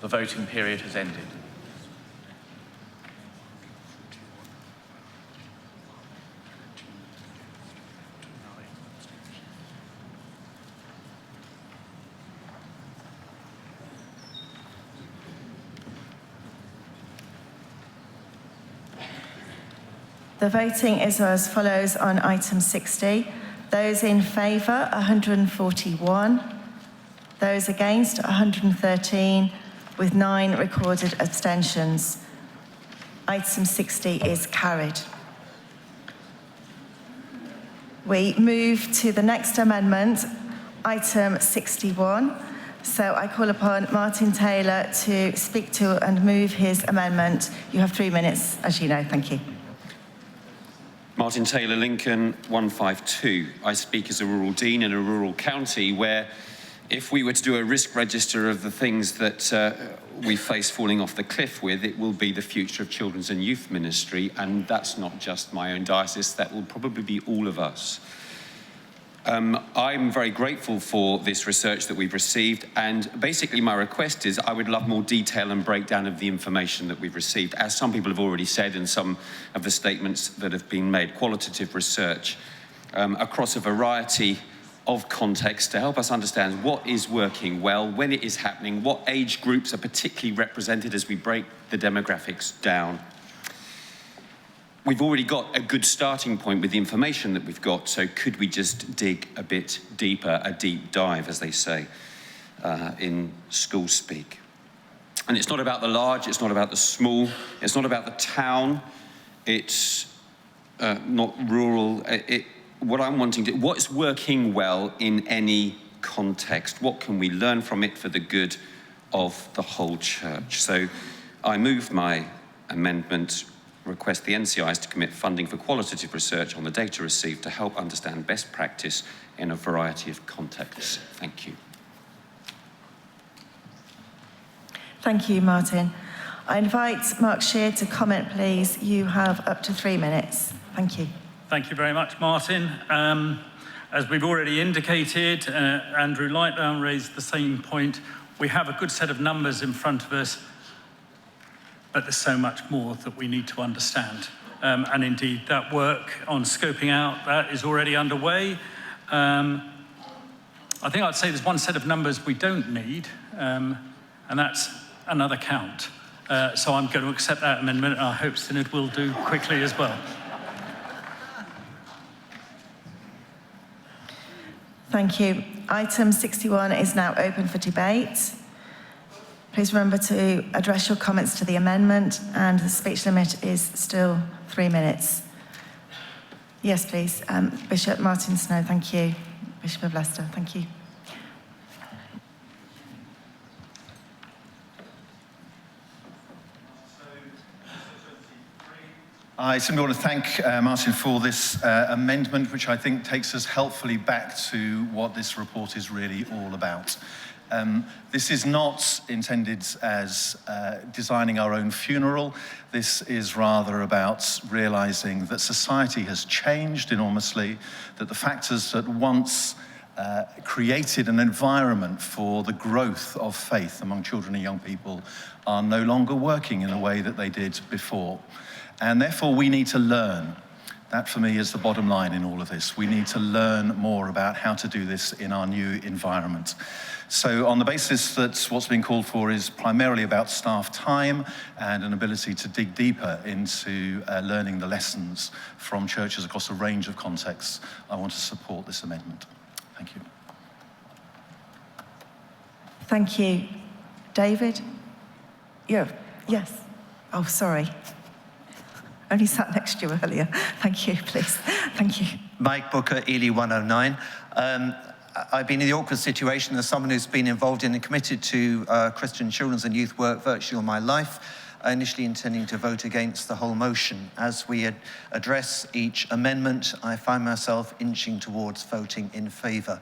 The voting period has ended. The voting is as follows on item 60. Those in favour, 141. Those against, 113, with 9 recorded abstentions. Item 60 is carried. We move to the next amendment, item 61. So I call upon Martin Taylor to speak to and move his amendment. You have 3 minutes, as you know. Thank you. Martin Taylor, Lincoln 152. I speak as a rural dean in a rural county where if we were to do a risk register of the things that we face falling off the cliff with, it will be the future of children's and youth ministry, and that's not just my own diocese, that will probably be all of us. I'm very grateful for this research that we've received, and basically my request is I would love more detail and breakdown of the information that we've received. As some people have already said in some of the statements that have been made, qualitative research across a variety of context to help us understand what is working well, when it is happening, what age groups are particularly represented as we break the demographics down. We've already got a good starting point with the information that we've got, so could we just dig a bit deeper, a deep dive, as they say in school speak. And it's not about the large, it's not about the small, it's not about the town, it's not rural. What I'm wanting to, what's working well in any context? What can we learn from it for the good of the whole church? So I move my amendment, request the NCIs to commit funding for qualitative research on the data received to help understand best practice in a variety of contexts. Thank you. Thank you, Martin. I invite Mark Shear to comment, please. You have up to 3 minutes. Thank you. Thank you very much, Martin. As we've already indicated, Andrew Lightbound raised the same point. We have a good set of numbers in front of us, but there's so much more that we need to understand. And indeed, that work on scoping out, that is already underway. I think I'd say there's one set of numbers we don't need, and that's another count. So I'm going to accept that amendment, and I hope Synod will do quickly as well. Thank you. Item 61 is now open for debate. Please remember to address your comments to the amendment, and the speech limit is still 3 minutes. Yes, please. Bishop Martin Snow, thank you. Bishop of Leicester, thank you. I simply want to thank Martin for this amendment, which I think takes us helpfully back to what this report is really all about. This is not intended as designing our own funeral. This is rather about realizing that society has changed enormously, that the factors that once created an environment for the growth of faith among children and young people are no longer working in the way that they did before. And therefore, we need to learn. That, for me, is the bottom line in all of this. We need to learn more about how to do this in our new environment. So on the basis that what's being called for is primarily about staff time and an ability to dig deeper into learning the lessons from churches across a range of contexts, I want to support this amendment. Thank you. Thank you. David? Yeah, yes. Oh, sorry. Only sat next to you earlier. Thank you, please. Thank you. Mike Booker, Ely 109. I've been in the awkward situation as someone who's been involved in and committed to Christian children's and youth work virtually all my life, initially intending to vote against the whole motion. As we address each amendment, I find myself inching towards voting in favour.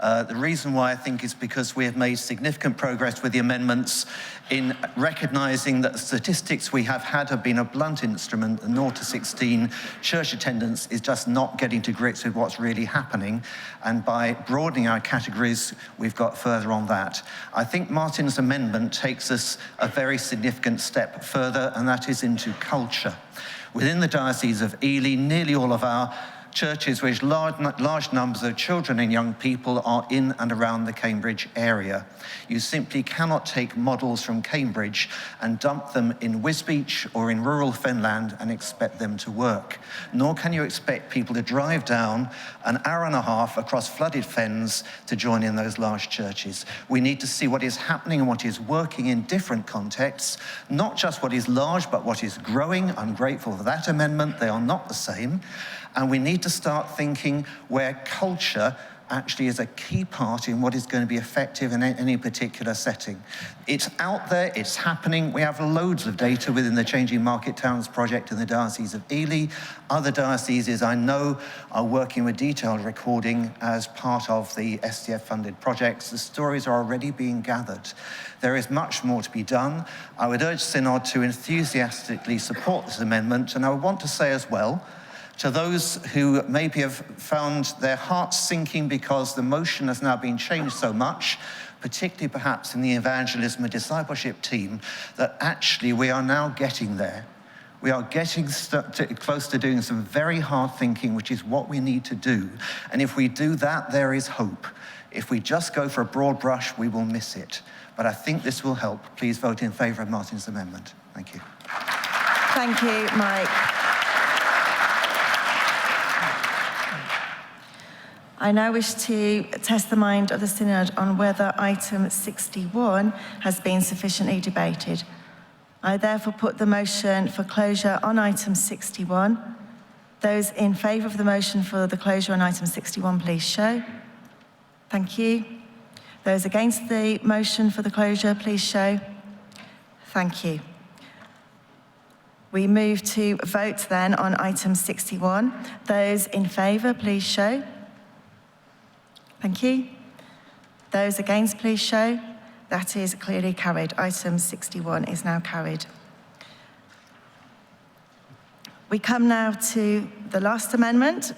The reason why I think is because we have made significant progress with the amendments in recognising that the statistics we have had have been a blunt instrument. The 0 to 16 church attendance is just not getting to grips with what's really happening. And by broadening our categories, we've got further on that. I think Martin's amendment takes us a very significant step further, and that is into culture. Within the Diocese of Ely, nearly all of our churches with large numbers of children and young people are in and around the Cambridge area. You simply cannot take models from Cambridge and dump them in Wisbech or in rural Finland and expect them to work. Nor can you expect people to drive down an hour and a half across flooded fens to join in those large churches. We need to see what is happening and what is working in different contexts, not just what is large, but what is growing. I'm grateful for that amendment. They are not the same. And we need to start thinking where culture actually is a key part in what is going to be effective in any particular setting. It's out there, it's happening. We have loads of data within the Changing Market Towns project in the Diocese of Ely. Other dioceses I know are working with detailed recording as part of the STF-funded projects. The stories are already being gathered. There is much more to be done. I would urge Synod to enthusiastically support this amendment, and I would want to say as well, to those who maybe have found their hearts sinking because the motion has now been changed so much, particularly perhaps in the evangelism and discipleship team, that actually we are now getting there. We are getting close to doing some very hard thinking, which is what we need to do. And if we do that, there is hope. If we just go for a broad brush, we will miss it. But I think this will help. Please vote in favour of Martin's amendment. Thank you. Thank you, Mike. I now wish to test the mind of the Synod on whether item 61 has been sufficiently debated. I therefore put the motion for closure on item 61. Those in favour of the motion for the closure on item 61, please show. Thank you. Those against the motion for the closure, please show. Thank you. We move to vote then on item 61. Those in favour, please show. Thank you. Those against, please show. That is clearly carried. Item 61 is now carried. We come now to the last amendment,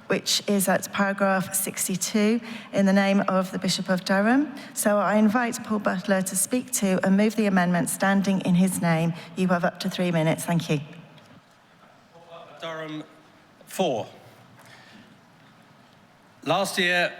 which is at paragraph 62, in the name of the Bishop of Durham. So I invite Paul Butler to speak to and move the amendment standing in his name. You have up to 3 minutes. Thank you. Durham 4. Last year,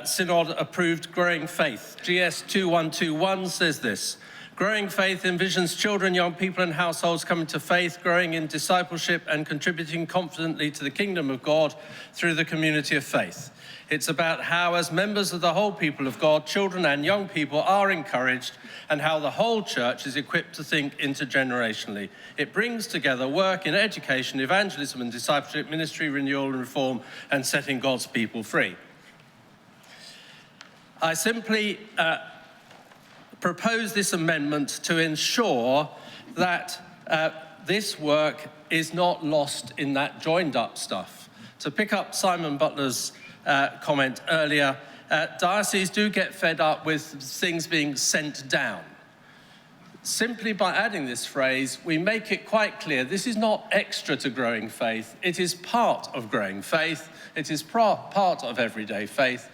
Synod approved Growing Faith. GS 2121 says this: Growing Faith envisions children, young people and households coming to faith, growing in discipleship and contributing confidently to the kingdom of God through the community of faith. It's about how, as members of the whole people of God, children and young people are encouraged, and how the whole church is equipped to think intergenerationally. It brings together work in education, evangelism and discipleship, ministry, renewal and reform, and setting God's people free. I simply propose this amendment to ensure that this work is not lost in that joined up stuff. To pick up Simon Butler's comment earlier, dioceses do get fed up with things being sent down. Simply by adding this phrase, we make it quite clear this is not extra to growing faith. It is part of growing faith. It is part of everyday faith.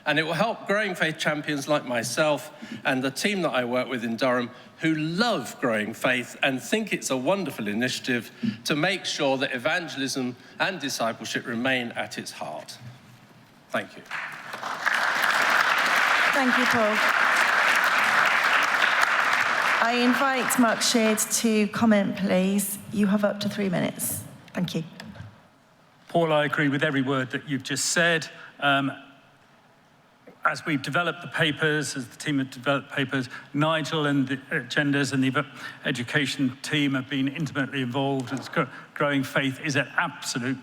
And it will help growing faith champions like myself and the team that I work with in Durham, who love growing faith and think it's a wonderful initiative, to make sure that evangelism and discipleship remain at its heart. Thank you. Thank you, Paul. I invite Mark Sheard to comment, please. You have up to 3 minutes. Thank you. Paul, I agree with every word that you've just said. As we've developed the papers, as the team have developed papers, Nigel and the agendas and the education team have been intimately involved. And Growing Faith is an absolute,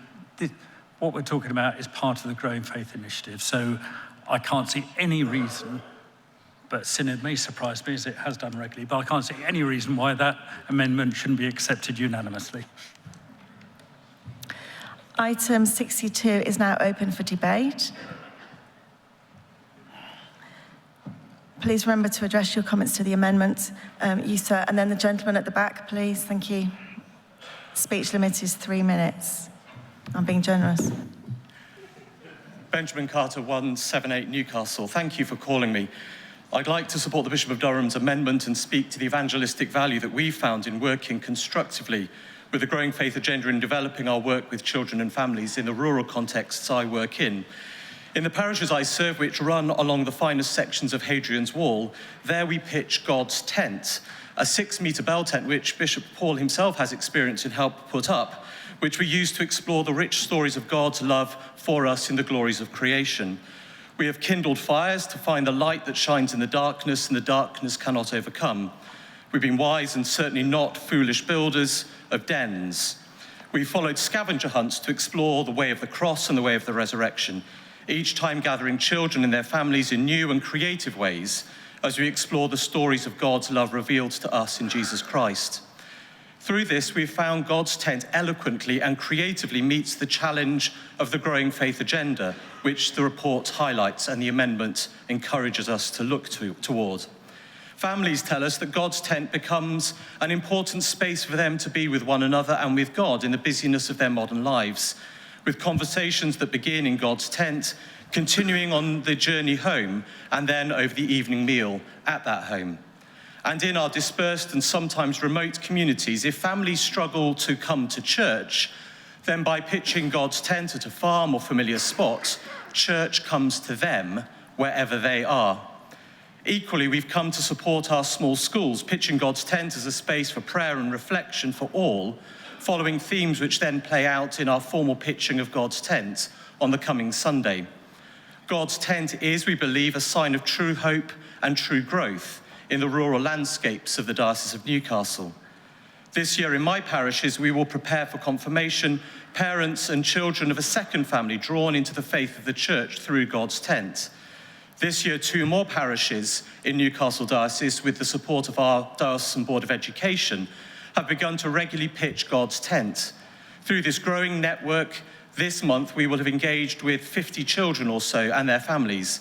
what we're talking about is part of the Growing Faith initiative. So I can't see any reason, but Synod may surprise me as it has done regularly, but I can't see any reason why that amendment shouldn't be accepted unanimously. Item 62 is now open for debate. Please remember to address your comments to the amendment. You, sir, and then the gentleman at the back, please. Thank you. Speech limit is 3 minutes. I'm being generous. Benjamin Carter, 178 Newcastle. Thank you for calling me. I'd like to support the Bishop of Durham's amendment and speak to the evangelistic value that we've found in working constructively with the Growing Faith agenda in developing our work with children and families in the rural contexts I work in. In the parishes I serve, which run along the finest sections of Hadrian's Wall, there we pitch God's tent, a 6-metre bell tent which Bishop Paul himself has experience and helped put up, which we use to explore the rich stories of God's love for us in the glories of creation. We have kindled fires to find the light that shines in the darkness and the darkness cannot overcome. We've been wise and certainly not foolish builders of dens. We've followed scavenger hunts to explore the way of the cross and the way of the resurrection, each time gathering children and their families in new and creative ways as we explore the stories of God's love revealed to us in Jesus Christ. Through this, we've found God's tent eloquently and creatively meets the challenge of the Growing Faith agenda, which the report highlights and the amendment encourages us to look toward. Families tell us that God's tent becomes an important space for them to be with one another and with God in the busyness of their modern lives, with conversations that begin in God's tent, continuing on the journey home, and then over the evening meal at that home. And in our dispersed and sometimes remote communities, if families struggle to come to church, then by pitching God's tent at a farm or familiar spot, church comes to them wherever they are. Equally, we've come to support our small schools, pitching God's tent as a space for prayer and reflection for all, following themes which then play out in our formal pitching of God's tent on the coming Sunday. God's tent is, we believe, a sign of true hope and true growth in the rural landscapes of the Diocese of Newcastle. This year in my parishes, we will prepare for confirmation parents and children of a second family drawn into the faith of the church through God's tent. This year, 2 more parishes in Newcastle Diocese, with the support of our Diocesan Board of Education, have begun to regularly pitch God's tent. Through this growing network, this month we will have engaged with 50 children or so and their families,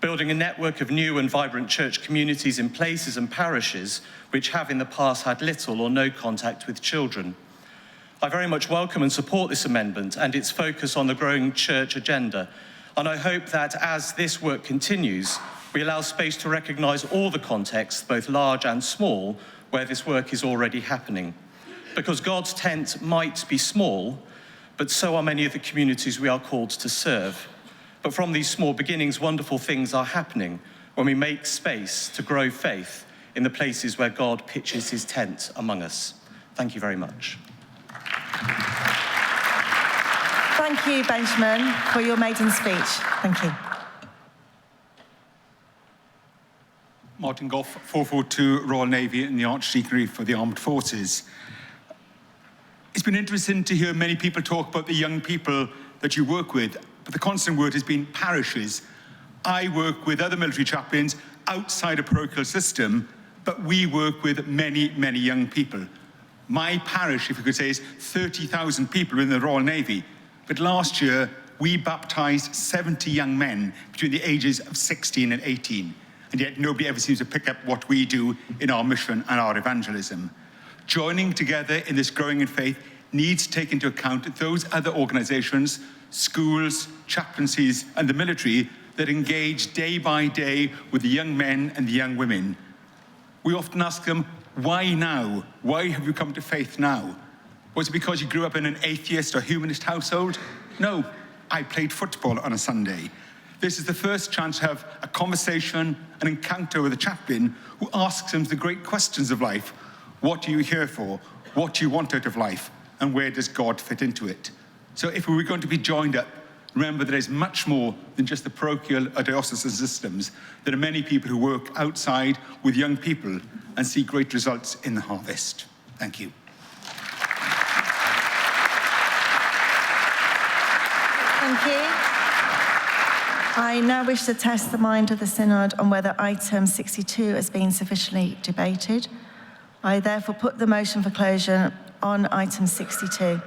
building a network of new and vibrant church communities in places and parishes which have in the past had little or no contact with children. I very much welcome and support this amendment and its focus on the growing church agenda, and I hope that as this work continues, we allow space to recognise all the contexts, both large and small, where this work is already happening. Because God's tent might be small, but so are many of the communities we are called to serve. But from these small beginnings, wonderful things are happening when we make space to grow faith in the places where God pitches his tent among us. Thank you very much. Thank you, Benjamin, for your maiden speech. Thank you. Martin Goff, 442 Royal Navy and the Archdeaconry for the Armed Forces. It's been interesting to hear many people talk about the young people that you work with, but the constant word has been parishes. I work with other military chaplains outside a parochial system, but we work with many, many young people. My parish, if you could say, is 30,000 people in the Royal Navy, but last year we baptised 70 young men between the ages of 16 and 18, and yet nobody ever seems to pick up what we do in our mission and our evangelism. Joining together in this growing in faith needs to take into account those other organisations, schools, chaplaincies and the military that engage day by day with the young men and the young women. We often ask them, why now? Why have you come to faith now? Was it because you grew up in an atheist or humanist household? No, I played football on a Sunday. This is the first chance to have a conversation, an encounter with a chaplain who asks them the great questions of life. What are you here for? What do you want out of life? And where does God fit into it? So if we were going to be joined up, remember there is much more than just the parochial or diocesan systems. There are many people who work outside with young people and see great results in the harvest. Thank you. Thank you. I now wish to test the mind of the Synod on whether item 62 has been sufficiently debated. I therefore put the motion for closure on item 62.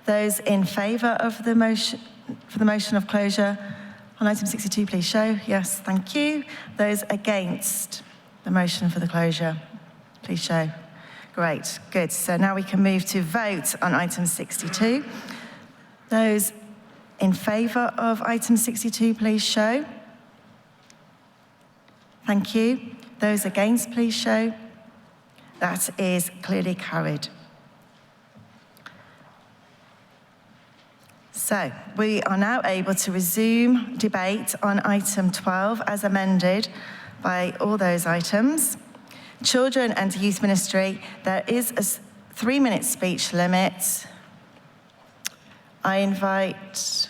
Those in favour of the motion, for the motion of closure on item 62, please show. Yes, thank you. Those against the motion for the closure, please show. Great, good. So now we can move to vote on item 62. Those in favour of item 62, please show. Thank you. Those against, please show. That is clearly carried. So we are now able to resume debate on item 12 as amended by all those items. Children and Youth Ministry, there is a 3-minute speech limit. I invite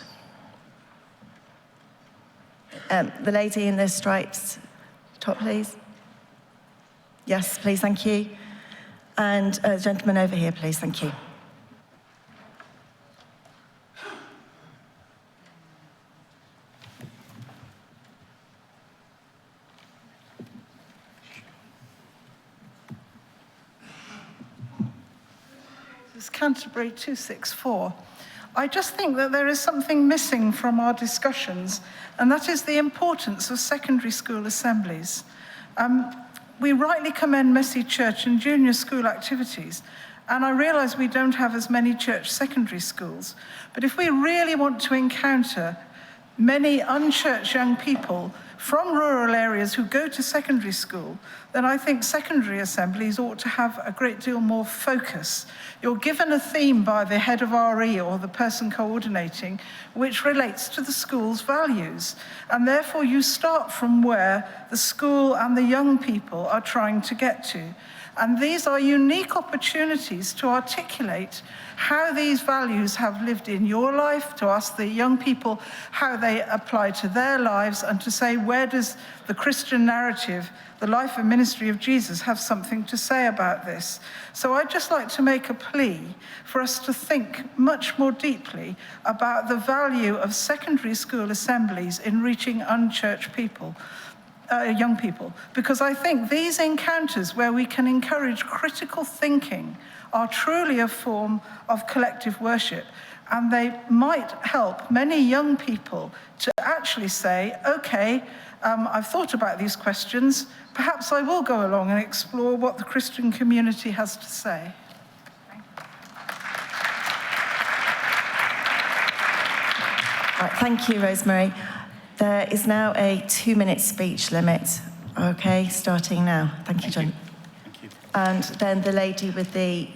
the lady in the stripes top, please. Yes, please, thank you. And the gentleman over here, please, thank you. This is Canterbury 264. I just think that there is something missing from our discussions, and that is the importance of secondary school assemblies. We rightly commend messy church and junior school activities, and I realise we don't have as many church secondary schools, but if we really want to encounter many unchurched young people from rural areas who go to secondary school, then I think secondary assemblies ought to have a great deal more focus. You're given a theme by the head of RE or the person coordinating, which relates to the school's values. And therefore you start from where the school and the young people are trying to get to. And these are unique opportunities to articulate how these values have lived in your life, to ask the young people how they apply to their lives, and to say, where does the Christian narrative, the life and ministry of Jesus, have something to say about this? So I'd just like to make a plea for us to think much more deeply about the value of secondary school assemblies in reaching unchurched people. Young people, because I think these encounters where we can encourage critical thinking are truly a form of collective worship, and they might help many young people to actually say, okay, I've thought about these questions, perhaps I will go along and explore what the Christian community has to say. Right, thank you, Rosemary. There is now a 2-minute speech limit. Okay, starting now. Thank you, John. Thank you. And then the lady with the,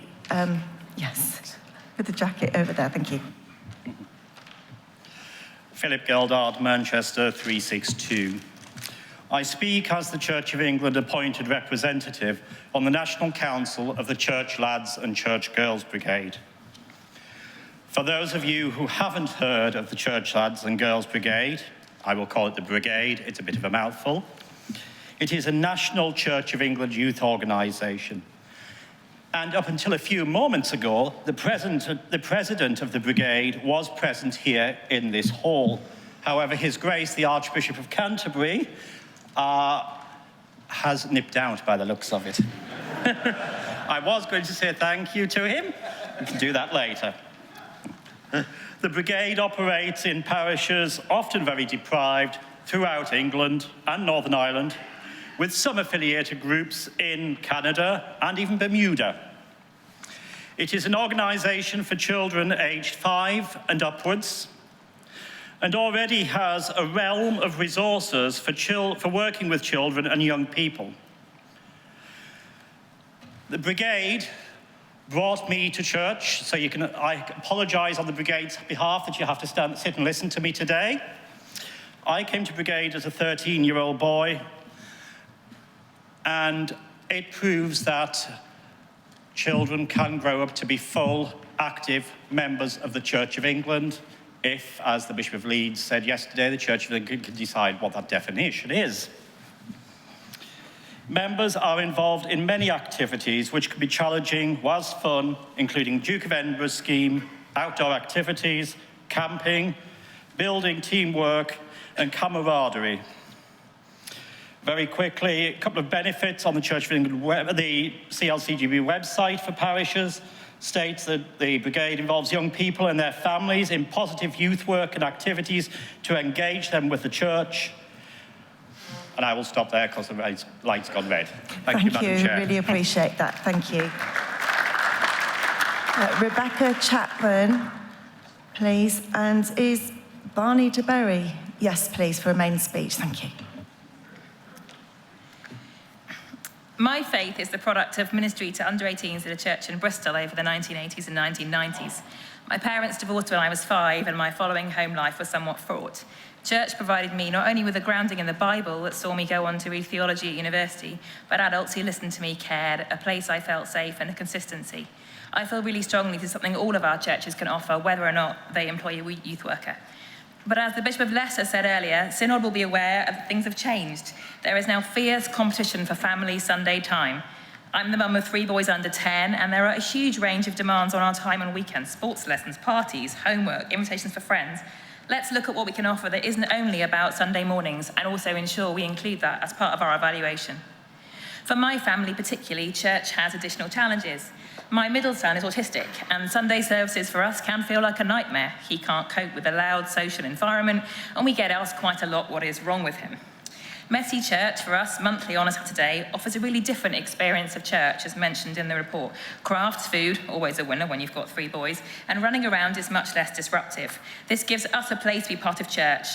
yes, with the jacket over there. Thank you. Philip Geldard, Manchester 362. I speak as the Church of England appointed representative on the National Council of the Church Lads and Church Girls Brigade. For those of you who haven't heard of the Church Lads and Girls Brigade, I will call it the Brigade, it's a bit of a mouthful. It is a national Church of England youth organisation. And up until a few moments ago, the president of the Brigade was present here in this hall. However, His Grace, the Archbishop of Canterbury, has nipped out by the looks of it. I was going to say thank you to him. We can do that later. The Brigade operates in parishes, often very deprived, throughout England and Northern Ireland, with some affiliated groups in Canada and even Bermuda. It is an organisation for children aged 5 and upwards, and already has a realm of resources for working with children and young people. The Brigade brought me to church, so I apologise on the Brigade's behalf that you have to sit and listen to me today. I came to Brigade as a 13-year-old boy, and it proves that children can grow up to be full, active members of the Church of England if, as the Bishop of Leeds said yesterday, the Church of England can decide what that definition is. Members are involved in many activities which can be challenging whilst fun, including Duke of Edinburgh scheme, outdoor activities, camping, building teamwork and camaraderie. Very quickly, a couple of benefits on the Church of England the CLCGB website for parishes states that the Brigade involves young people and their families in positive youth work and activities to engage them with the church. And I will stop there because the light's gone red. Thank you, Madam Chair. Really appreciate that. Thank you. Rebecca Chapman, please. And is Barney DeBerry? Yes, please, for a main speech. Thank you. My faith is the product of ministry to under-18s at a church in Bristol over the 1980s and 1990s. My parents divorced when I was 5, and my following home life was somewhat fraught. Church provided me not only with a grounding in the Bible that saw me go on to read theology at university, but adults who listened to me, cared, a place I felt safe, and a consistency. I feel really strongly this is something all of our churches can offer, whether or not they employ a youth worker. But as the Bishop of Leicester said earlier, Synod will be aware that things have changed. There is now fierce competition for family Sunday time. I'm the mum of 3 boys under 10, and there are a huge range of demands on our time on weekends: sports lessons, parties, homework, invitations for friends. Let's look at what we can offer that isn't only about Sunday mornings, and also ensure we include that as part of our evaluation. For my family particularly, church has additional challenges. My middle son is autistic, and Sunday services for us can feel like a nightmare. He can't cope with a loud social environment, and we get asked quite a lot what is wrong with him. Messy Church for us, monthly on a Saturday, offers a really different experience of church, as mentioned in the report. Crafts food, always a winner when you've got 3 boys, and running around is much less disruptive. This gives us a place to be part of church.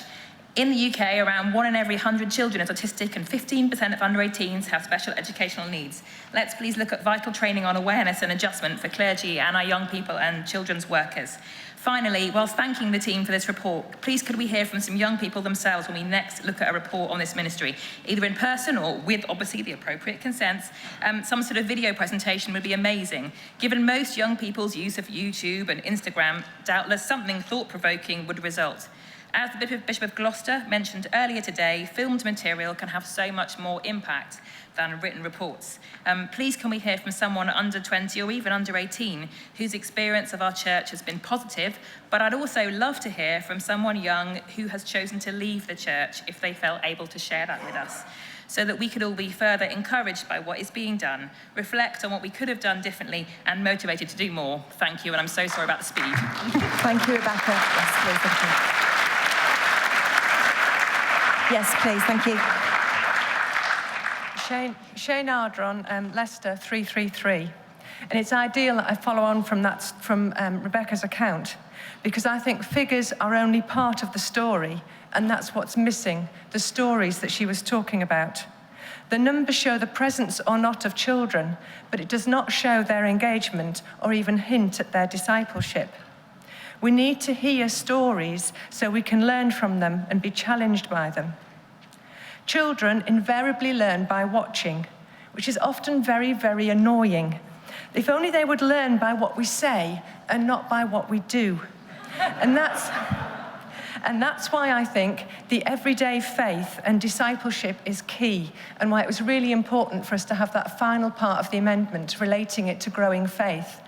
In the UK, around 1 in every 100 children is autistic and 15% of under 18s have special educational needs. Let's please look at vital training on awareness and adjustment for clergy and our young people and children's workers. Finally, whilst thanking the team for this report, please could we hear from some young people themselves when we next look at a report on this ministry, either in person or with obviously the appropriate consents. Some sort of video presentation would be amazing. Given most young people's use of YouTube and Instagram, doubtless something thought-provoking would result. As the Bishop of Gloucester mentioned earlier today, filmed material can have so much more impact than written reports. Please can we hear from someone under 20 or even under 18 whose experience of our church has been positive, but I'd also love to hear from someone young who has chosen to leave the church if they felt able to share that with us, so that we could all be further encouraged by what is being done, reflect on what we could have done differently, and motivated to do more. Thank you, and I'm so sorry about the speed. Thank you, Rebecca. Yes, please, thank you. Yes, please, thank you. Shane Ardron, Leicester 333. And it's ideal that I follow on from Rebecca's account, because I think figures are only part of the story, and that's what's missing, the stories that she was talking about. The numbers show the presence or not of children, but it does not show their engagement or even hint at their discipleship. We need to hear stories so we can learn from them and be challenged by them. Children invariably learn by watching, which is often very, very annoying. If only they would learn by what we say and not by what we do. And that's why I think the everyday faith and discipleship is key, and why it was really important for us to have that final part of the amendment relating it to growing faith.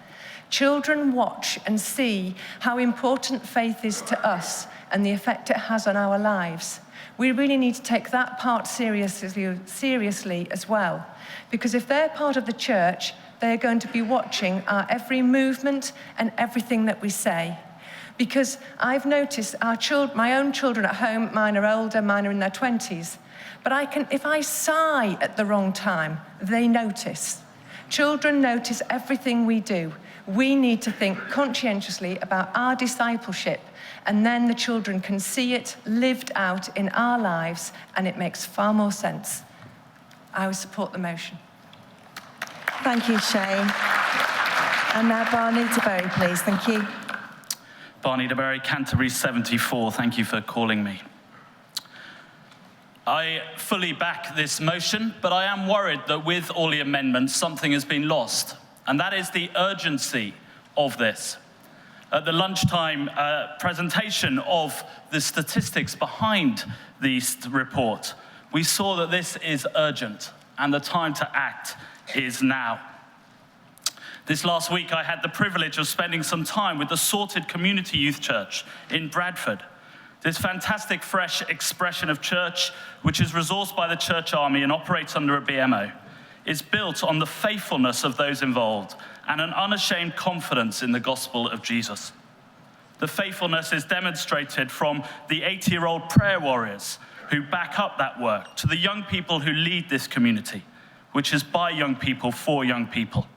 Children watch and see how important faith is to us and the effect it has on our lives. We really need to take that part seriously as well, because if they're part of the church, they're going to be watching our every movement and everything that we say. Because I've noticed my own children at home, mine are older, mine are in their 20s, but if I sigh at the wrong time, they notice. Children notice everything we do. We need to think conscientiously about our discipleship, and then the children can see it lived out in our lives, and it makes far more sense. I would support the motion. Thank you, Shane. And now Barney DeBerry, please. Thank you. Barney DeBerry, Canterbury 74. Thank you for calling me. I fully back this motion, but I am worried that with all the amendments, something has been lost, and that is the urgency of this. At the lunchtime presentation of the statistics behind this report, we saw that this is urgent, and the time to act is now. This last week, I had the privilege of spending some time with the Sorted Community Youth Church in Bradford. This fantastic, fresh expression of church, which is resourced by the Church Army and operates under a BMO, is built on the faithfulness of those involved and an unashamed confidence in the gospel of Jesus. The faithfulness is demonstrated from the 80-year-old prayer warriors who back up that work to the young people who lead this community, which is by young people for young people.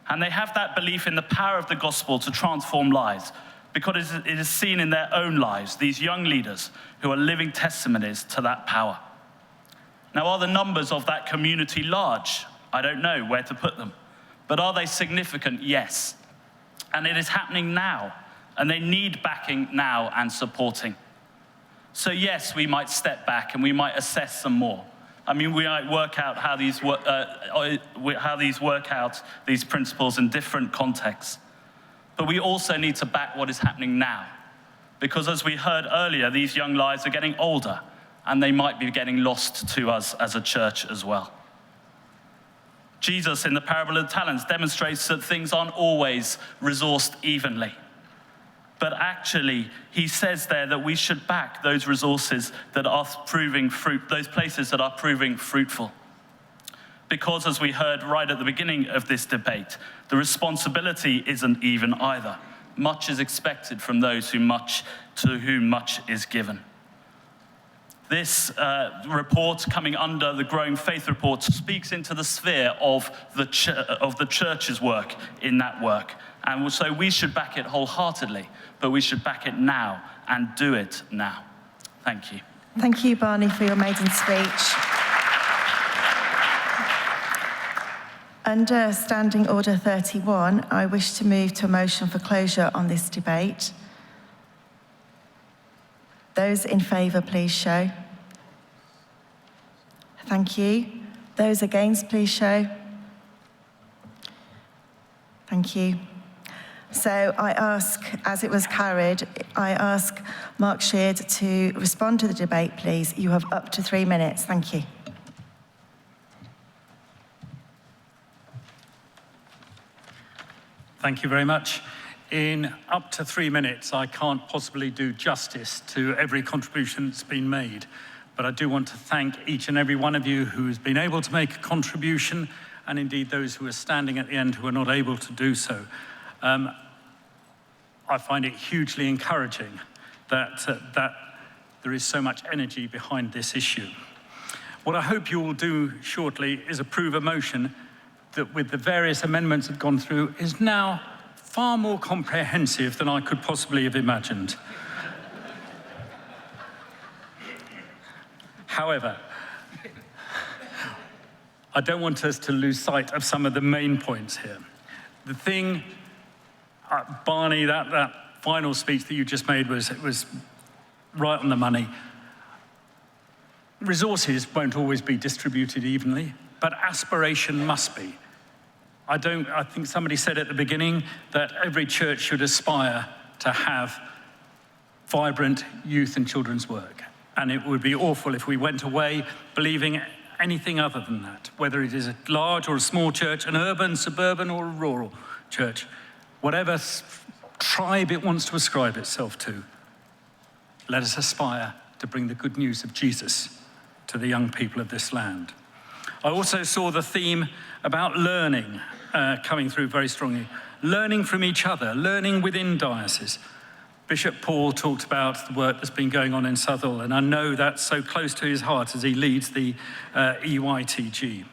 And they have that belief in the power of the gospel to transform lives, because it is seen in their own lives, these young leaders who are living testimonies to that power. Now, are the numbers of that community large? I don't know where to put them. But are they significant? Yes. And it is happening now, and they need backing now and supporting. So yes, we might step back and we might assess some more. I mean, we might work out how these work out, these principles in different contexts. But we also need to back what is happening now. Because as we heard earlier, these young lives are getting older, and they might be getting lost to us as a church as well. Jesus, in the parable of the talents, demonstrates that things aren't always resourced evenly. But actually, he says there that we should back those resources that are proving those places that are proving fruitful. Because as we heard right at the beginning of this debate, the responsibility isn't even either. Much is expected from those to whom much is given. This report, coming under the Growing Faith report, speaks into the sphere of the church's work in that work. And so we should back it wholeheartedly, but we should back it now and do it now. Thank you. Thank you, Barney, for your maiden speech. Under Standing Order 31, I wish to move to a motion for closure on this debate. Those in favour, please show. Thank you. Those against, please show. Thank you. So I ask, as it was carried, I ask Mark Sheard to respond to the debate, please. You have up to 3 minutes. Thank you. Thank you very much. In up to 3 minutes, I can't possibly do justice to every contribution that's been made, but I do want to thank each and every one of you who has been able to make a contribution, and indeed those who are standing at the end who are not able to do so. I find it hugely encouraging that there is so much energy behind this issue. What I hope you will do shortly is approve a motion that, with the various amendments that have gone through, is now far more comprehensive than I could possibly have imagined. However, I don't want us to lose sight of some of the main points here. The thing, Barney, that final speech that you just made was right on the money. Resources won't always be distributed evenly, but aspiration must be. I think somebody said at the beginning that every church should aspire to have vibrant youth and children's work. And it would be awful if we went away believing anything other than that, whether it is a large or a small church, an urban, suburban, or a rural church, whatever tribe it wants to ascribe itself to. Let us aspire to bring the good news of Jesus to the young people of this land. I also saw the theme about learning coming through very strongly. Learning from each other, learning within diocese. Bishop Paul talked about the work that's been going on in Southall, and I know that's so close to his heart as he leads the EYTG.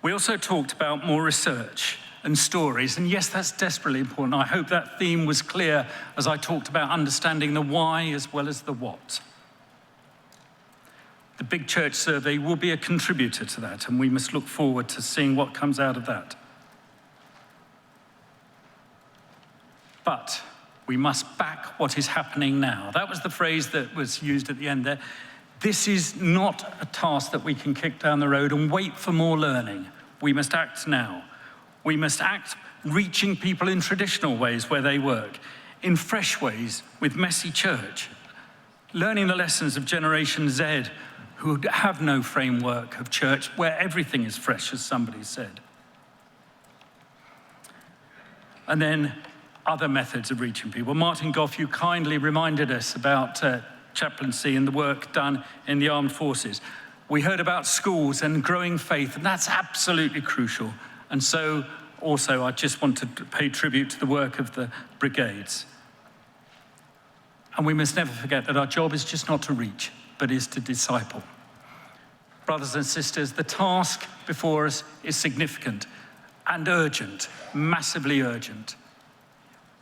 We also talked about more research and stories, and yes, that's desperately important. I hope that theme was clear as I talked about understanding the why as well as the what. The Big Church survey will be a contributor to that, and we must look forward to seeing what comes out of that. But we must back what is happening now. That was the phrase that was used at the end there. This is not a task that we can kick down the road and wait for more learning. We must act now. We must act reaching people in traditional ways where they work, in fresh ways with Messy Church, learning the lessons of Generation Z, who have no framework of church where everything is fresh, as somebody said. And then other methods of reaching people. Martin Goff, you kindly reminded us about chaplaincy and the work done in the armed forces. We heard about schools and growing faith, and that's absolutely crucial. And so also I just want to pay tribute to the work of the brigades. And we must never forget that our job is just not to reach, but is to disciple. Brothers and sisters, the task before us is significant and urgent, massively urgent.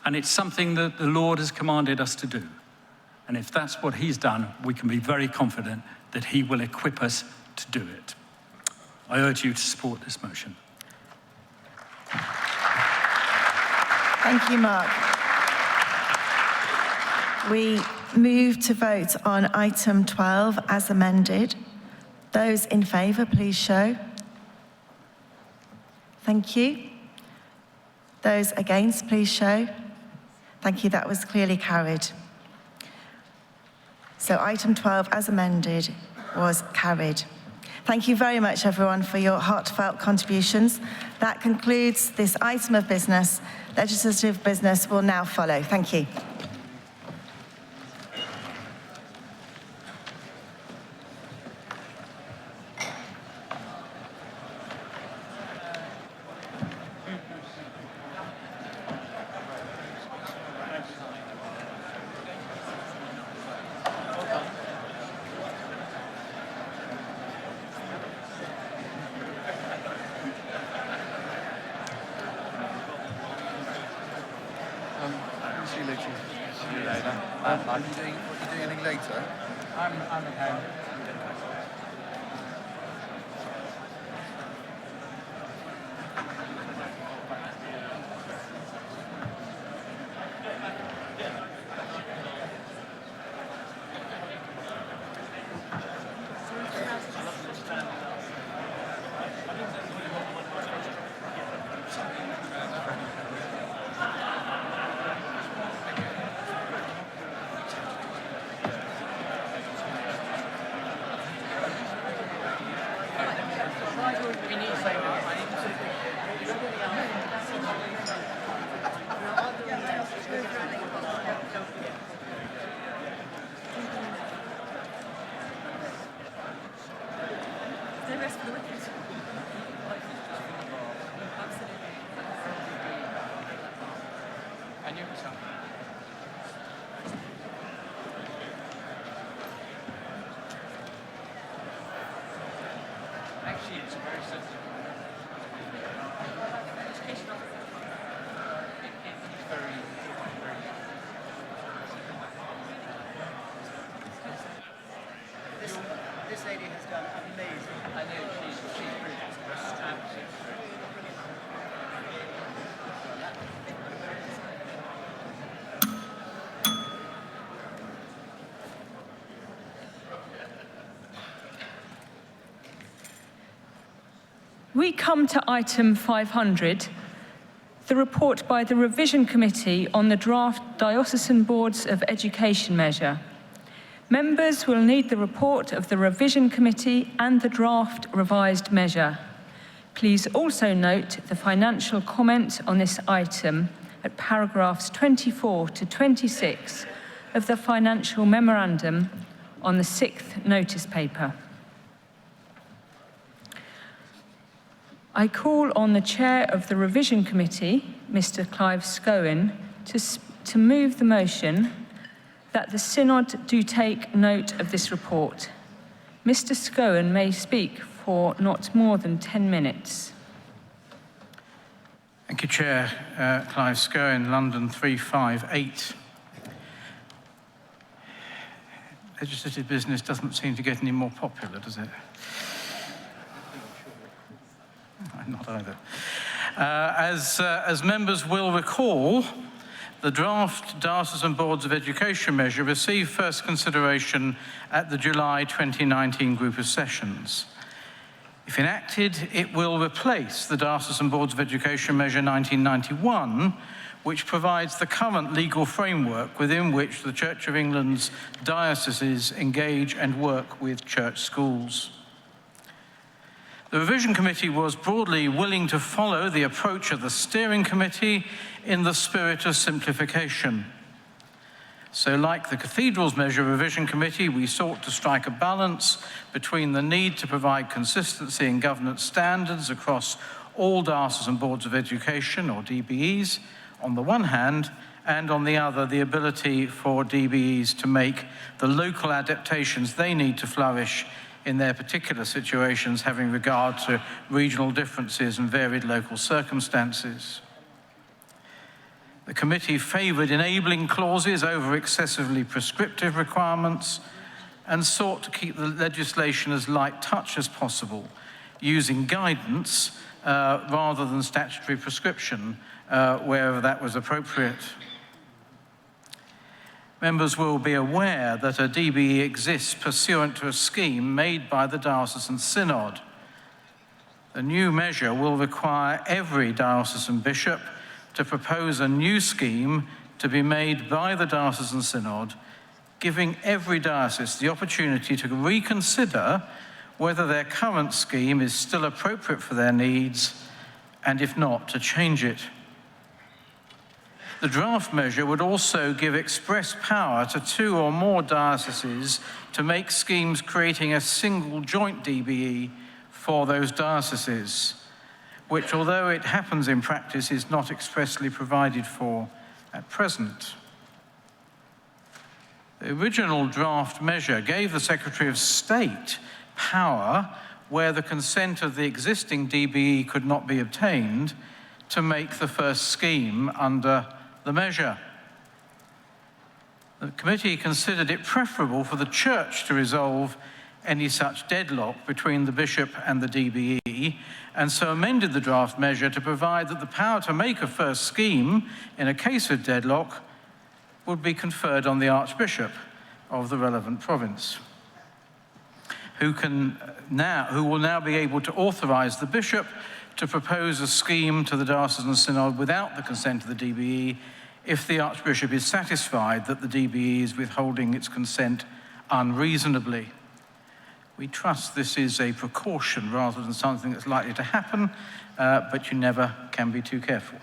And it's something that the Lord has commanded us to do. And if that's what he's done, we can be very confident that he will equip us to do it. I urge you to support this motion. Thank you, Mark. We move to vote on item 12 as amended. Those in favour, please show. Thank you. Those against, please show. Thank you, that was clearly carried. So item 12 as amended was carried. Thank you very much, everyone, for your heartfelt contributions. That concludes this item of business. Legislative business will now follow. Thank you. See you later. See you later. What are you doing anything later? I'm at home. Actually, it's very sensitive. Education officer. It's very. This lady has done amazing. I know she's brilliant. Absolutely. We come to item 500, the report by the Revision Committee on the draft Diocesan Boards of Education measure. Members will need the report of the Revision Committee and the draft revised measure. Please also note the financial comment on this item at paragraphs 24 to 26 of the financial memorandum on the 6th notice paper. I call on the Chair of the Revision Committee, Mr. Clive Scowen, to move the motion that the Synod do take note of this report. Mr. Scowen may speak for not more than 10 minutes. Thank you, Chair. Clive Scowen, London 358. Legislative business doesn't seem to get any more popular, does it? Not either. As members will recall, the draft Diocesan Boards of Education measure received first consideration at the July 2019 group of sessions. If enacted, it will replace the Diocesan Boards of Education measure 1991, which provides the current legal framework within which the Church of England's dioceses engage and work with church schools. The Revision Committee was broadly willing to follow the approach of the Steering Committee in the spirit of simplification. So like the Cathedrals Measure Revision Committee, we sought to strike a balance between the need to provide consistency in governance standards across all diocesan boards of education, or DBEs, on the one hand, and on the other, the ability for DBEs to make the local adaptations they need to flourish in their particular situations, having regard to regional differences and varied local circumstances. The committee favoured enabling clauses over excessively prescriptive requirements and sought to keep the legislation as light touch as possible, using guidance rather than statutory prescription wherever that was appropriate. Members will be aware that a DBE exists pursuant to a scheme made by the Diocesan Synod. The new measure will require every diocesan bishop to propose a new scheme to be made by the Diocesan Synod, giving every diocese the opportunity to reconsider whether their current scheme is still appropriate for their needs, and if not, to change it. The draft measure would also give express power to 2 or more dioceses to make schemes creating a single joint DBE for those dioceses, which, although it happens in practice, is not expressly provided for at present. The original draft measure gave the Secretary of State power, where the consent of the existing DBE could not be obtained, to make the first scheme under the measure. The committee considered it preferable for the Church to resolve any such deadlock between the bishop and the DBE, and so amended the draft measure to provide that the power to make a first scheme in a case of deadlock would be conferred on the Archbishop of the relevant province, who will now be able to authorize the bishop to propose a scheme to the diocesan synod without the consent of the DBE if the Archbishop is satisfied that the DBE is withholding its consent unreasonably. We trust this is a precaution rather than something that's likely to happen, but you never can be too careful.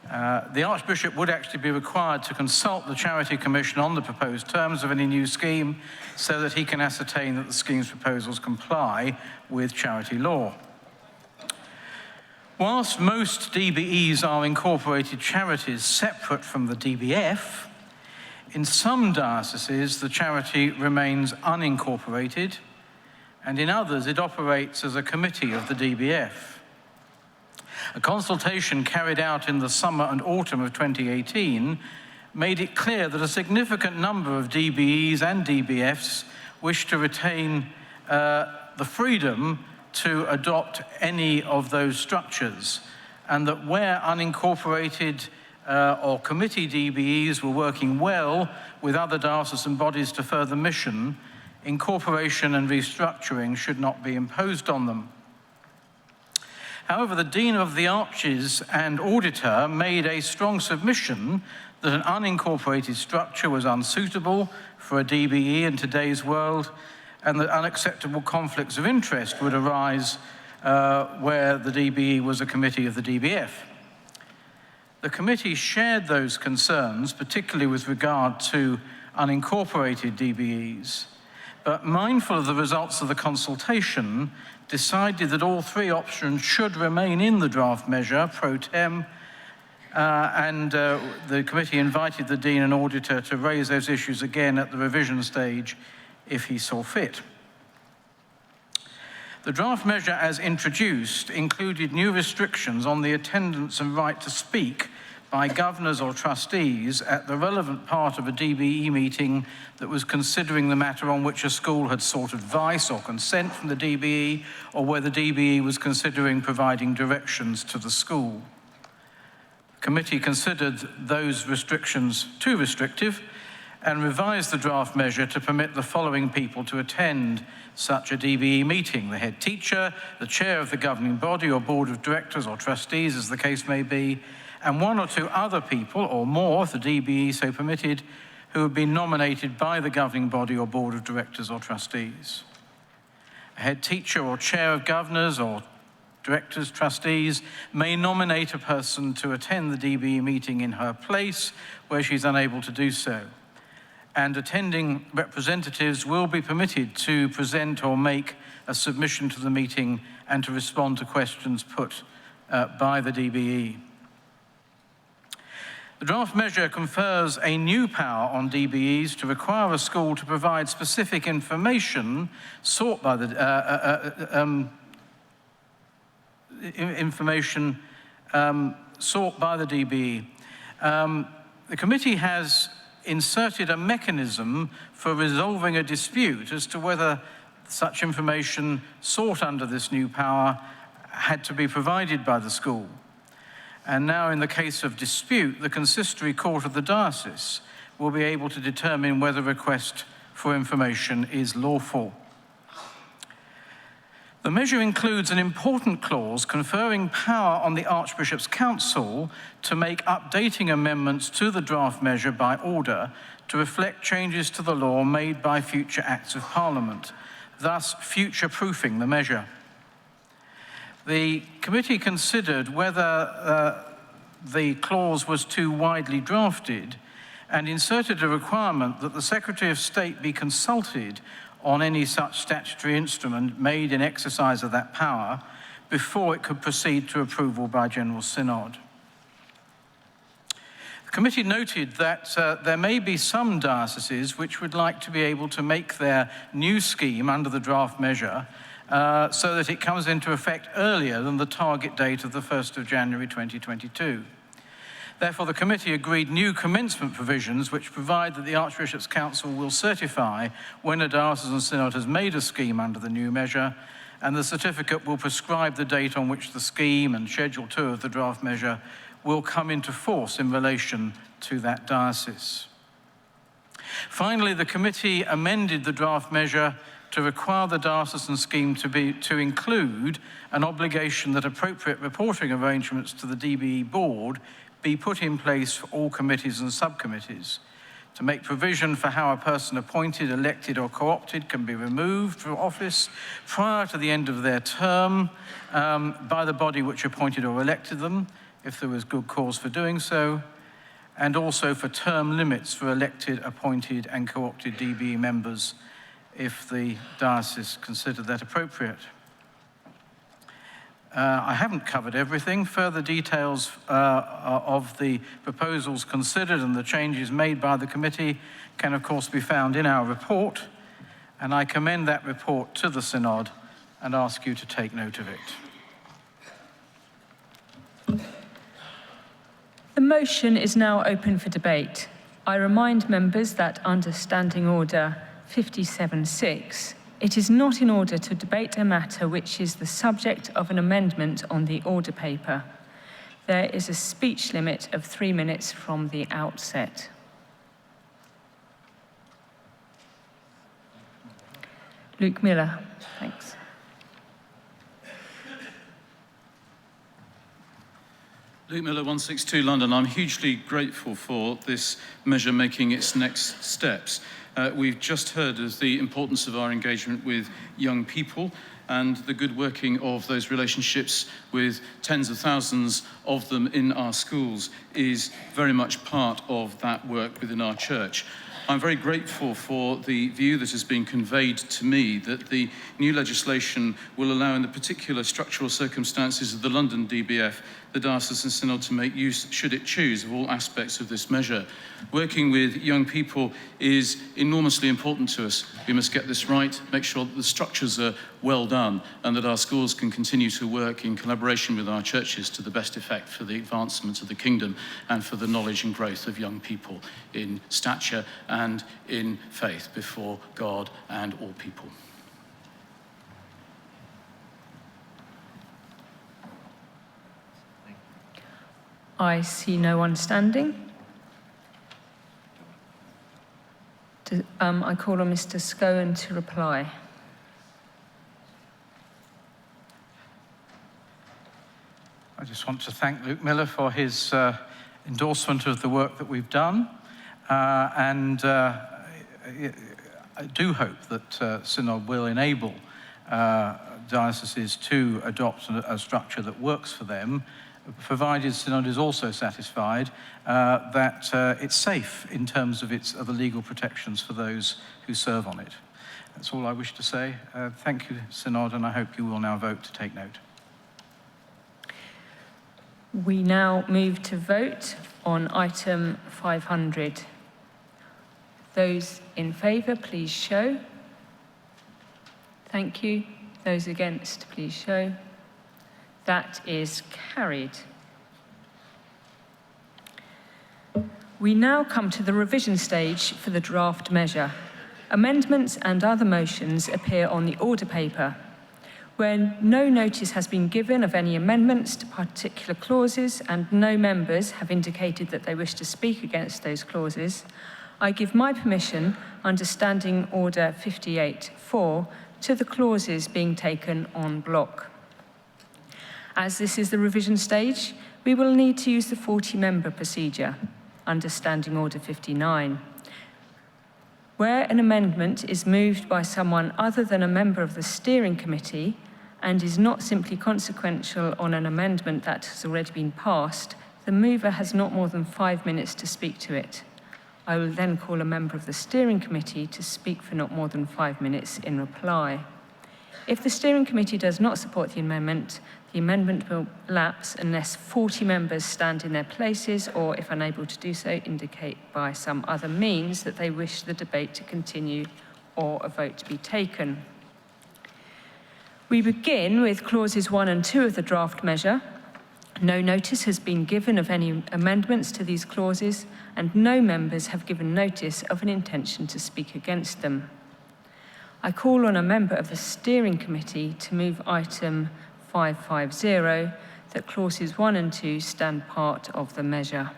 The Archbishop would actually be required to consult the Charity Commission on the proposed terms of any new scheme so that he can ascertain that the scheme's proposals comply with charity law. Whilst most DBEs are incorporated charities separate from the DBF, in some dioceses the charity remains unincorporated, and in others it operates as a committee of the DBF. A consultation carried out in the summer and autumn of 2018 made it clear that a significant number of DBEs and DBFs wish to retain the freedom to adopt any of those structures, and that where unincorporated or committee DBEs were working well with other diocesan bodies to further mission, incorporation and restructuring should not be imposed on them. However, the Dean of the Arches and Auditor made a strong submission that an unincorporated structure was unsuitable for a DBE in today's world, and that unacceptable conflicts of interest would arise where the DBE was a committee of the DBF. The committee shared those concerns, particularly with regard to unincorporated DBEs, but mindful of the results of the consultation, decided that all three options should remain in the draft measure pro tem, and the committee invited the Dean and Auditor to raise those issues again at the revision stage if he saw fit. The draft measure as introduced included new restrictions on the attendance and right to speak by governors or trustees at the relevant part of a DBE meeting that was considering the matter on which a school had sought advice or consent from the DBE, or where the DBE was considering providing directions to the school. The committee considered those restrictions too restrictive and revised the draft measure to permit the following people to attend such a DBE meeting: the head teacher, the chair of the governing body or board of directors or trustees, as the case may be, and one or two other people, or more, if the DBE so permitted, who have been nominated by the governing body or board of directors or trustees. A head teacher or chair of governors or directors, trustees, may nominate a person to attend the DBE meeting in her place where she's unable to do so. And attending representatives will be permitted to present or make a submission to the meeting and to respond to questions put by the DBE. The draft measure confers a new power on DBEs to require a school to provide specific information sought by the DBE. The committee has inserted a mechanism for resolving a dispute as to whether such information sought under this new power had to be provided by the school. And now, in the case of dispute, the consistory court of the diocese will be able to determine whether request for information is lawful. The measure includes an important clause conferring power on the Archbishop's Council to make updating amendments to the draft measure by order to reflect changes to the law made by future Acts of Parliament, thus future-proofing the measure. The committee considered whether the clause was too widely drafted and inserted a requirement that the Secretary of State be consulted on any such statutory instrument made in exercise of that power before it could proceed to approval by General Synod. The committee noted that there may be some dioceses which would like to be able to make their new scheme under the draft measure so that it comes into effect earlier than the target date of the 1st of January 2022. Therefore, the committee agreed new commencement provisions which provide that the Archbishop's Council will certify when a diocesan synod has made a scheme under the new measure, and the certificate will prescribe the date on which the scheme and Schedule 2 of the draft measure will come into force in relation to that diocese. Finally, the committee amended the draft measure to require the diocesan scheme to include an obligation that appropriate reporting arrangements to the DBE board be put in place for all committees and subcommittees, to make provision for how a person appointed, elected or co-opted can be removed from office prior to the end of their term by the body which appointed or elected them, if there was good cause for doing so, and also for term limits for elected, appointed and co-opted DBE members if the diocese considered that appropriate. I haven't covered everything. Further details of the proposals considered and the changes made by the committee can of course be found in our report, and I commend that report to the Synod and ask you to take note of it. The motion is now open for debate. I remind members that under Standing Order 57.6, it is not in order to debate a matter which is the subject of an amendment on the order paper. There is a speech limit of 3 minutes from the outset. Luke Miller, thanks. Luke Miller, 162 London. I'm hugely grateful for this measure making its next steps. We've just heard of the importance of our engagement with young people and the good working of those relationships with tens of thousands of them in our schools is very much part of that work within our church. I'm very grateful for the view that has been conveyed to me that the new legislation will allow, in the particular structural circumstances of the London DBF, the Diocesan Synod to make use, should it choose, of all aspects of this measure. Working with young people is enormously important to us. We must get this right, make sure that the structures are well done, and that our schools can continue to work in collaboration with our churches to the best effect for the advancement of the kingdom and for the knowledge and growth of young people in stature and in faith before God and all people. I see no one standing. I call on Mr. Scowen to reply. I just want to thank Luke Miller for his endorsement of the work that we've done. I do hope that Synod will enable dioceses to adopt a structure that works for them, provided Synod is also satisfied that it's safe in terms of the legal protections for those who serve on it. That's all I wish to say. Thank you, Synod, and I hope you will now vote to take note. We now move to vote on item 500. Those in favour, please show. Thank you. Those against, please show. That is carried. We now come to the revision stage for the draft measure. Amendments and other motions appear on the order paper. Where no notice has been given of any amendments to particular clauses and no members have indicated that they wish to speak against those clauses, I give my permission under Standing Order 58.4 to the clauses being taken en bloc. As this is the revision stage, we will need to use the 40-member procedure under Standing Order 59. Where an amendment is moved by someone other than a member of the steering committee and is not simply consequential on an amendment that has already been passed, the mover has not more than 5 minutes to speak to it. I will then call a member of the steering committee to speak for not more than 5 minutes in reply. If the steering committee does not support the amendment will lapse unless 40 members stand in their places or, if unable to do so, indicate by some other means that they wish the debate to continue or a vote to be taken. We begin with clauses 1 and 2 of the draft measure. No notice has been given of any amendments to these clauses, and no members have given notice of an intention to speak against them. I call on a member of the steering committee to move item 550, that clauses 1 and 2 stand part of the measure.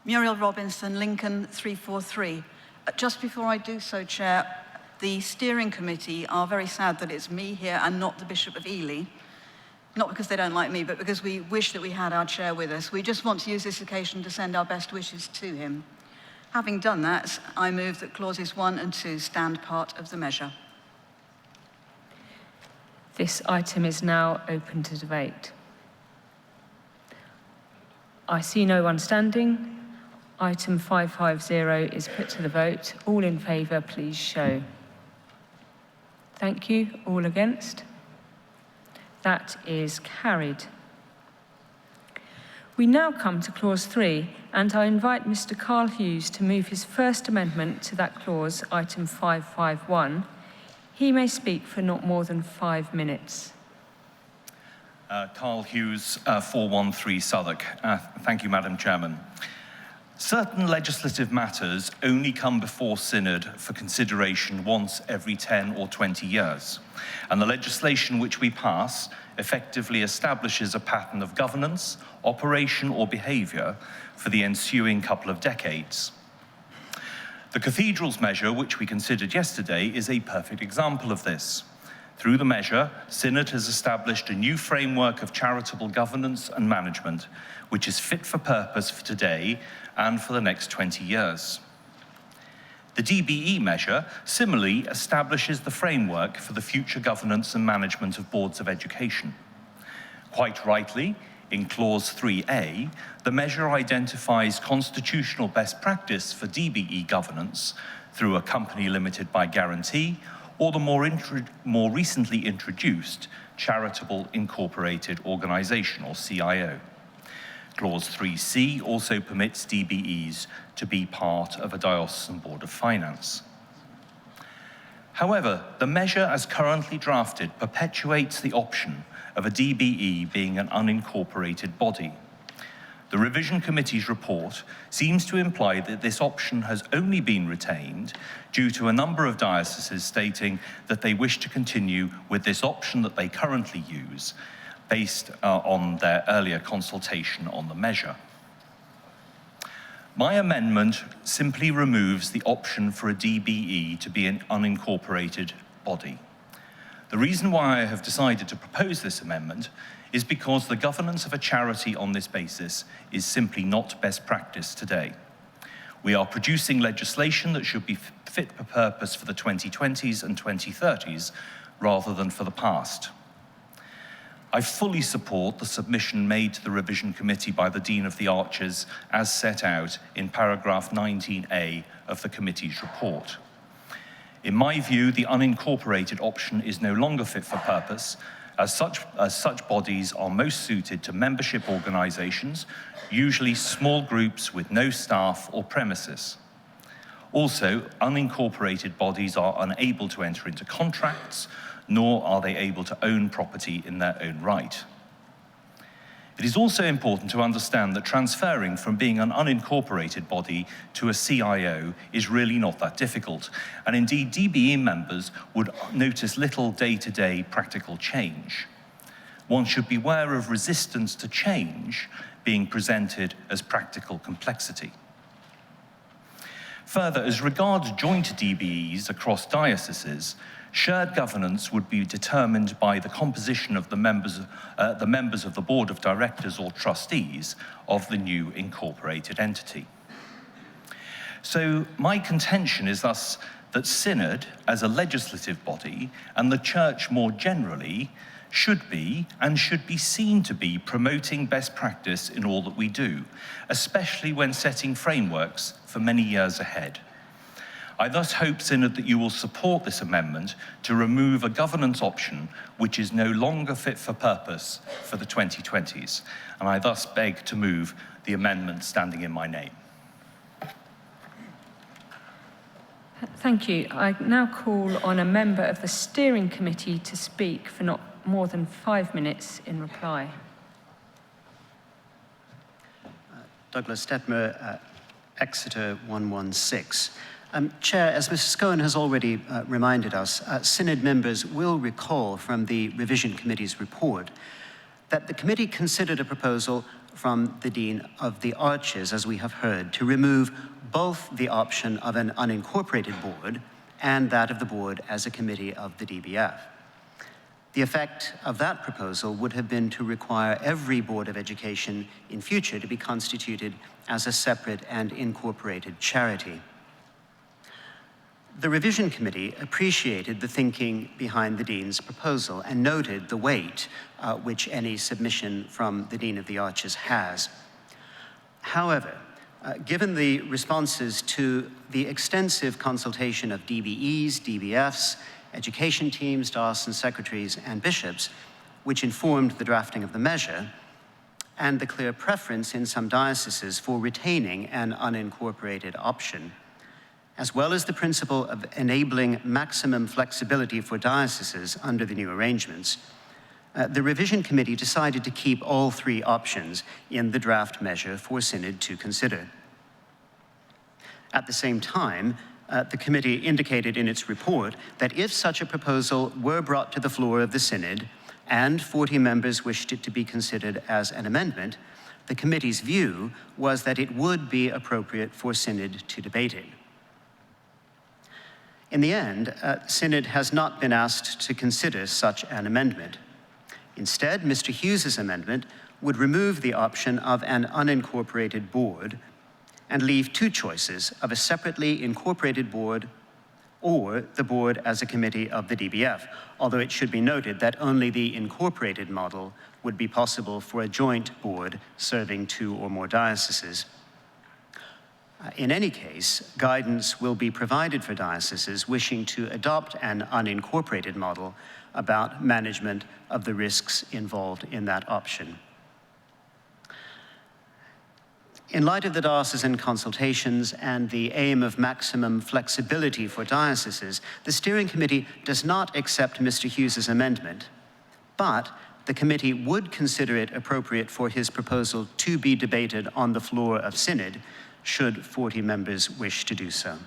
Muriel Robinson, Lincoln 343. Just before I do so, Chair, the steering committee are very sad that it's me here and not the Bishop of Ely. Not because they don't like me, but because we wish that we had our chair with us. We just want to use this occasion to send our best wishes to him. Having done that, I move that clauses 1 and 2 stand part of the measure. This item is now open to debate. I see no one standing. Item 550 is put to the vote. All in favour, please show. Thank you. All against? That is carried. We now come to clause 3, and I invite Mr. Carl Hughes to move his first amendment to that clause, item 551. He may speak for not more than 5 minutes. Carl Hughes, 413 Southwark. Thank you, Madam Chairman. Certain legislative matters only come before Synod for consideration once every 10 or 20 years, and the legislation which we pass effectively establishes a pattern of governance, operation or behaviour for the ensuing couple of decades. The Cathedrals measure, which we considered yesterday, is a perfect example of this. Through the measure, Synod has established a new framework of charitable governance and management, which is fit for purpose for today and for the next 20 years. The DBE measure similarly establishes the framework for the future governance and management of boards of education. Quite rightly, in clause 3A, the measure identifies constitutional best practice for DBE governance through a company limited by guarantee or the more recently introduced Charitable Incorporated Organisation, or CIO. Clause 3C also permits DBEs to be part of a diocesan board of finance. However, the measure as currently drafted perpetuates the option of a DBE being an unincorporated body. The Revision Committee's report seems to imply that this option has only been retained due to a number of dioceses stating that they wish to continue with this option that they currently use, based on their earlier consultation on the measure. My amendment simply removes the option for a DBE to be an unincorporated body. The reason why I have decided to propose this amendment is because the governance of a charity on this basis is simply not best practice today. We are producing legislation that should be fit for purpose for the 2020s and 2030s rather than for the past. I fully support the submission made to the Revision Committee by the Dean of the Arches as set out in paragraph 19A of the committee's report. In my view, the unincorporated option is no longer fit for purpose, as such bodies are most suited to membership organisations, usually small groups with no staff or premises. Also, unincorporated bodies are unable to enter into contracts, nor are they able to own property in their own right. It is also important to understand that transferring from being an unincorporated body to a CIO is really not that difficult, and indeed DBE members would notice little day-to-day practical change. One should beware of resistance to change being presented as practical complexity. Further, as regards joint DBEs across dioceses, shared governance would be determined by the composition of the members of the board of directors or trustees of the new incorporated entity. So my contention is thus that Synod, as a legislative body, and the Church more generally, should be seen to be promoting best practice in all that we do, especially when setting frameworks for many years ahead. I thus hope, Synod, that you will support this amendment to remove a governance option which is no longer fit for purpose for the 2020s, and I thus beg to move the amendment standing in my name. Thank you. I now call on a member of the steering committee to speak for not more than 5 minutes in reply. Douglas Detmer, Exeter 116. Chair, as Mrs. Cohen has already reminded us, Synod members will recall from the Revision Committee's report that the committee considered a proposal from the Dean of the Arches, as we have heard, to remove both the option of an unincorporated board and that of the board as a committee of the DBF. The effect of that proposal would have been to require every Board of Education in future to be constituted as a separate and incorporated charity. The Revision Committee appreciated the thinking behind the Dean's proposal and noted the weight which any submission from the Dean of the Arches has. However, given the responses to the extensive consultation of DBEs, DBFs, education teams, diocesan secretaries, and bishops, which informed the drafting of the measure, and the clear preference in some dioceses for retaining an unincorporated option, as well as the principle of enabling maximum flexibility for dioceses under the new arrangements, the Revision Committee decided to keep all three options in the draft measure for Synod to consider. At the same time, the committee indicated in its report that if such a proposal were brought to the floor of the Synod and 40 members wished it to be considered as an amendment, the committee's view was that it would be appropriate for Synod to debate it. In the end, Synod has not been asked to consider such an amendment. Instead, Mr. Hughes's amendment would remove the option of an unincorporated board and leave two choices of a separately incorporated board or the board as a committee of the DBF, although it should be noted that only the incorporated model would be possible for a joint board serving 2 or more dioceses. In any case, guidance will be provided for dioceses wishing to adopt an unincorporated model about management of the risks involved in that option. In light of the diocesan consultations and the aim of maximum flexibility for dioceses, the steering committee does not accept Mr. Hughes's amendment, but the committee would consider it appropriate for his proposal to be debated on the floor of Synod, should 40 members wish to do so.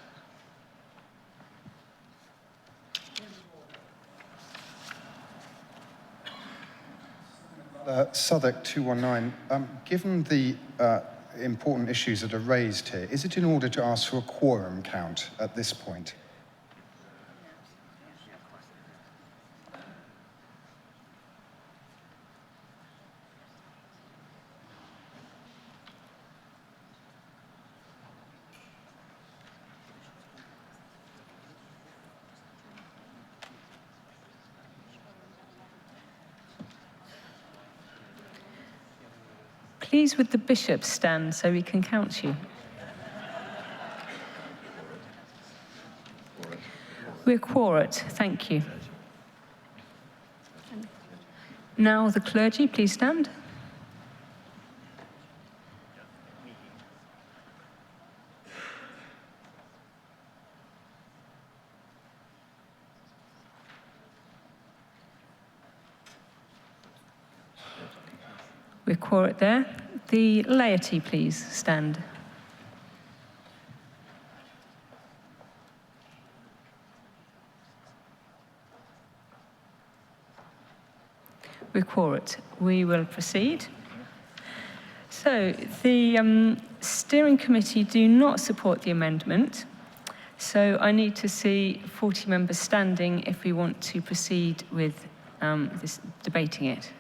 Southwark 219, given the important issues that are raised here, is it in order to ask for a quorum count at this point? Please would the bishop stand so we can count you. We're quorate, thank you. Now the clergy, please stand. We're quorate there. The laity, please stand. We're quorate. We will proceed. So the steering committee do not support the amendment. So I need to see 40 members standing if we want to proceed with this debating it.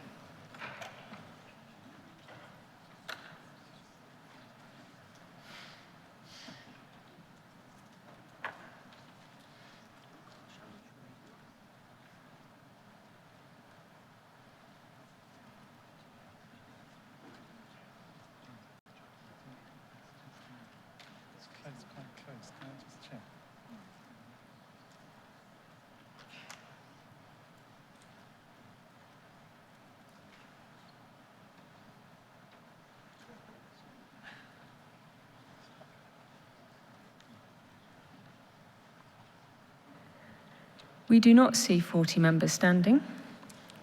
We do not see 40 members standing.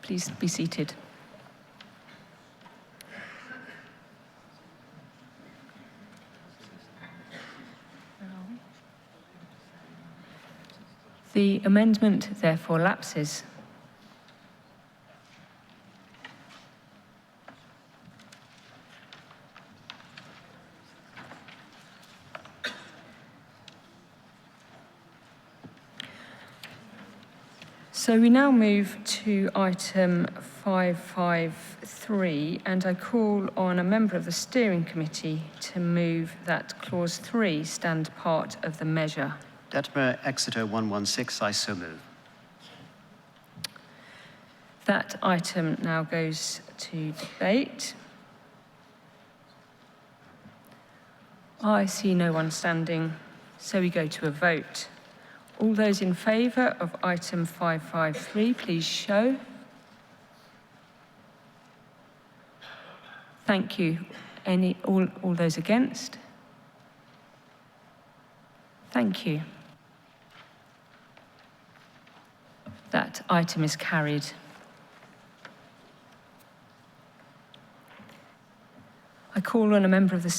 Please be seated. The amendment therefore lapses. So we now move to item 553, and I call on a member of the steering committee to move that clause 3 stand part of the measure. Detmer Exeter 116, I so move. That item now goes to debate. I see no one standing, so we go to a vote. All those in favour of item 553, please show. Thank you. All those against? Thank you. That item is carried. I call on a member of the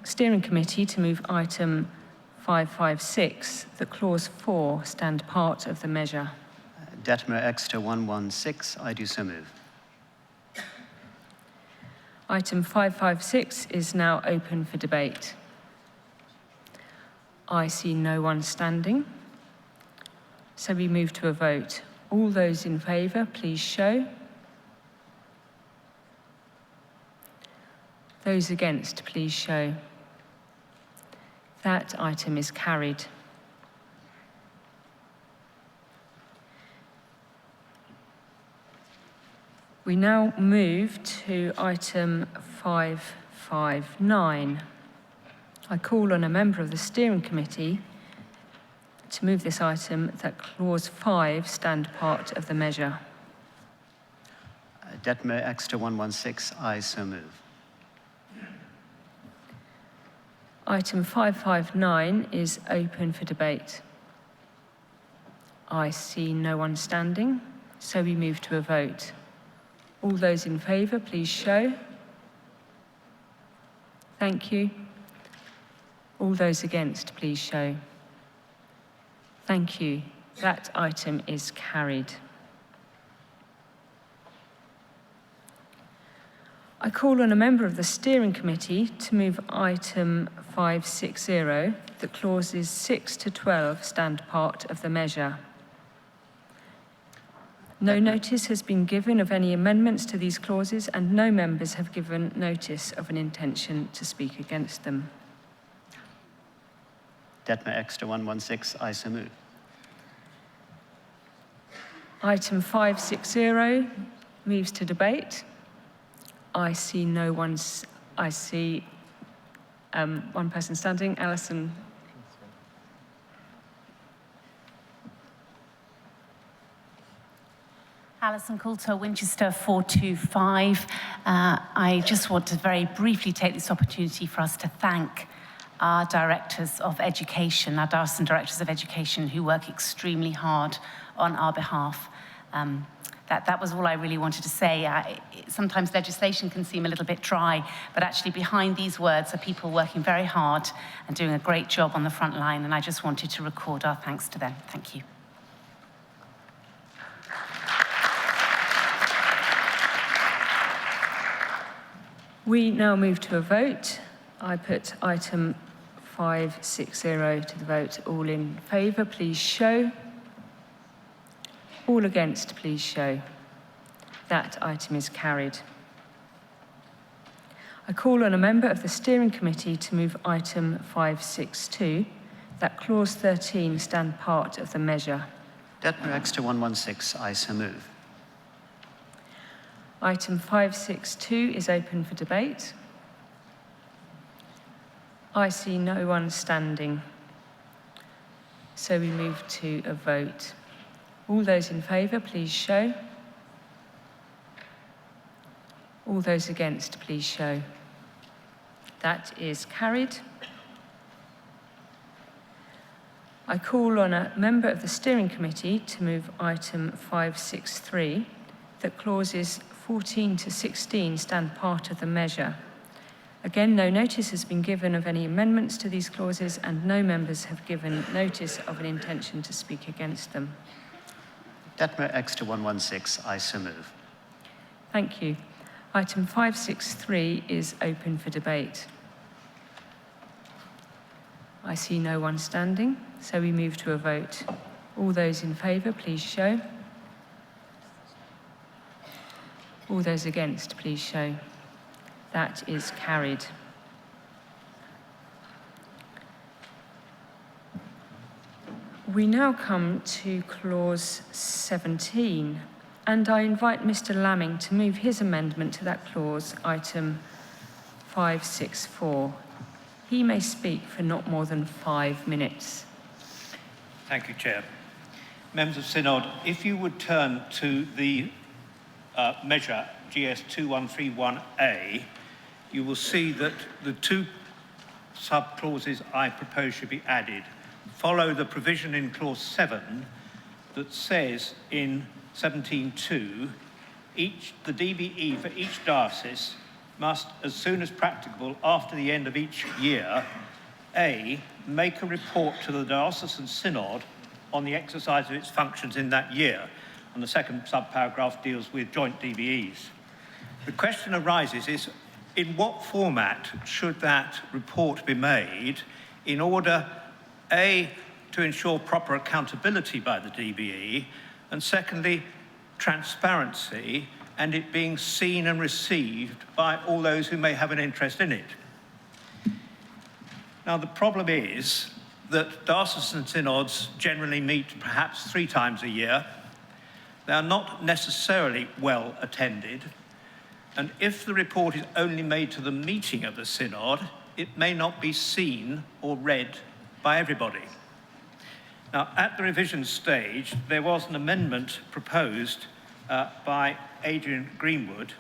steering committee to move item 556, that clause 4 stand part of the measure. Detmer Exeter 116, I do so move. Item 556 is now open for debate. I see no one standing, so we move to a vote. All those in favour, please show. Those against, please show. That item is carried. We now move to item 559. I call on a member of the steering committee to move this item that clause 5 stand part of the measure. Detmer Exeter 116, I so move. Item 559 is open for debate. I see no one standing, so we move to a vote. All those in favour, please show. Thank you. All those against, please show. Thank you. That item is carried. I call on a member of the steering committee to move item 560, that clauses 6 to 12 stand part of the measure. No notice has been given of any amendments to these clauses, and no members have given notice of an intention to speak against them. Detmer Exeter 116, I so move. Item 560 moves to debate. I see no one. I see one person standing. Alison. Alison Coulter, Winchester 425. I just want to very briefly take this opportunity for us to thank our directors of education, our diocesan directors of education, who work extremely hard on our behalf. That was all I really wanted to say. Sometimes legislation can seem a little bit dry, but actually behind these words are people working very hard and doing a great job on the front line, and I just wanted to record our thanks to them. Thank you. We now move to a vote. I put item 560 to the vote. All in favour, please show. All against, please show. That item is carried. I call on a member of the steering committee to move item 562, that clause 13 stand part of the measure. Detmer Exeter 116, I so move. Item 562 is open for debate. I see no one standing, so we move to a vote. All those in favour, please show. All those against, please show. That is carried. I call on a member of the steering committee to move item 563, that clauses 14 to 16 stand part of the measure. Again, no notice has been given of any amendments to these clauses, and no members have given notice of an intention to speak against them. Detmer Exeter 116, I so move. Thank you. Item 563 is open for debate. I see no one standing, so we move to a vote. All those in favour, please show. All those against, please show. That is carried. We now come to clause 17, and I invite Mr. Lamming to move his amendment to that clause, item 564. He may speak for not more than 5 minutes. Thank you, Chair. Members of Synod, if you would turn to the measure GS 2131A, you will see that the two sub-clauses I propose should be added follow the provision in clause 7 that says in 17.2, the DBE for each diocese must, as soon as practicable after the end of each year, A, make a report to the diocesan synod on the exercise of its functions in that year. And the second subparagraph deals with joint DBEs. The question arises is, in what format should that report be made in order, A, to ensure proper accountability by the DBE, and secondly, transparency and it being seen and received by all those who may have an interest in it? Now, the problem is that diocesan synods generally meet perhaps 3 times a year. They are not necessarily well attended, and if the report is only made to the meeting of the synod, it may not be seen or read by everybody. Now, at the revision stage, there was an amendment proposed by Adrian Greenwood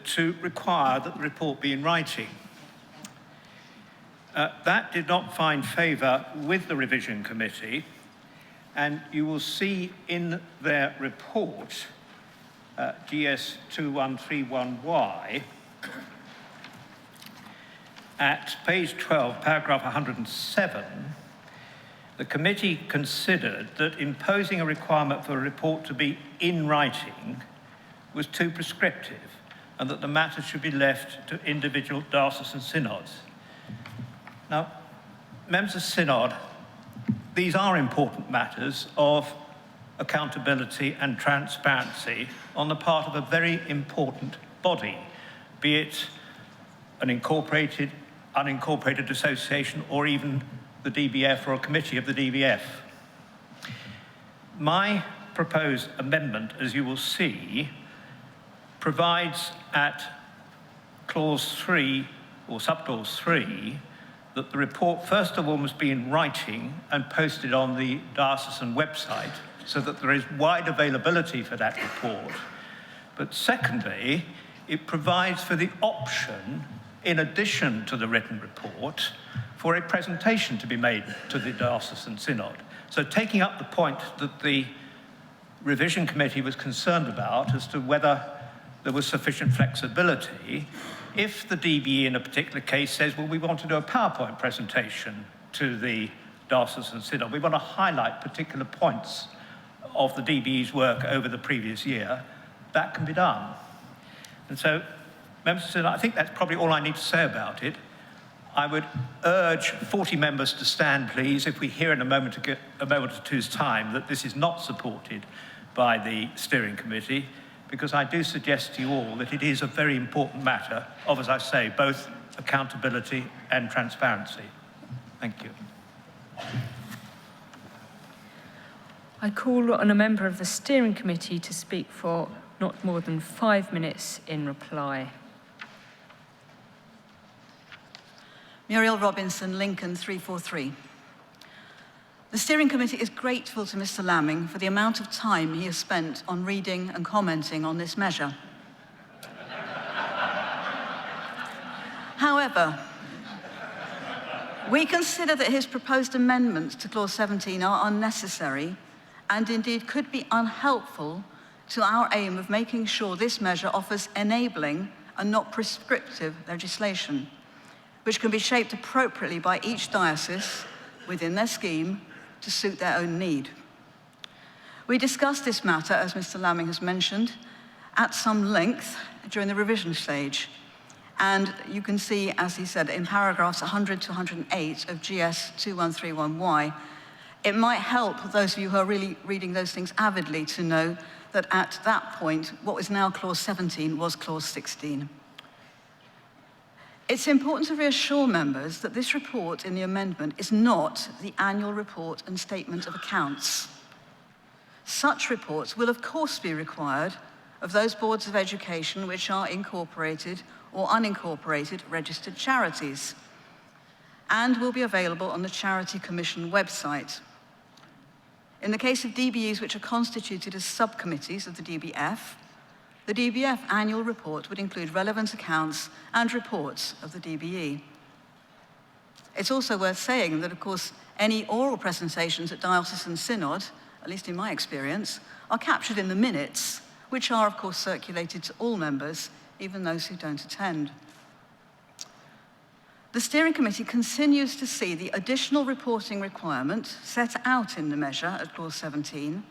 to require that the report be in writing. That did not find favour with the revision committee, and you will see in their report, GS 2131Y, at page 12, paragraph 107, the committee considered that imposing a requirement for a report to be in writing was too prescriptive and that the matter should be left to individual diocesan synods. Now, members of Synod, these are important matters of accountability and transparency on the part of a very important body, be it an incorporated, unincorporated association, or even the DBF or a committee of the DBF. My proposed amendment, as you will see, provides at clause 3 or subclause 3 that the report first of all must be in writing and posted on the diocesan website so that there is wide availability for that report. But secondly, it provides for the option, in addition to the written report, for a presentation to be made to the diocesan synod. So taking up the point that the revision committee was concerned about as to whether there was sufficient flexibility, if the DBE in a particular case says, well, we want to do a PowerPoint presentation to the diocesan synod, we want to highlight particular points of the DBE's work over the previous year, that can be done. And so, members of the synod, I think that's probably all I need to say about it. I would urge 40 members to stand, please, if we hear in a moment or two's time that this is not supported by the steering committee, because I do suggest to you all that it is a very important matter of, as I say, both accountability and transparency. Thank you. I call on a member of the steering committee to speak for not more than 5 minutes in reply. Muriel Robinson, Lincoln 343. The steering committee is grateful to Mr. Lamming for the amount of time he has spent on reading and commenting on this measure. However, we consider that his proposed amendments to clause 17 are unnecessary and indeed could be unhelpful to our aim of making sure this measure offers enabling and not prescriptive legislation, which can be shaped appropriately by each diocese within their scheme to suit their own need. We discussed this matter, as Mr. Lamming has mentioned, at some length during the revision stage. And you can see, as he said, in paragraphs 100 to 108 of GS 2131Y, it might help those of you who are really reading those things avidly to know that at that point, what was now clause 17 was clause 16. It's important to reassure members that this report in the amendment is not the annual report and statement of accounts. Such reports will of course be required of those boards of education which are incorporated or unincorporated registered charities, and will be available on the Charity Commission website. In the case of DBEs which are constituted as subcommittees of the DBF annual report would include relevant accounts and reports of the DBE. It's also worth saying that, of course, any oral presentations at diocesan synod, at least in my experience, are captured in the minutes, which are, of course, circulated to all members, even those who don't attend. The steering committee continues to see the additional reporting requirement set out in the measure at clause 17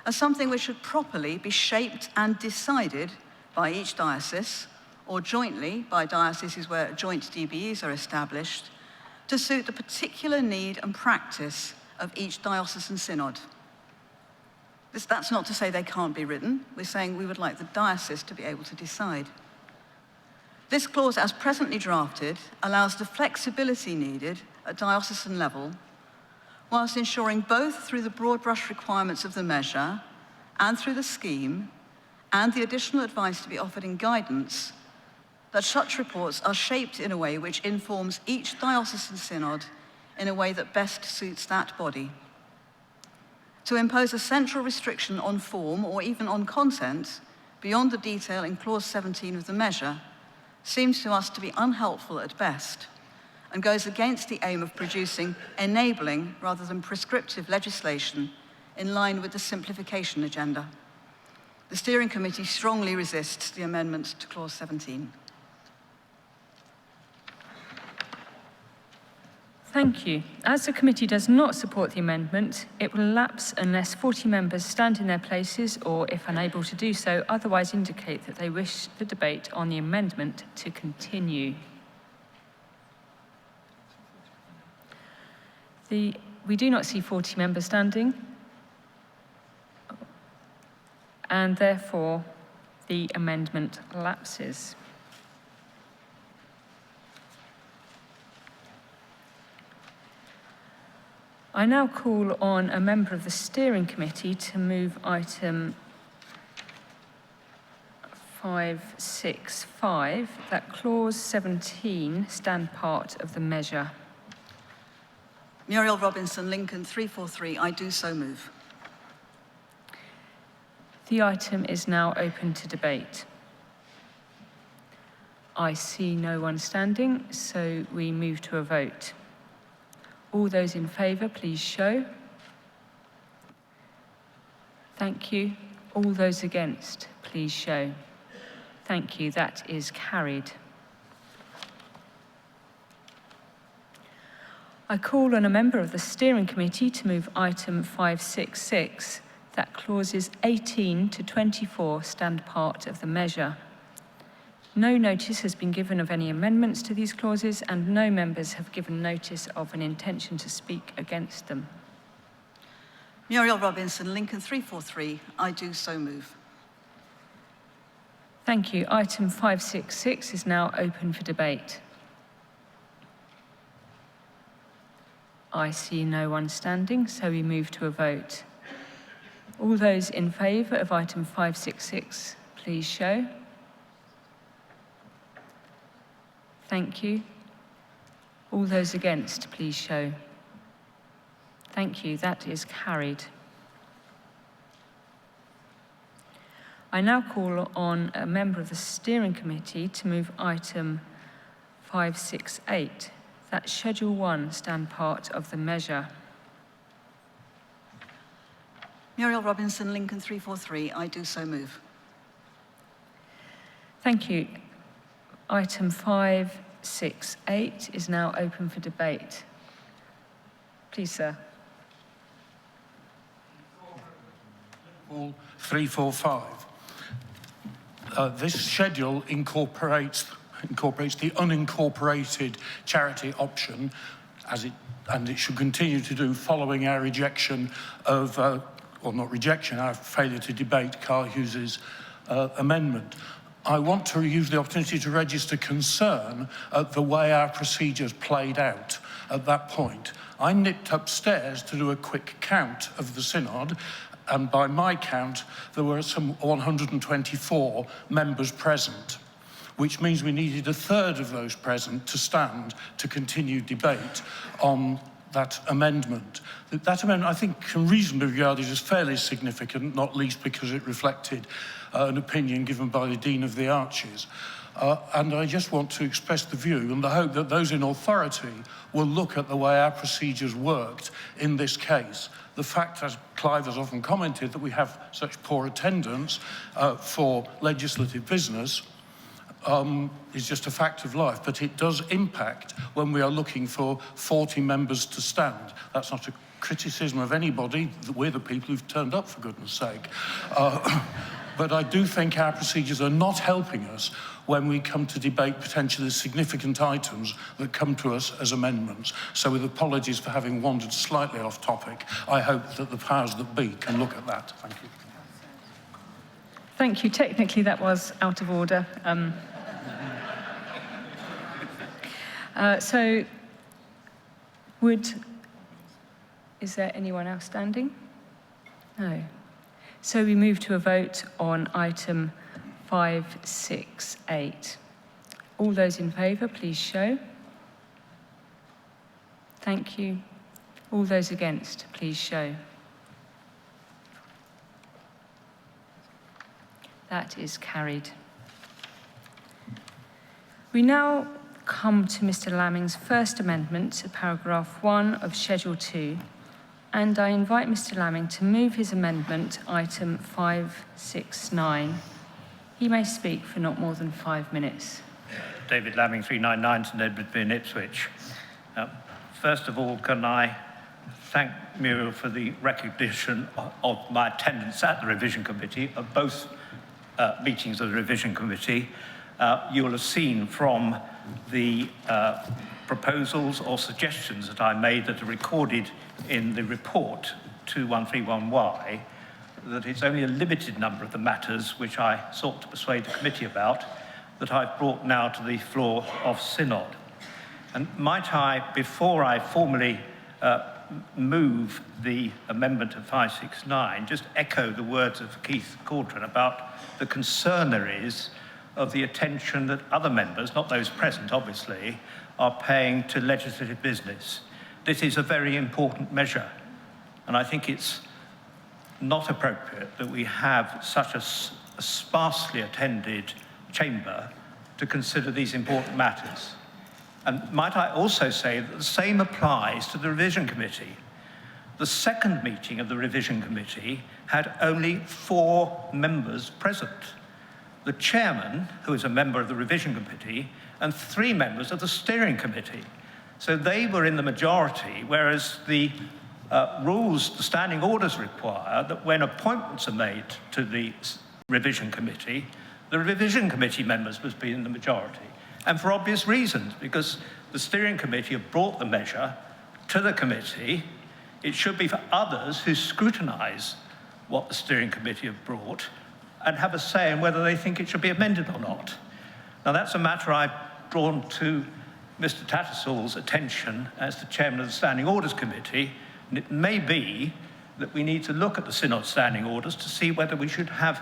as something which should properly be shaped and decided by each diocese, or jointly by dioceses where joint DBEs are established, to suit the particular need and practice of each diocesan synod. That's not to say they can't be written. We're saying we would like the diocese to be able to decide. This clause, as presently drafted, allows the flexibility needed at diocesan level, whilst ensuring both through the broad brush requirements of the measure and through the scheme, and the additional advice to be offered in guidance, that such reports are shaped in a way which informs each diocesan synod in a way that best suits that body. To impose a central restriction on form or even on content beyond the detail in clause 17 of the measure seems to us to be unhelpful at best and goes against the aim of producing enabling rather than prescriptive legislation in line with the simplification agenda. The steering committee strongly resists the amendment to clause 17. Thank you. As the committee does not support the amendment, it will lapse unless 40 members stand in their places or, if unable to do so, otherwise indicate that they wish the debate on the amendment to continue. We do not see 40 members standing, and therefore the amendment lapses. I now call on a member of the steering committee to move item 565, that clause 17 stand part of the measure. Muriel Robinson, Lincoln 343, I do so move. The item is now open to debate. I see no one standing, so we move to a vote. All those in favour, please show. Thank you. All those against, please show. Thank you. That is carried. I call on a member of the steering committee to move item 566, that clauses 18 to 24 stand part of the measure. No notice has been given of any amendments to these clauses, and no members have given notice of an intention to speak against them. Muriel Robinson, Lincoln 343, I do so move. Thank you. Item 566 is now open for debate. I see no one standing, so we move to a vote. All those in favour of item 566, please show. Thank you. All those against, please show. Thank you. That is carried. I now call on a member of the steering committee to move item 568, that Schedule 1 stand part of the measure. Muriel Robinson, Lincoln 343, I do so move. Thank you. Item 568 is now open for debate. Please, sir. 345. This schedule incorporates the unincorporated charity option, and it should continue to do following our rejection of, or not rejection, our failure to debate Carl Hughes's amendment. I want to use the opportunity to register concern at the way our procedures played out at that point. I nipped upstairs to do a quick count of the synod, and by my count, there were some 124 members present, which means we needed a third of those present to stand to continue debate on that amendment. That amendment, I think, can reasonably be regarded as fairly significant, not least because it reflected an opinion given by the Dean of the Arches. And I just want to express the view and the hope that those in authority will look at the way our procedures worked in this case. The fact, as Clive has often commented, that we have such poor attendance for legislative business is just a fact of life, but it does impact when we are looking for 40 members to stand. That's not a criticism of anybody. We're the people who've turned up, for goodness sake. But I do think our procedures are not helping us when we come to debate potentially significant items that come to us as amendments. So with apologies for having wandered slightly off topic, I hope that the powers that be can look at that. Thank you. Thank you. Technically, that was out of order. Is there anyone else standing? No. So we move to a vote on item 568. All those in favour, please show. Thank you. All those against, please show. That is carried. We now come to Mr. Lamming's first amendment to paragraph 1 of Schedule 2, and I invite Mr. Lamming to move his amendment, item 569. He may speak for not more than 5 minutes. David Lamming, 399 St Edward in Ipswich. First of all, can I thank Muriel for the recognition of my attendance at the Revision Committee, of both meetings of the Revision Committee. You will have seen from the proposals or suggestions that I made that are recorded in the report 2131Y that it's only a limited number of the matters which I sought to persuade the committee about that I've brought now to the floor of Synod. And might I, before I formally move the amendment of 569, just echo the words of Keith Caldron about the concern there is of the attention that other members, not those present obviously, are paying to legislative business. This is a very important measure, and I think it's not appropriate that we have such a sparsely attended chamber to consider these important matters. And might I also say that the same applies to the Revision Committee. The second meeting of the Revision Committee had only 4 members present. The chairman, who is a member of the Revision Committee, and 3 members of the Steering Committee. So they were in the majority, whereas the rules, the standing orders require that when appointments are made to the Revision Committee, the Revision Committee members must be in the majority. And for obvious reasons, because the Steering Committee have brought the measure to the committee. It should be for others who scrutinise what the Steering Committee have brought and have a say in whether they think it should be amended or not. Now, that's a matter I've drawn to Mr. Tattersall's attention as the chairman of the Standing Orders Committee, and it may be that we need to look at the Synod Standing Orders to see whether we should have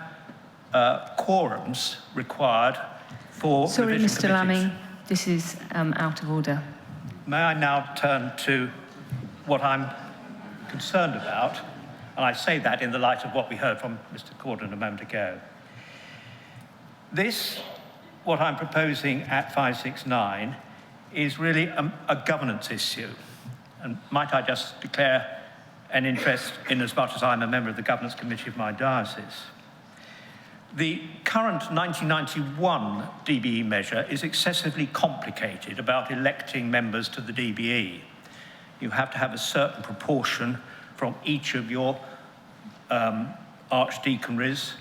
quorums required for Sorry, revision Mr. committees. Lamming, this is out of order. May I now turn to what I'm concerned about, and I say that in the light of what we heard from Mr. Cordon a moment ago. This, what I'm proposing at 569, is really a governance issue. And might I just declare an interest in as much as I'm a member of the Governance Committee of my diocese. The current 1991 DBE measure is excessively complicated about electing members to the DBE. You have to have a certain proportion from each of your archdeaconries,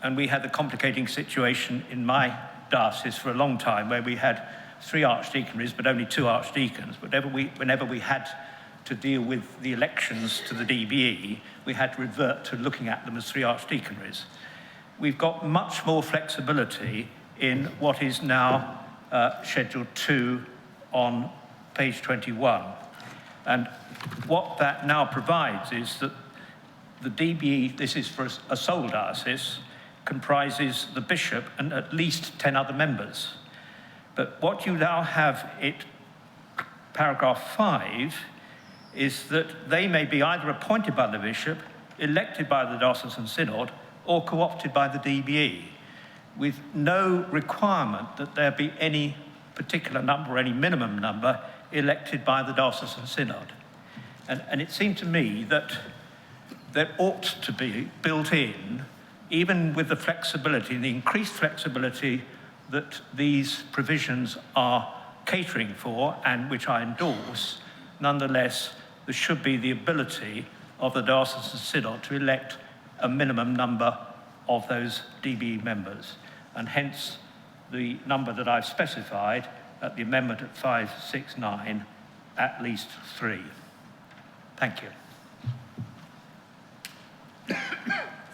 and we had the complicating situation in my diocese for a long time where we had 3 archdeaconries but only 2 archdeacons. Whenever we had to deal with the elections to the DBE, we had to revert to looking at them as 3 archdeaconries. We've got much more flexibility in what is now Schedule 2 on page 21. And what that now provides is that the DBE, this is for a sole diocese, comprises the bishop and at least 10 other members. But what you now have in paragraph 5 is that they may be either appointed by the bishop, elected by the diocesan synod, or co-opted by the DBE, with no requirement that there be any particular number or any minimum number elected by the diocesan synod. And it seemed to me that there ought to be built in, even with the flexibility, the increased flexibility that these provisions are catering for and which I endorse, nonetheless, there should be the ability of the diocesan synod to elect a minimum number of those DBE members, and hence the number that I've specified at the amendment at 569, at least 3. Thank you.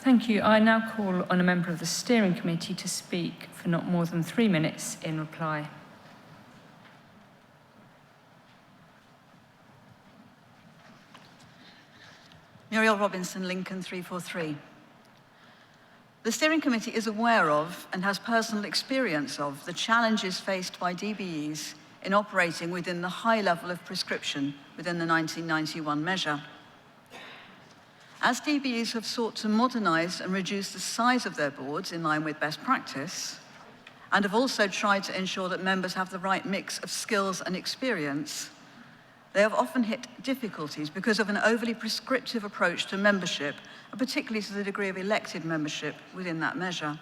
Thank you. I now call on a member of the steering committee to speak for not more than 3 minutes in reply. Muriel Robinson, Lincoln 343. The steering committee is aware of and has personal experience of the challenges faced by DBEs in operating within the high level of prescription within the 1991 measure. As DBEs have sought to modernize and reduce the size of their boards in line with best practice, and have also tried to ensure that members have the right mix of skills and experience, they have often hit difficulties because of an overly prescriptive approach to membership, and particularly to the degree of elected membership within that measure.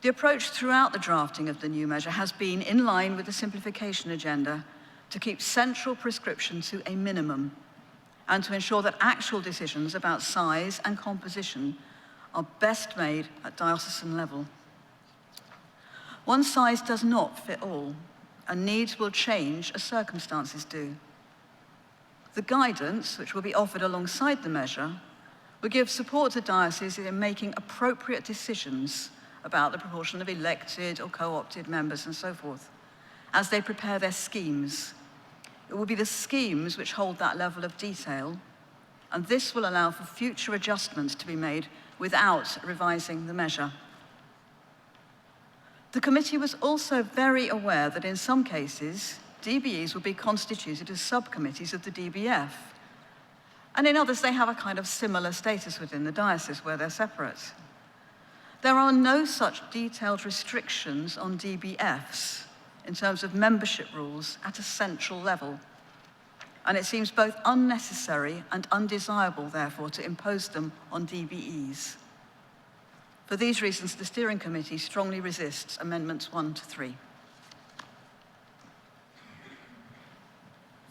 The approach throughout the drafting of the new measure has been in line with the simplification agenda to keep central prescription to a minimum and to ensure that actual decisions about size and composition are best made at diocesan level. One size does not fit all, and needs will change as circumstances do. The guidance, which will be offered alongside the measure, will give support to dioceses in making appropriate decisions about the proportion of elected or co-opted members and so forth, as they prepare their schemes. It will be the schemes which hold that level of detail, and this will allow for future adjustments to be made without revising the measure. The committee was also very aware that in some cases, DBEs will be constituted as subcommittees of the DBF, and in others they have a kind of similar status within the diocese where they're separate. There are no such detailed restrictions on DBFs in terms of membership rules at a central level, and it seems both unnecessary and undesirable, therefore, to impose them on DBEs. For these reasons, the steering committee strongly resists amendments 1 to 3.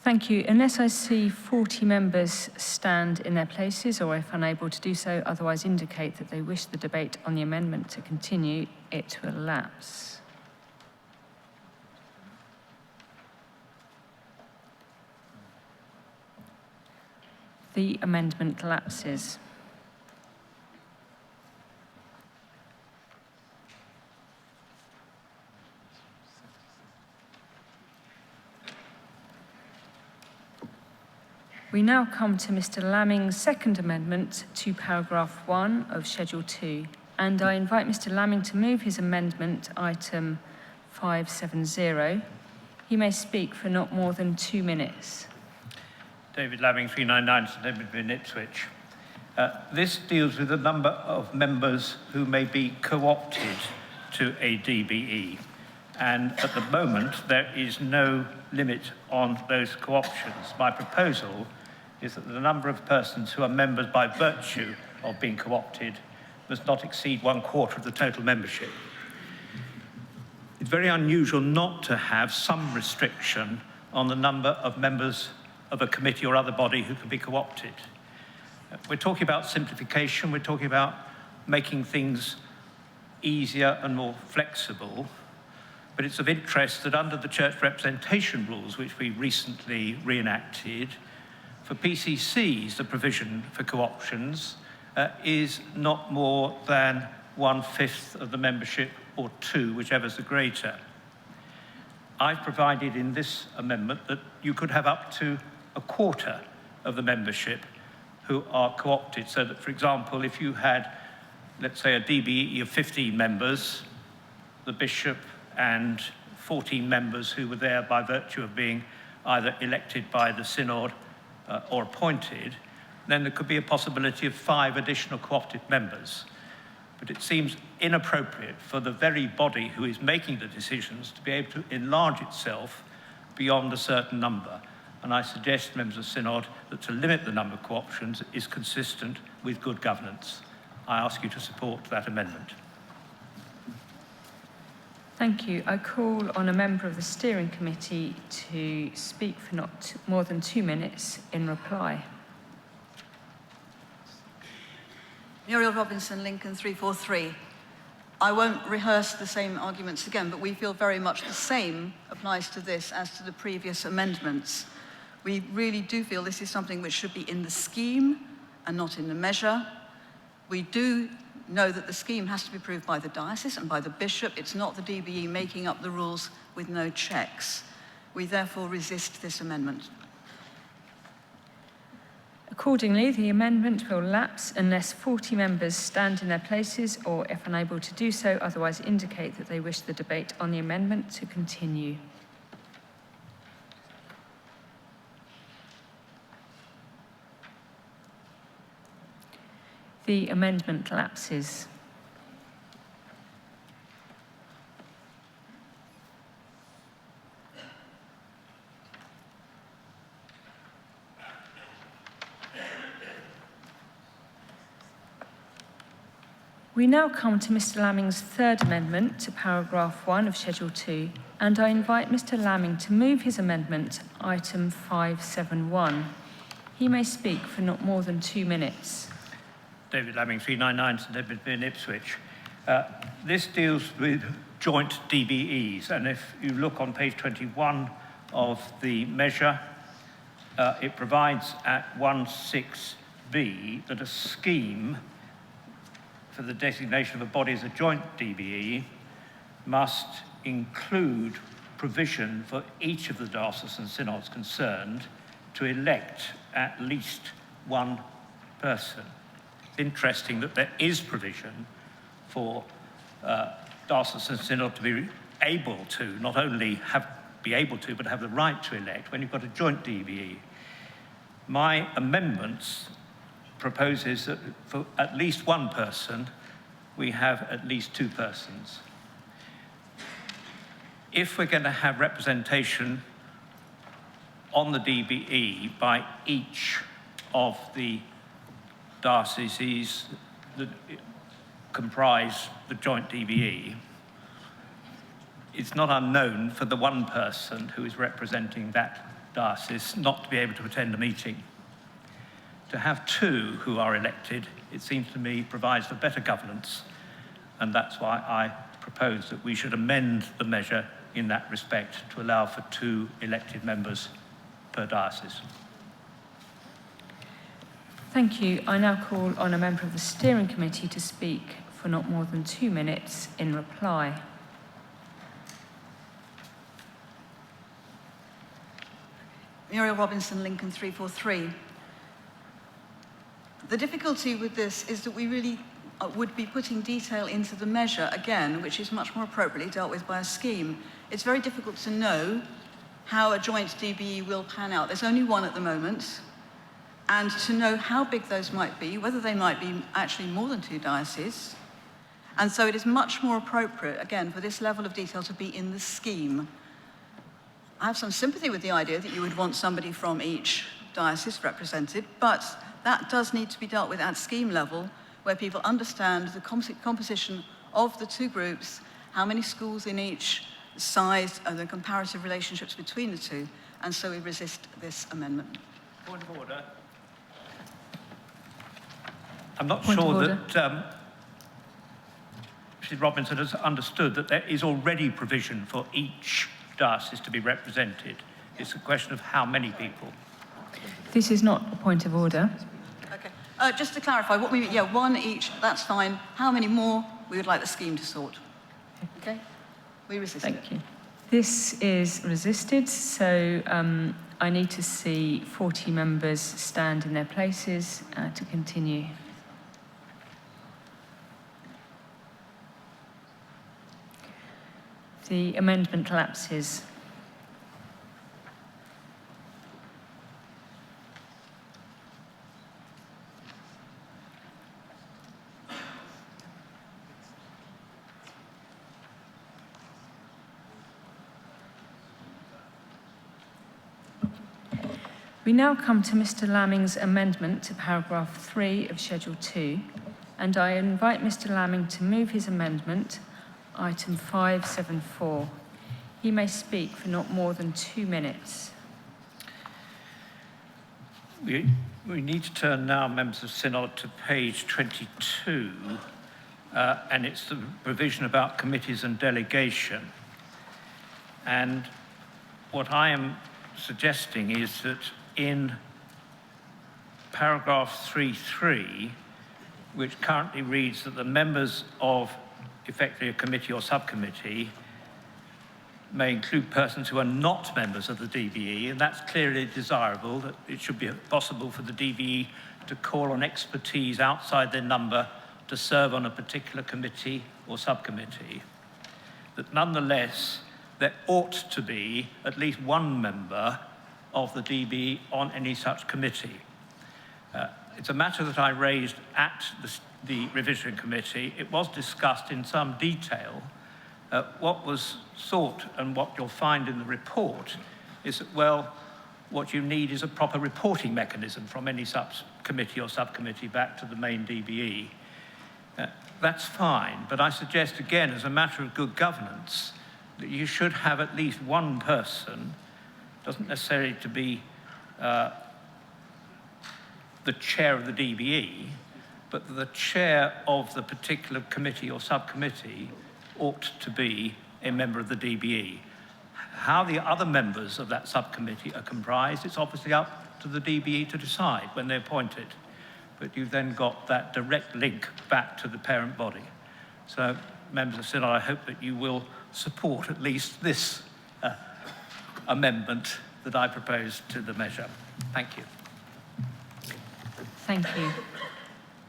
Thank you. Unless I see 40 members stand in their places, or if unable to do so, otherwise indicate that they wish the debate on the amendment to continue, it will lapse. The amendment lapses. We now come to Mr. Lamming's second amendment to paragraph 1 of Schedule 2, and I invite Mr. Lamming to move his amendment, item 570. He may speak for not more than 2 minutes. David Lamming, 399 St Edmund in Ipswich. This deals with the number of members who may be co-opted to a DBE. And at the moment, there is no limit on those co-options. My proposal is that the number of persons who are members by virtue of being co-opted must not exceed 1/4 of the total membership. It's very unusual not to have some restriction on the number of members of a committee or other body who can be co-opted. We're talking about simplification, we're talking about making things easier and more flexible, but it's of interest that under the church representation rules, which we recently reenacted, for PCCs, the provision for co-options is not more than 1/5 of the membership or 2, whichever's the greater. I've provided in this amendment that you could have up to 1/4 of the membership who are co-opted, so that, for example, if you had, let's say, a DBE of 15 members, the bishop and 14 members who were there by virtue of being either elected by the synod or appointed, then there could be a possibility of 5 additional co-opted members. But it seems inappropriate for the very body who is making the decisions to be able to enlarge itself beyond a certain number. And I suggest, members of Synod, that to limit the number of co-options is consistent with good governance. I ask you to support that amendment. Thank you. I call on a member of the steering committee to speak for not more than 2 minutes in reply. Muriel Robinson, Lincoln 343. I won't rehearse the same arguments again, but we feel very much the same applies to this as to the previous amendments. We really do feel this is something which should be in the scheme and not in the measure. We do know that the scheme has to be approved by the diocese and by the bishop. It's not the DBE making up the rules with no checks. We therefore resist this amendment. Accordingly, the amendment will lapse unless 40 members stand in their places or, if unable to do so, otherwise indicate that they wish the debate on the amendment to continue. The amendment lapses. We now come to Mr. Lamming's third amendment to paragraph 1 of Schedule 2, and I invite Mr. Lamming to move his amendment, item 571. He may speak for not more than 2 minutes. David Lamming, 399 St Edmund in Ipswich. This deals with joint DBEs, and if you look on page 21 of the measure, it provides at 16B that a scheme for the designation of a body as a joint DBE must include provision for each of the diocesan synods concerned to elect at least one person. It's interesting that there is provision for diocesan synod to be able to, not only be able to, but have the right to elect when you've got a joint DBE. My amendments proposes that for at least one person, we have at least 2 persons. If we're going to have representation on the DBE by each of the dioceses that comprise the joint DBE, it's not unknown for the one person who is representing that diocese not to be able to attend a meeting. To have 2 who are elected, it seems to me, provides for better governance, and that's why I propose that we should amend the measure in that respect to allow for 2 elected members per diocese. Thank you. I now call on a member of the steering committee to speak for not more than 2 minutes in reply. Muriel Robinson, Lincoln 343. The difficulty with this is that we really would be putting detail into the measure again, which is much more appropriately dealt with by a scheme. It's very difficult to know how a joint DBE will pan out. There's only one at the moment, and to know how big those might be, whether they might be actually more than 2 dioceses. And so it is much more appropriate, again, for this level of detail to be in the scheme. I have some sympathy with the idea that you would want somebody from each diocese represented, but that does need to be dealt with at scheme level where people understand the composition of the two groups, how many schools in each, the size and the comparative relationships between the two, and so we resist this amendment. Point of order. I'm not sure that Mrs. Robinson has understood that there is already provision for each diocese to be represented. It's a question of how many people. This is not a point of order. Okay. Just to clarify, what we one each, that's fine. How many more we would like the scheme to sort? Okay? We resist it. Thank you. This is resisted, so I need to see 40 members stand in their places to continue. The amendment lapses. We now come to Mr. Lamming's amendment to paragraph 3 of Schedule 2, and I invite Mr. Lamming to move his amendment, item 574. He may speak for not more than 2 minutes. We need to turn now, members of Synod, to page 22, and it's the provision about committees and delegation. And what I am suggesting is that in paragraph 3.3, which currently reads that the members of effectively a committee or subcommittee may include persons who are not members of the DBE, and that's clearly desirable, that it should be possible for the DBE to call on expertise outside their number to serve on a particular committee or subcommittee, that nonetheless there ought to be at least one member of the DBE on any such committee. It's a matter that I raised at the revision committee. It was discussed in some detail. What was sought and what you'll find in the report is that, well, what you need is a proper reporting mechanism from any such committee or subcommittee back to the main DBE. That's fine, but I suggest again, as a matter of good governance, that you should have at least one person, doesn't necessarily to be the chair of the DBE, but the chair of the particular committee or subcommittee ought to be a member of the DBE. How the other members of that subcommittee are comprised, it's obviously up to the DBE to decide when they're appointed. But you've then got that direct link back to the parent body. So, members of Synod, I hope that you will support at least this amendment that I propose to the measure. Thank you. Thank you.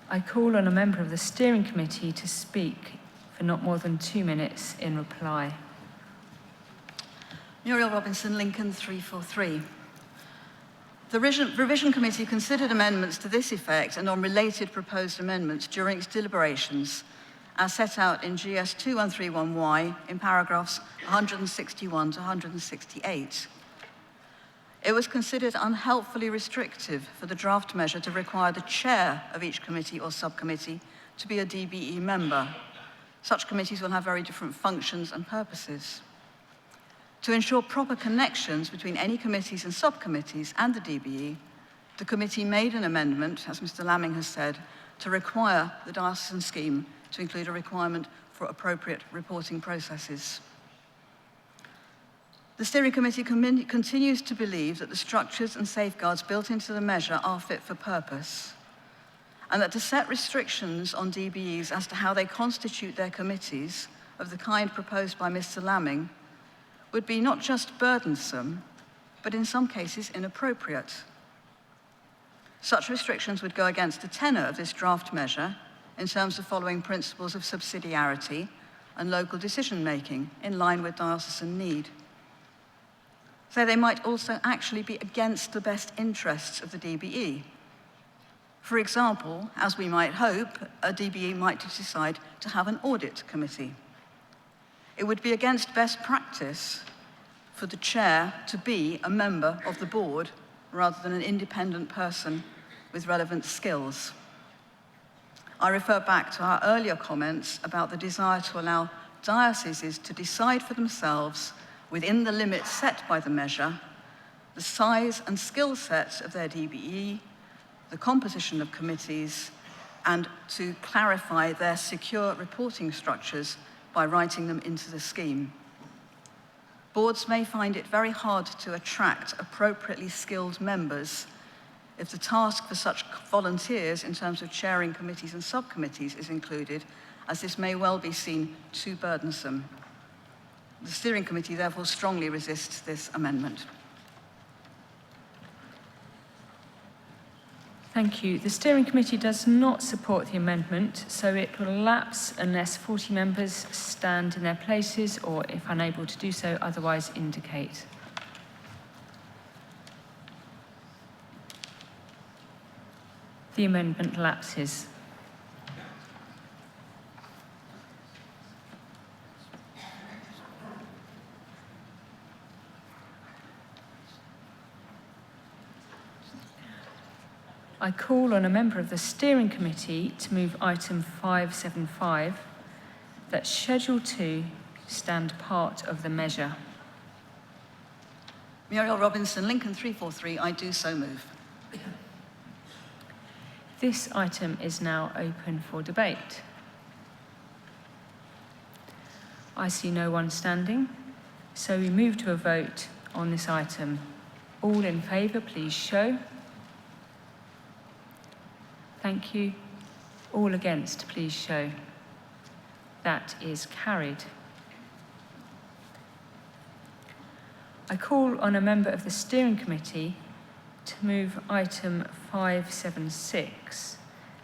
I call on a member of the steering committee to speak for not more than 2 minutes in reply. Muriel Robinson, Lincoln 343. The revision committee considered amendments to this effect and on related proposed amendments during its deliberations, as set out in GS 2131Y in paragraphs 161 to 168. It was considered unhelpfully restrictive for the draft measure to require the chair of each committee or subcommittee to be a DBE member. Such committees will have very different functions and purposes. To ensure proper connections between any committees and subcommittees and the DBE, the committee made an amendment, as Mr. Lamming has said, to require the diocesan scheme to include a requirement for appropriate reporting processes. The steering committee continues to believe that the structures and safeguards built into the measure are fit for purpose, and that to set restrictions on DBEs as to how they constitute their committees of the kind proposed by Mr. Lamming would be not just burdensome, but in some cases inappropriate. Such restrictions would go against the tenor of this draft measure in terms of following principles of subsidiarity and local decision-making in line with diocesan need. So they might also actually be against the best interests of the DBE. For example, as we might hope, a DBE might decide to have an audit committee. It would be against best practice for the chair to be a member of the board rather than an independent person with relevant skills. I refer back to our earlier comments about the desire to allow dioceses to decide for themselves, within the limits set by the measure, the size and skill set of their DBE, the composition of committees, and to clarify their secure reporting structures by writing them into the scheme. Boards may find it very hard to attract appropriately skilled members if the task for such volunteers in terms of chairing committees and subcommittees is included, as this may well be seen too burdensome. The steering committee therefore strongly resists this amendment. Thank you. The steering committee does not support the amendment, so it will lapse unless 40 members stand in their places or, if unable to do so, otherwise indicate. The amendment lapses. I call on a member of the steering committee to move item 575, that Schedule 2 stand part of the measure. Muriel Robinson, Lincoln 343, I do so move. This item is now open for debate. I see no one standing, so we move to a vote on this item. All in favour, please show. Thank you. All against, please show. That is carried. I call on a member of the steering committee to move item 576,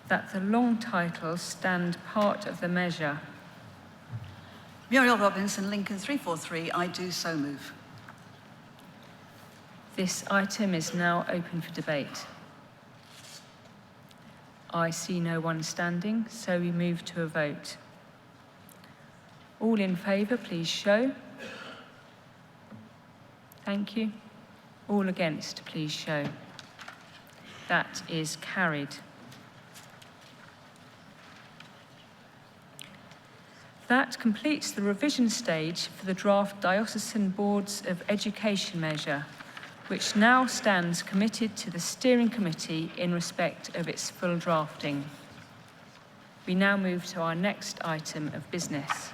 that the long title stand part of the measure. Muriel Robinson, Lincoln 343, I do so move. This item is now open for debate. I see no one standing, so we move to a vote. All in favour, please show. Thank you. All against, please show. That is carried. That completes the revision stage for the draft Diocesan Boards of Education measure, which now stands committed to the steering committee in respect of its full drafting. We now move to our next item of business.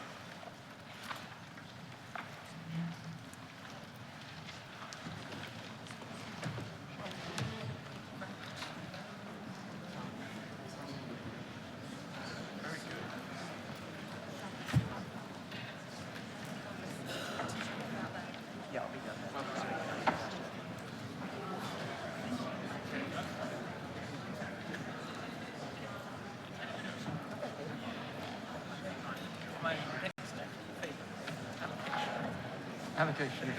Allocation.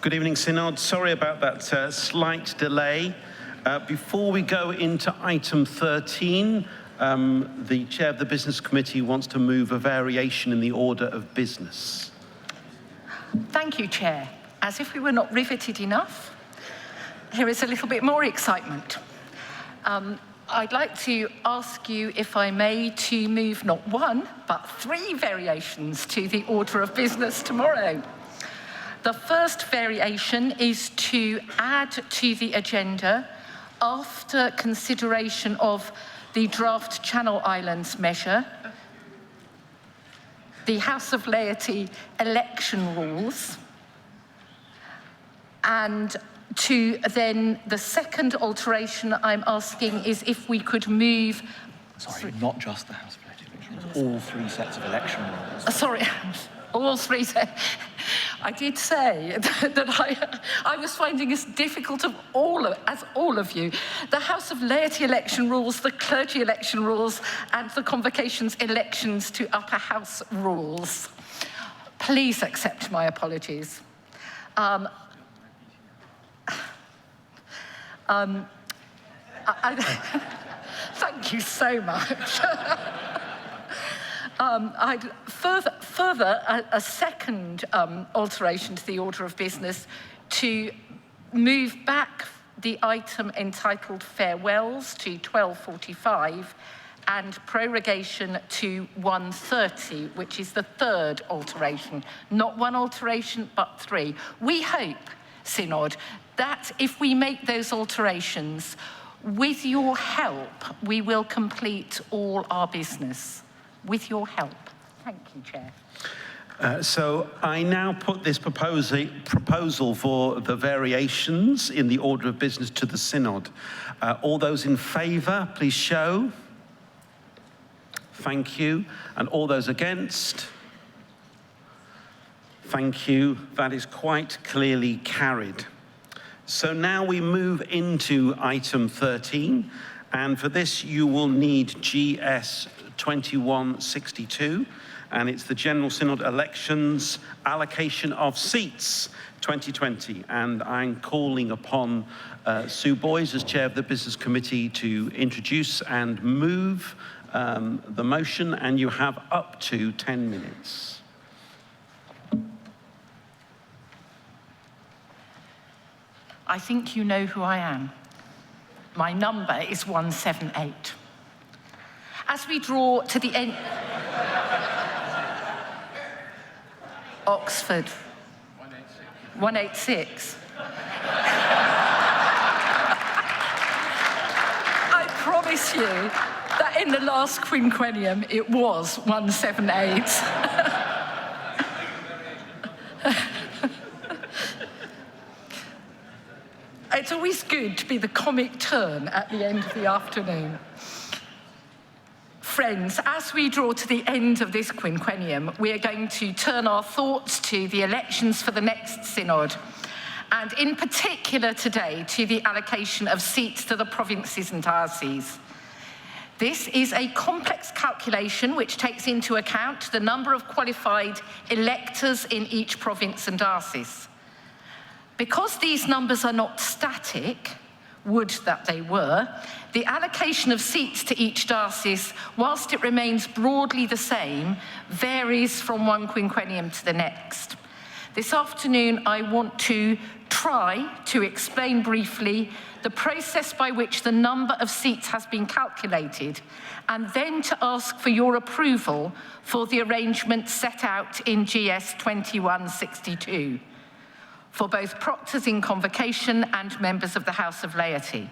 Good evening, Synod. Sorry about that slight delay. Before we go into item 13, the Chair of the Business Committee wants to move a variation in the order of business. Thank you, Chair. As if we were not riveted enough, here is a little bit more excitement. I'd like to ask you, if I may, to move not one, but 3 variations to the order of business tomorrow. The first variation is to add to the agenda, after consideration of the draft Channel Islands measure, the House of Laity election rules, and to then the second alteration I'm asking is if we could move... Sorry, not just the House of Laity elections, all 3 sets of election rules. Sorry, all 3 sets. I did say that I was finding as difficult as all of you. The House of Laity election rules, the clergy election rules, and the Convocations elections to upper house rules. Please accept my apologies. Thank you so much. I'd further a second alteration to the order of business to move back the item entitled farewells to 12:45 and prorogation to 1:30, which is the third alteration. Not 1 alteration, but 3. We hope, Synod, that if we make those alterations, with your help, we will complete all our business. With your help. Thank you, Chair. So I now put this proposal for the variations in the order of business to the Synod. All those in favour, please show. Thank you. And all those against? Thank you. That is quite clearly carried. So now we move into item 13, and for this you will need GS 2162, and it's the General Synod Elections Allocation of Seats 2020. And I'm calling upon Sue Boys as Chair of the Business Committee to introduce and move the motion, and you have up to 10 minutes. I think you know who I am. My number is 178. As we draw to the end... Oxford. 186. I promise you that in the last quinquennium it was 178. It's always good to be the comic turn at the end of the afternoon. Friends, as we draw to the end of this quinquennium, we are going to turn our thoughts to the elections for the next synod, and in particular today to the allocation of seats to the provinces and dioceses. This is a complex calculation which takes into account the number of qualified electors in each province and diocese. Because these numbers are not static, would that they were, the allocation of seats to each diocese, whilst it remains broadly the same, varies from one quinquennium to the next. This afternoon, I want to try to explain briefly the process by which the number of seats has been calculated, and then to ask for your approval for the arrangement set out in GS 2162. For both proctors in convocation and members of the House of Laity.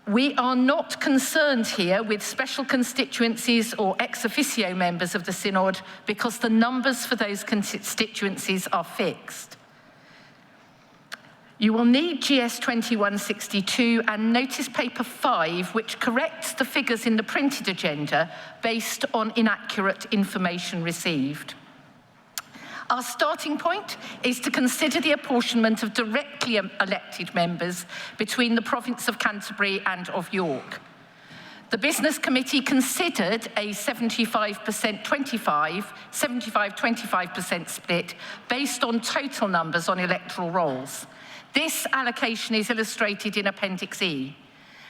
We are not concerned here with special constituencies or ex officio members of the Synod because the numbers for those constituencies are fixed. You will need GS 2162 and notice paper 5, which corrects the figures in the printed agenda based on inaccurate information received. Our starting point is to consider the apportionment of directly elected members between the province of Canterbury and of York. The Business Committee considered a 75-25% split based on total numbers on electoral rolls. This allocation is illustrated in Appendix E.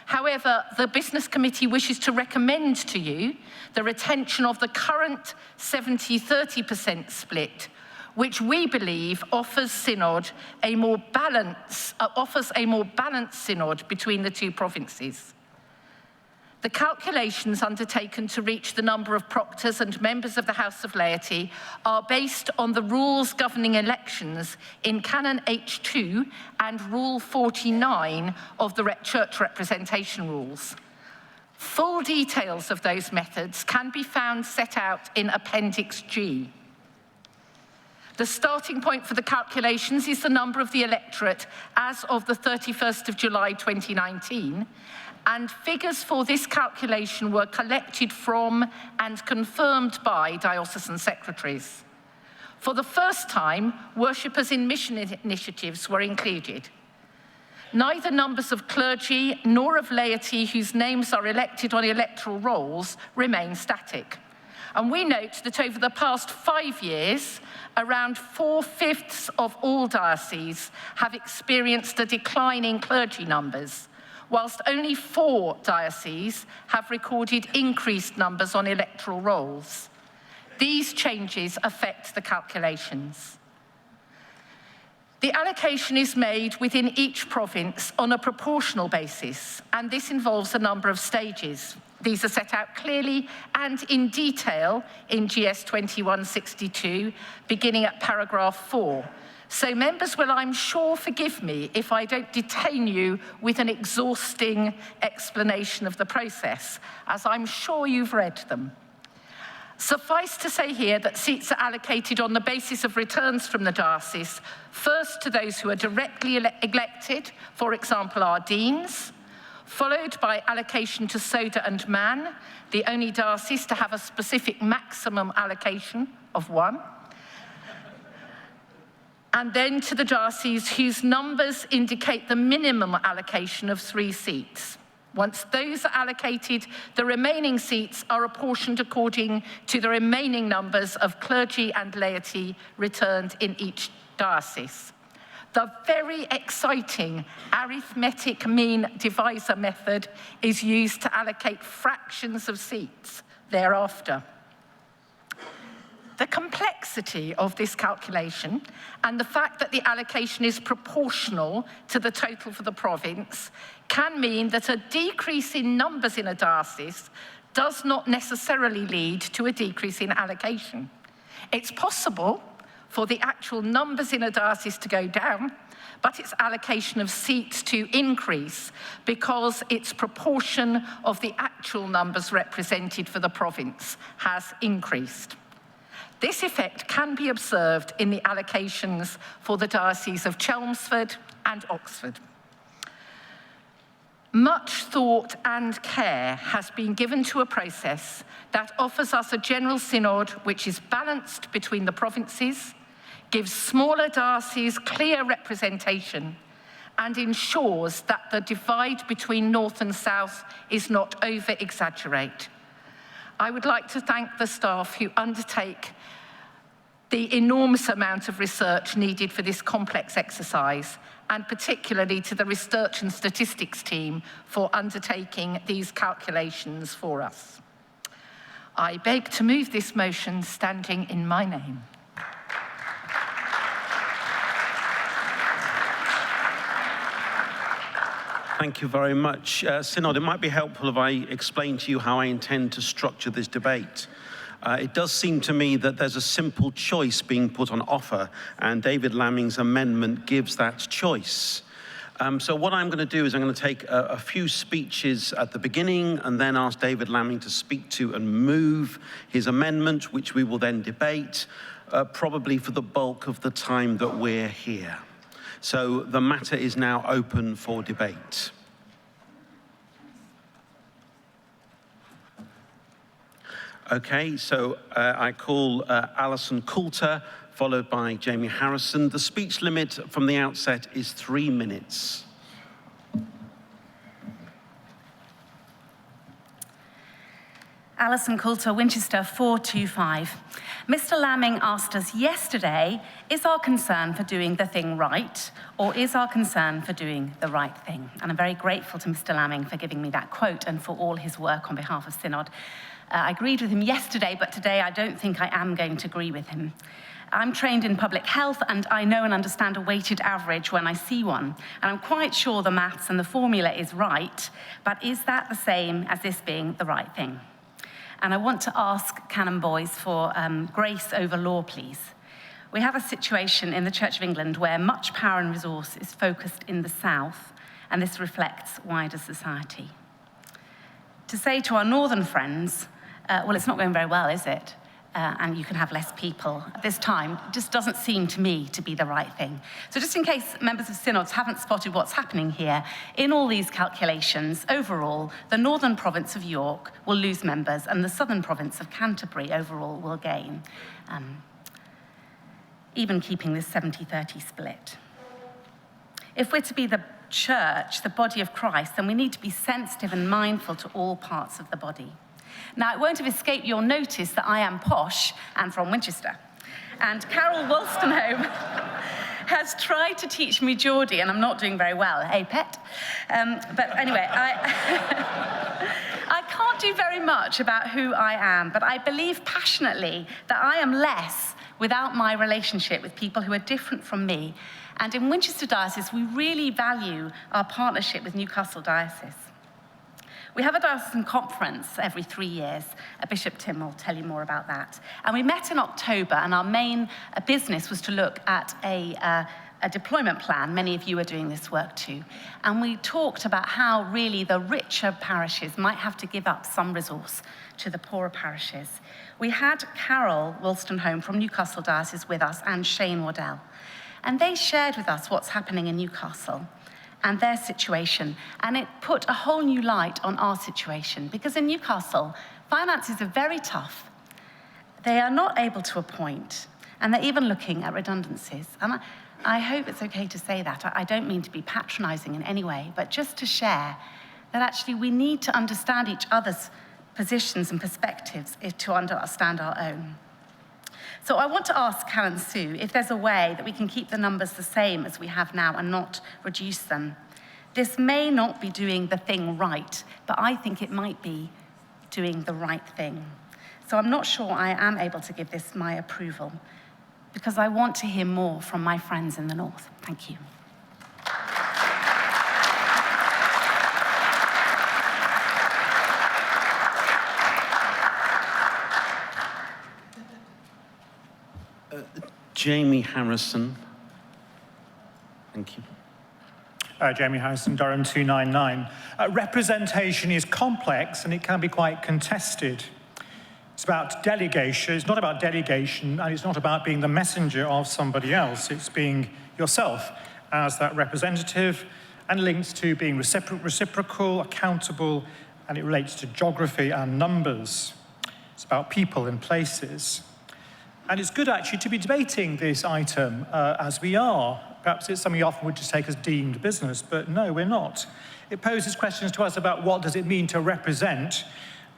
However, the Business Committee wishes to recommend to you the retention of the current 70-30% split, which we believe offers a more balanced synod between the two provinces. The calculations undertaken to reach the number of proctors and members of the House of Laity are based on the rules governing elections in Canon H2 and Rule 49 of the Church Representation Rules. Full details of those methods can be found set out in Appendix G. The starting point for the calculations is the number of the electorate as of the 31st of July 2019, and figures for this calculation were collected from and confirmed by diocesan secretaries. For the first time, worshippers in mission initiatives were included. Neither numbers of clergy nor of laity whose names are elected on electoral rolls remain static. And we note that over the past 5 years, around 4/5 of all dioceses have experienced a decline in clergy numbers, whilst only 4 dioceses have recorded increased numbers on electoral rolls. These changes affect the calculations. The allocation is made within each province on a proportional basis, and this involves a number of stages. These are set out clearly and in detail in GS 2162, beginning at paragraph 4. So members will, I'm sure, forgive me if I don't detain you with an exhausting explanation of the process, as I'm sure you've read them. Suffice to say here that seats are allocated on the basis of returns from the diocese, first to those who are directly elected, for example, our deans, followed by allocation to Soda and Man, the only diocese to have a specific maximum allocation of 1, and then to the diocese whose numbers indicate the minimum allocation of 3 seats. Once those are allocated, the remaining seats are apportioned according to the remaining numbers of clergy and laity returned in each diocese. The very exciting arithmetic mean divisor method is used to allocate fractions of seats thereafter. The complexity of this calculation and the fact that the allocation is proportional to the total for the province can mean that a decrease in numbers in a diocese does not necessarily lead to a decrease in allocation. It's possible for the actual numbers in a diocese to go down, but its allocation of seats to increase because its proportion of the actual numbers represented for the province has increased. This effect can be observed in the allocations for the Diocese of Chelmsford and Oxford. Much thought and care has been given to a process that offers us a general synod which is balanced between the provinces, gives smaller dioceses clear representation, and ensures that the divide between north and south is not over-exaggerated. I would like to thank the staff who undertake the enormous amount of research needed for this complex exercise, and particularly to the research and statistics team for undertaking these calculations for us. I beg to move this motion standing in my name. Thank you very much. Synod, it might be helpful if I explain to you how I intend to structure this debate. It does seem to me that there's a simple choice being put on offer, and David Lamming's amendment gives that choice. So what I'm going to do is I'm going to take a few speeches at the beginning and then ask David Lamming to speak to and move his amendment, which we will then debate, probably for the bulk of the time that we're here. So the matter is now open for debate. Okay, so I call Alison Coulter, followed by Jamie Harrison. The speech limit from the outset is 3 minutes. Alison Coulter, Winchester 425. Mr. Lamming asked us yesterday, is our concern for doing the thing right, or is our concern for doing the right thing? And I'm very grateful to Mr. Lamming for giving me that quote and for all his work on behalf of Synod. I agreed with him yesterday, but today I don't think I am going to agree with him. I'm trained in public health, and I know and understand a weighted average when I see one. And I'm quite sure the maths and the formula is right, but is that the same as this being the right thing? And I want to ask Canon Boys for grace over law, please. We have a situation in the Church of England where much power and resource is focused in the south, and this reflects wider society. To say to our northern friends, well, it's not going very well, is it? And you can have less people at this time, just doesn't seem to me to be the right thing. So just in case members of synods haven't spotted what's happening here, in all these calculations, overall, the northern province of York will lose members and the southern province of Canterbury overall will gain, even keeping this 70-30 split. If we're to be the church, the body of Christ, then we need to be sensitive and mindful to all parts of the body. Now, it won't have escaped your notice that I am posh and from Winchester. And Carol Wolstenholme has tried to teach me Geordie, and I'm not doing very well, eh, pet? But anyway, I can't do very much about who I am, but I believe passionately that I am less without my relationship with people who are different from me. And in Winchester Diocese, we really value our partnership with Newcastle Diocese. We have a diocesan conference every 3 years. Bishop Tim will tell you more about that. And we met in October, and our main business was to look at a deployment plan. Many of you are doing this work too. And we talked about how really the richer parishes might have to give up some resource to the poorer parishes. We had Carol Wolstenholme from Newcastle Diocese with us and Shane Waddell. And they shared with us what's happening in Newcastle and their situation, and it put a whole new light on our situation, because in Newcastle, finances are very tough. They are not able to appoint, and they're even looking at redundancies. And I hope it's okay to say that. I don't mean to be patronising in any way, but just to share that actually we need to understand each other's positions and perspectives to understand our own. So I want to ask Canon Sue if there's a way that we can keep the numbers the same as we have now and not reduce them. This may not be doing the thing right, but I think it might be doing the right thing. So I'm not sure I am able to give this my approval, because I want to hear more from my friends in the north. Thank you. Jamie Harrison. Thank you. Jamie Harrison, Durham 299. Representation is complex and it can be quite contested. It's about delegation. It's not about delegation, and it's not about being the messenger of somebody else. It's being yourself as that representative, and links to being reciprocal, accountable, and it relates to geography and numbers. It's about people and places. And it's good, actually, to be debating this item as we are. Perhaps it's something you often would just take as deemed business, but no, we're not. It poses questions to us about what does it mean to represent,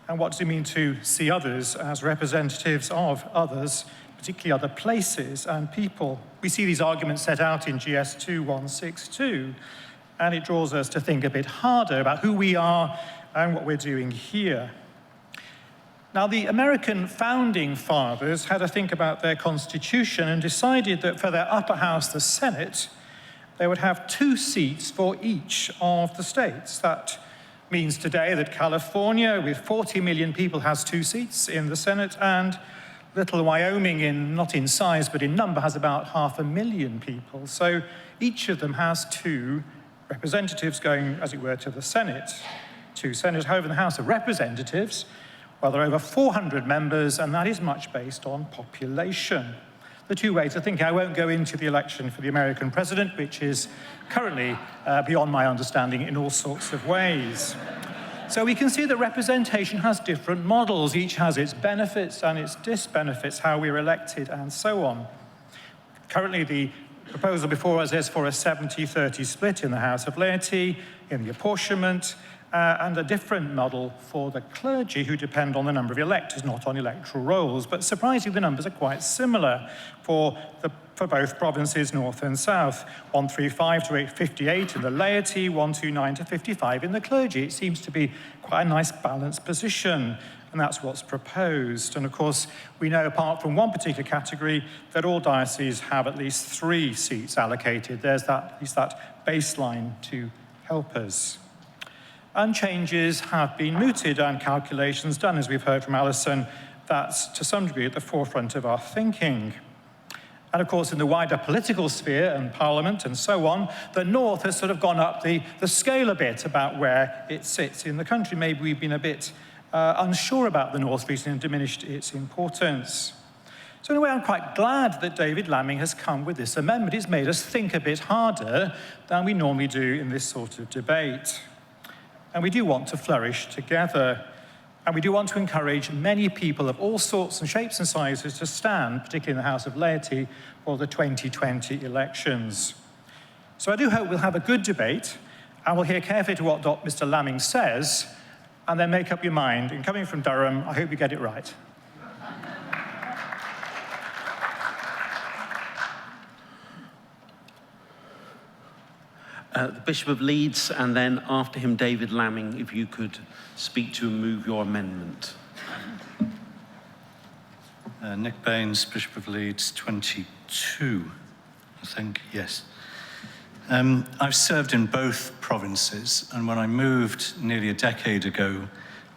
and what does it mean to see others as representatives of others, particularly other places and people. We see these arguments set out in GS 2162, and it draws us to think a bit harder about who we are and what we're doing here. Now, the American founding fathers had a think about their constitution and decided that for their upper house, the Senate, they would have 2 seats for each of the states. That means today that California, with 40 million people, has 2 seats in the Senate, and little Wyoming, not in size but in number, has about 500,000 people. So each of them has 2 representatives going, as it were, to the Senate. 2 senators. However, in the House of Representatives, well, there are over 400 members, and that is much based on population. The 2 ways of thinking. I won't go into the election for the American president, which is currently beyond my understanding in all sorts of ways. So we can see that representation has different models. Each has its benefits and its disbenefits, how we're elected, and so on. Currently, the proposal before us is for a 70-30 split in the House of Laity, in the apportionment, and a different model for the clergy, who depend on the number of electors, not on electoral rolls. But surprisingly, the numbers are quite similar for both provinces, north and south. 135 to 858 in the laity, 129 to 55 in the clergy. It seems to be quite a nice balanced position, and that's what's proposed. And of course, we know, apart from one particular category, that all dioceses have at least 3 seats allocated. There's at least that baseline to help us. And changes have been mooted and calculations done, as we've heard from Alison. That's to some degree at the forefront of our thinking. And of course, in the wider political sphere and Parliament and so on, the North has sort of gone up the scale a bit about where it sits in the country. Maybe we've been a bit unsure about the North recently and diminished its importance. So in a way, I'm quite glad that David Lamming has come with this amendment. It's made us think a bit harder than we normally do in this sort of debate. And we do want to flourish together. And we do want to encourage many people of all sorts and shapes and sizes to stand, particularly in the House of Laity, for the 2020 elections. So I do hope we'll have a good debate, and we'll hear carefully to what Mr. Lamming says, and then make up your mind. And coming from Durham, I hope you get it right. The Bishop of Leeds, and then after him, David Lamming, if you could speak to and move your amendment. Nick Baines, Bishop of Leeds, 22, I think, yes. I've served in both provinces, and when I moved nearly a decade ago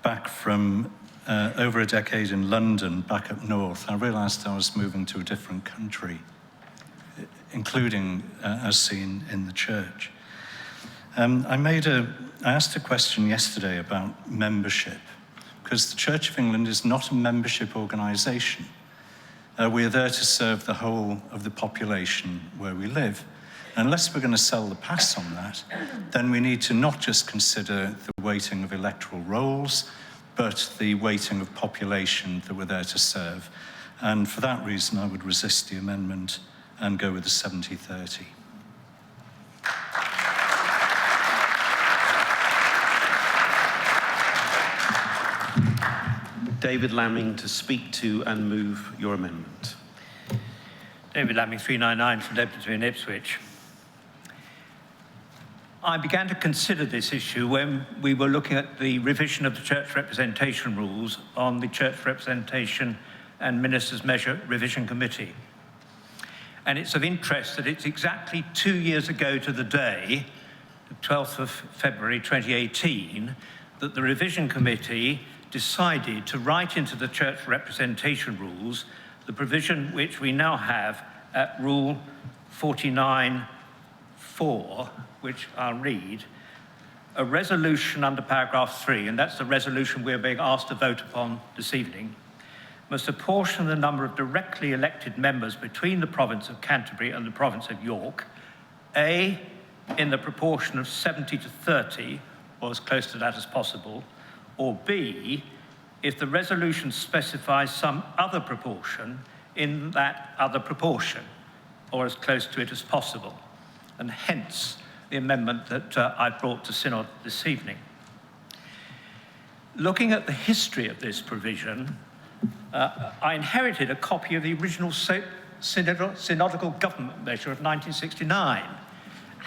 back from over a decade in London, back up north, I realised I was moving to a different country, including as seen in the church. I asked a question yesterday about membership, because the Church of England is not a membership organisation. We are there to serve the whole of the population where we live. Unless we're going to sell the pass on that, then we need to not just consider the weighting of electoral rolls, but the weighting of population that we're there to serve. And for that reason, I would resist the amendment and go with the 70-30. David Lamming to speak to and move your amendment. David Lamming, 399 from Debdenton in Ipswich. I began to consider this issue when we were looking at the revision of the church representation rules on the Church Representation and Ministers' Measure Revision Committee. And it's of interest that it's exactly 2 years ago to the day, the 12th of February 2018, that the Revision Committee decided to write into the church representation rules the provision which we now have at Rule 49.4, which I'll read, a resolution under paragraph 3, and that's the resolution we're being asked to vote upon this evening, must apportion the number of directly elected members between the province of Canterbury and the province of York, A, in the proportion of 70 to 30, or as close to that as possible, or B, if the resolution specifies some other proportion in that other proportion, or as close to it as possible, and hence the amendment that I brought to Synod this evening. Looking at the history of this provision, I inherited a copy of the original synodical government measure of 1969,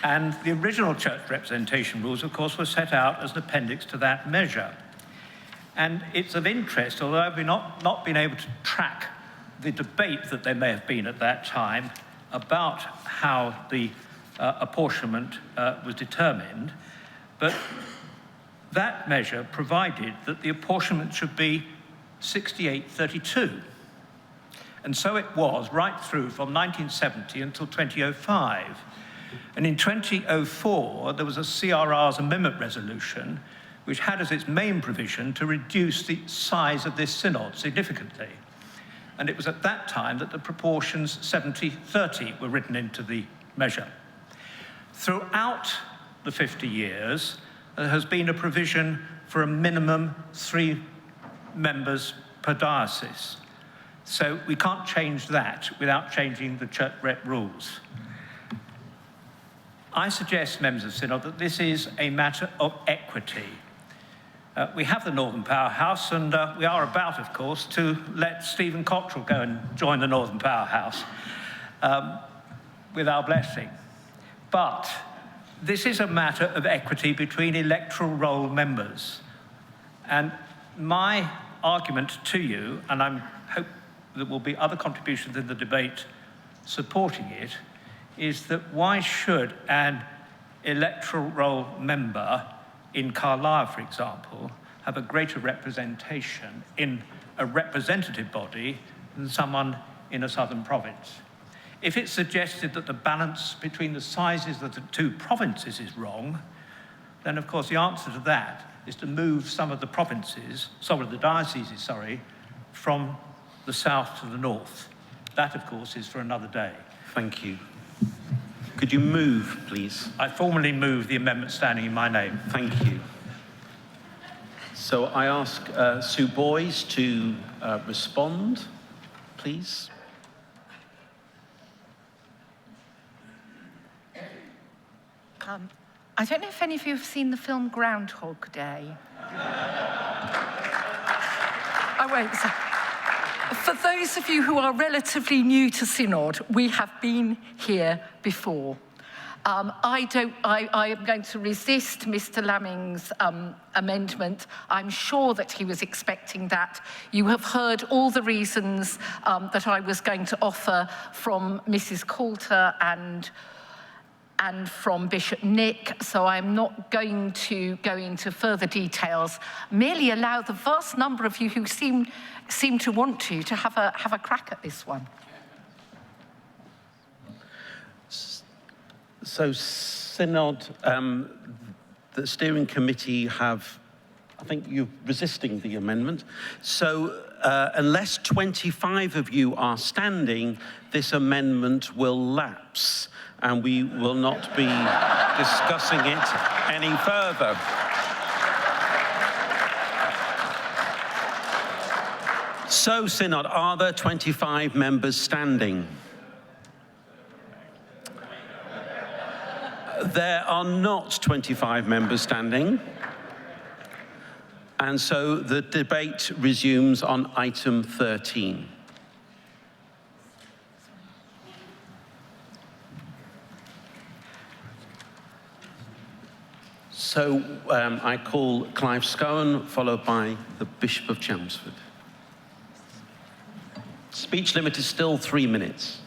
and the original church representation rules, of course, were set out as an appendix to that measure. And it's of interest, although I've not been able to track the debate that there may have been at that time about how the apportionment was determined, but that measure provided that the apportionment should be 68-32. And so it was right through from 1970 until 2005. And in 2004, there was a CRR's amendment resolution which had as its main provision to reduce the size of this synod significantly. And it was at that time that the proportions 70-30 were written into the measure. Throughout the 50 years, there has been a provision for a minimum 3 members per diocese. So we can't change that without changing the church rep rules. I suggest, members of Synod, that this is a matter of equity. We have the Northern Powerhouse, and we are about, of course, to let Stephen Cottrell go and join the Northern Powerhouse with our blessing. But this is a matter of equity between electoral roll members. And my argument to you, and I hope there will be other contributions in the debate supporting it, is that why should an electoral roll member in Carlisle, for example, have a greater representation in a representative body than someone in a southern province? If it's suggested that the balance between the sizes of the two provinces is wrong, then of course the answer to that is to move some of the dioceses, from the south to the north. That, of course, is for another day. Thank you. Could you move, please? I formally move the amendment standing in my name. Thank you. So I ask Sue Boyes to respond, please. I don't know if any of you have seen the film Groundhog Day. I won't say. For those of you who are relatively new to Synod, we have been here before. I am going to resist Mr. Lamming's amendment. I'm sure that he was expecting that. You have heard all the reasons that I was going to offer from Mrs. Coulter and from Bishop Nick, so I'm not going to go into further details, merely allow the vast number of you who seem to want to have a crack at this one. So Synod, the steering committee have, I think you're resisting the amendment. So unless 25 of you are standing, this amendment will lapse, and we will not be discussing it any further. So, Synod, are there 25 members standing? There are not 25 members standing. And so the debate resumes on item 13. So I call Clive Scowen, followed by the Bishop of Chelmsford. Speech limit is still 3 minutes.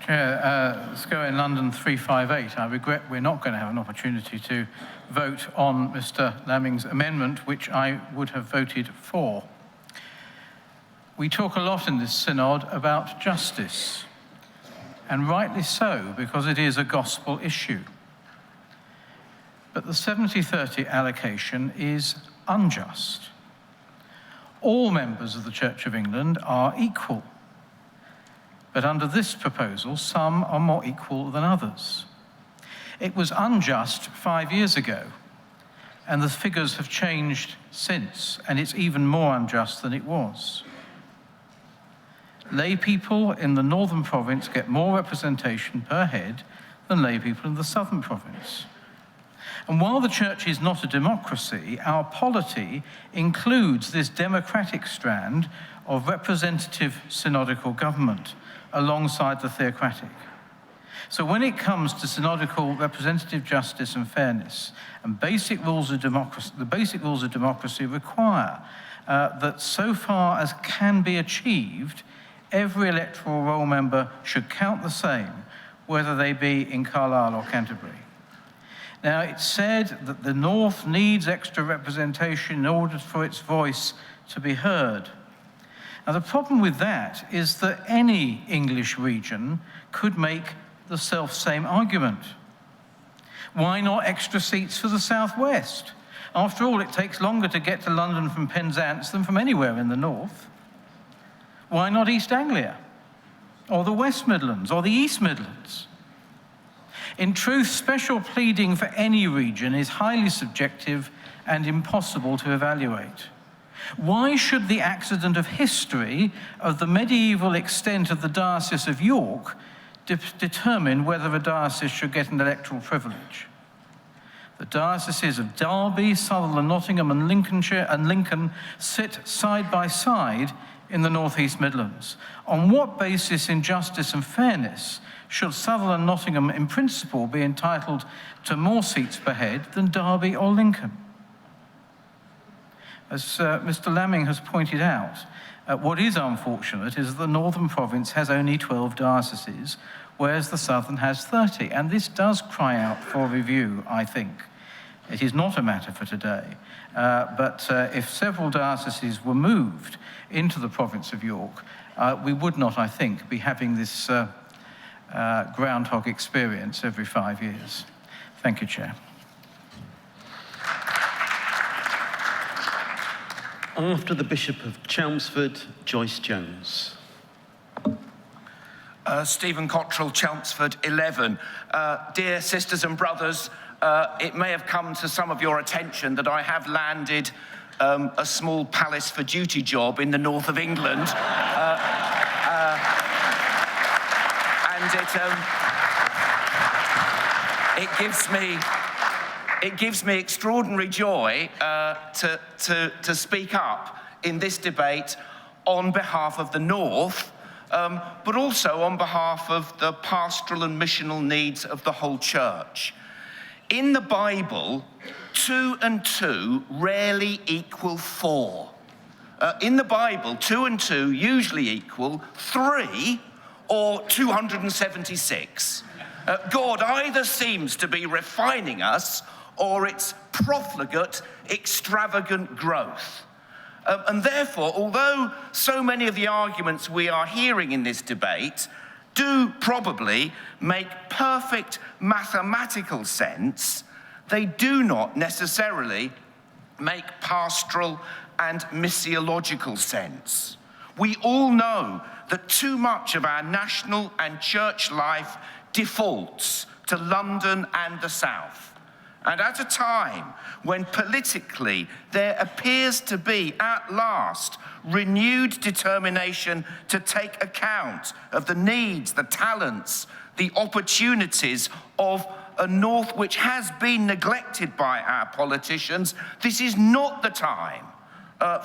Chair, Scowen, London 358. I regret we're not going to have an opportunity to vote on Mr. Lamming's amendment, which I would have voted for. We talk a lot in this synod about justice, and rightly so, because it is a gospel issue. But the 70-30 allocation is unjust. All members of the Church of England are equal. But under this proposal, some are more equal than others. It was unjust 5 years ago, and the figures have changed since, and it's even more unjust than it was. Lay people in the Northern Province get more representation per head than lay people in the Southern Province. And while the Church is not a democracy, our polity includes this democratic strand of representative synodical government alongside the theocratic. So when it comes to synodical representative justice and fairness and basic rules of democracy, the basic rules of democracy require that so far as can be achieved, every electoral roll member should count the same, whether they be in Carlisle or Canterbury. Now, it's said that the North needs extra representation in order for its voice to be heard. Now, the problem with that is that any English region could make the self-same argument. Why not extra seats for the Southwest? After all, it takes longer to get to London from Penzance than from anywhere in the North. Why not East Anglia, or the West Midlands, or the East Midlands? In truth, special pleading for any region is highly subjective and impossible to evaluate. Why should the accident of history of the medieval extent of the Diocese of York determine whether a diocese should get an electoral privilege? The dioceses of Derby, Sutherland, Nottingham and Lincolnshire and Lincoln sit side by side in the North East Midlands. On what basis in justice and fairness should Sutherland, Nottingham in principle be entitled to more seats per head than Derby or Lincoln? As Mr. Lamming has pointed out, what is unfortunate is that the Northern Province has only 12 dioceses, whereas the Southern has 30. And this does cry out for review, I think. It is not a matter for today. But if several dioceses were moved into the province of York, we would not, I think, be having this groundhog experience every 5 years. Thank you, Chair. After the Bishop of Chelmsford, Joyce Jones. Stephen Cottrell, Chelmsford 11. Dear sisters and brothers, it may have come to some of your attention that I have landed a small palace for duty job in the north of England. And it gives me extraordinary joy to speak up in this debate on behalf of the North, but also on behalf of the pastoral and missional needs of the whole church. In the Bible, 2 and 2 rarely equal 4. In the Bible, 2 and 2 usually equal 3 or 276. God either seems to be refining us or it's profligate, extravagant growth. And therefore, although so many of the arguments we are hearing in this debate do probably make perfect mathematical sense, they do not necessarily make pastoral and missiological sense. We all know that too much of our national and church life defaults to London and the South. And at a time when politically there appears to be, at last, renewed determination to take account of the needs, the talents, the opportunities of a North which has been neglected by our politicians, this is not the time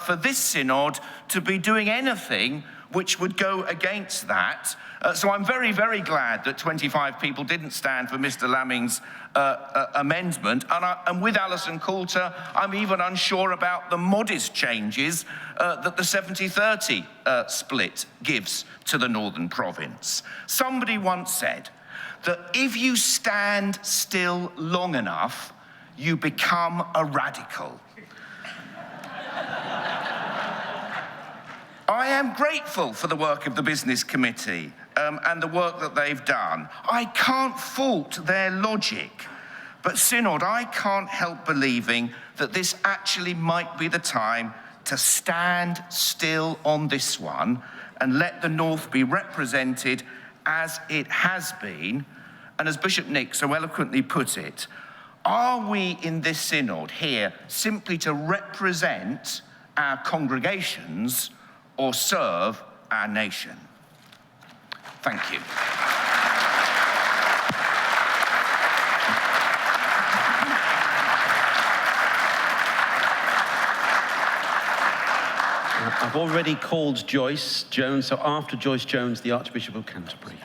for this synod to be doing anything which would go against that. So I'm very, very glad that 25 people didn't stand for Mr. Lamming's amendment. And with Alison Coulter, I'm even unsure about the modest changes that the 70-30 split gives to the Northern Province. Somebody once said that if you stand still long enough, you become a radical. I am grateful for the work of the Business Committee and the work that they've done. I can't fault their logic, but Synod, I can't help believing that this actually might be the time to stand still on this one and let the North be represented as it has been. And as Bishop Nick so eloquently put it, are we in this Synod here simply to represent our congregations or serve our nation? Thank you. I've already called Joyce Jones, so after Joyce Jones, the Archbishop of Canterbury.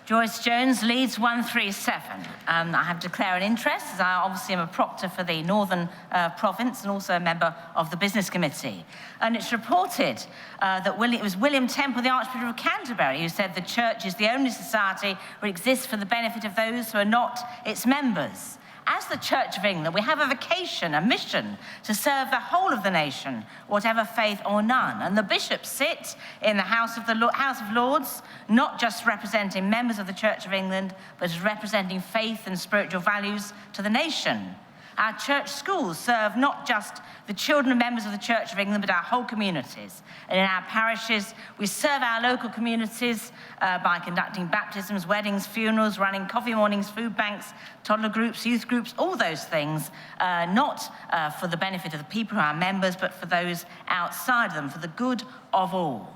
Joyce Jones, Leeds 137. I have to declare an interest, as I obviously am a proctor for the Northern Province and also a member of the Business Committee. And it's reported that it was William Temple, the Archbishop of Canterbury, who said the church is the only society which exists for the benefit of those who are not its members. As the Church of England, we have a vocation, a mission to serve the whole of the nation, whatever faith or none. And the bishops sit in the House of Lords, not just representing members of the Church of England, but as representing faith and spiritual values to the nation. Our church schools serve not just the children of members of the Church of England, but our whole communities. And in our parishes, we serve our local communities by conducting baptisms, weddings, funerals, running coffee mornings, food banks, toddler groups, youth groups, all those things, not for the benefit of the people who are members, but for those outside them, for the good of all.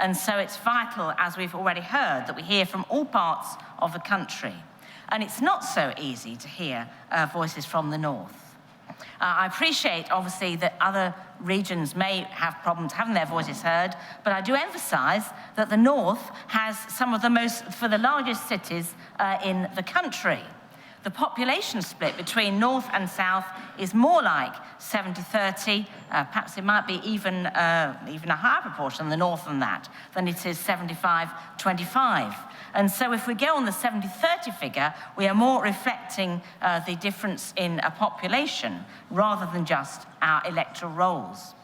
And so it's vital, as we've already heard, that we hear from all parts of the country. and it's not so easy to hear voices from the north. I appreciate, obviously, that other regions may have problems having their voices heard, but I do emphasise that the north has some of the most, for the largest cities in the country. The population split between north and south is more like 70-30, perhaps it might be even a higher proportion in the north than it is 75-25. And so if we go on the 70-30 figure, we are more reflecting the difference in a population rather than just our electoral rolls.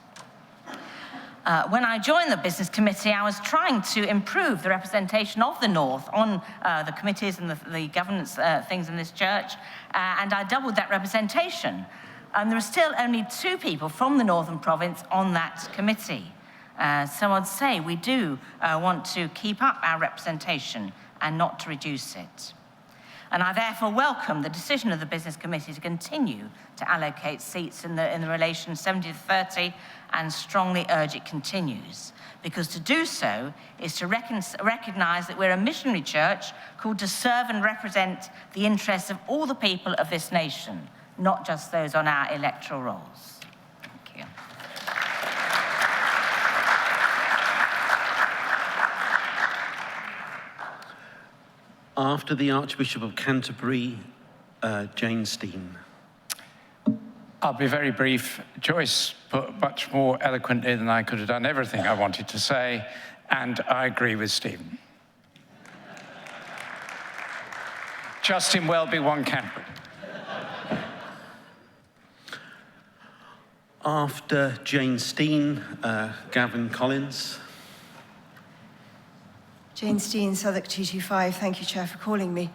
When I joined the business committee, I was trying to improve the representation of the North on the committees and the governance things in this church, and I doubled that representation. And there are still only 2 people from the Northern Province on that committee. So I'd say we do want to keep up our representation and not to reduce it. And I therefore welcome the decision of the Business Committee to continue to allocate seats in the relation 70-30 and strongly urge it continues. Because to do so is to recognise that we're a missionary church called to serve and represent the interests of all the people of this nation, not just those on our electoral rolls. Thank you. After the Archbishop of Canterbury, Jane Steen. I'll be very brief. Joyce put much more eloquently than I could have done everything I wanted to say, and I agree with Stephen. Justin Welby, 1 Canterbury. After Jane Steen, Gavin Collins. Jane Steen, Southwark 225. Thank you, Chair, for calling me.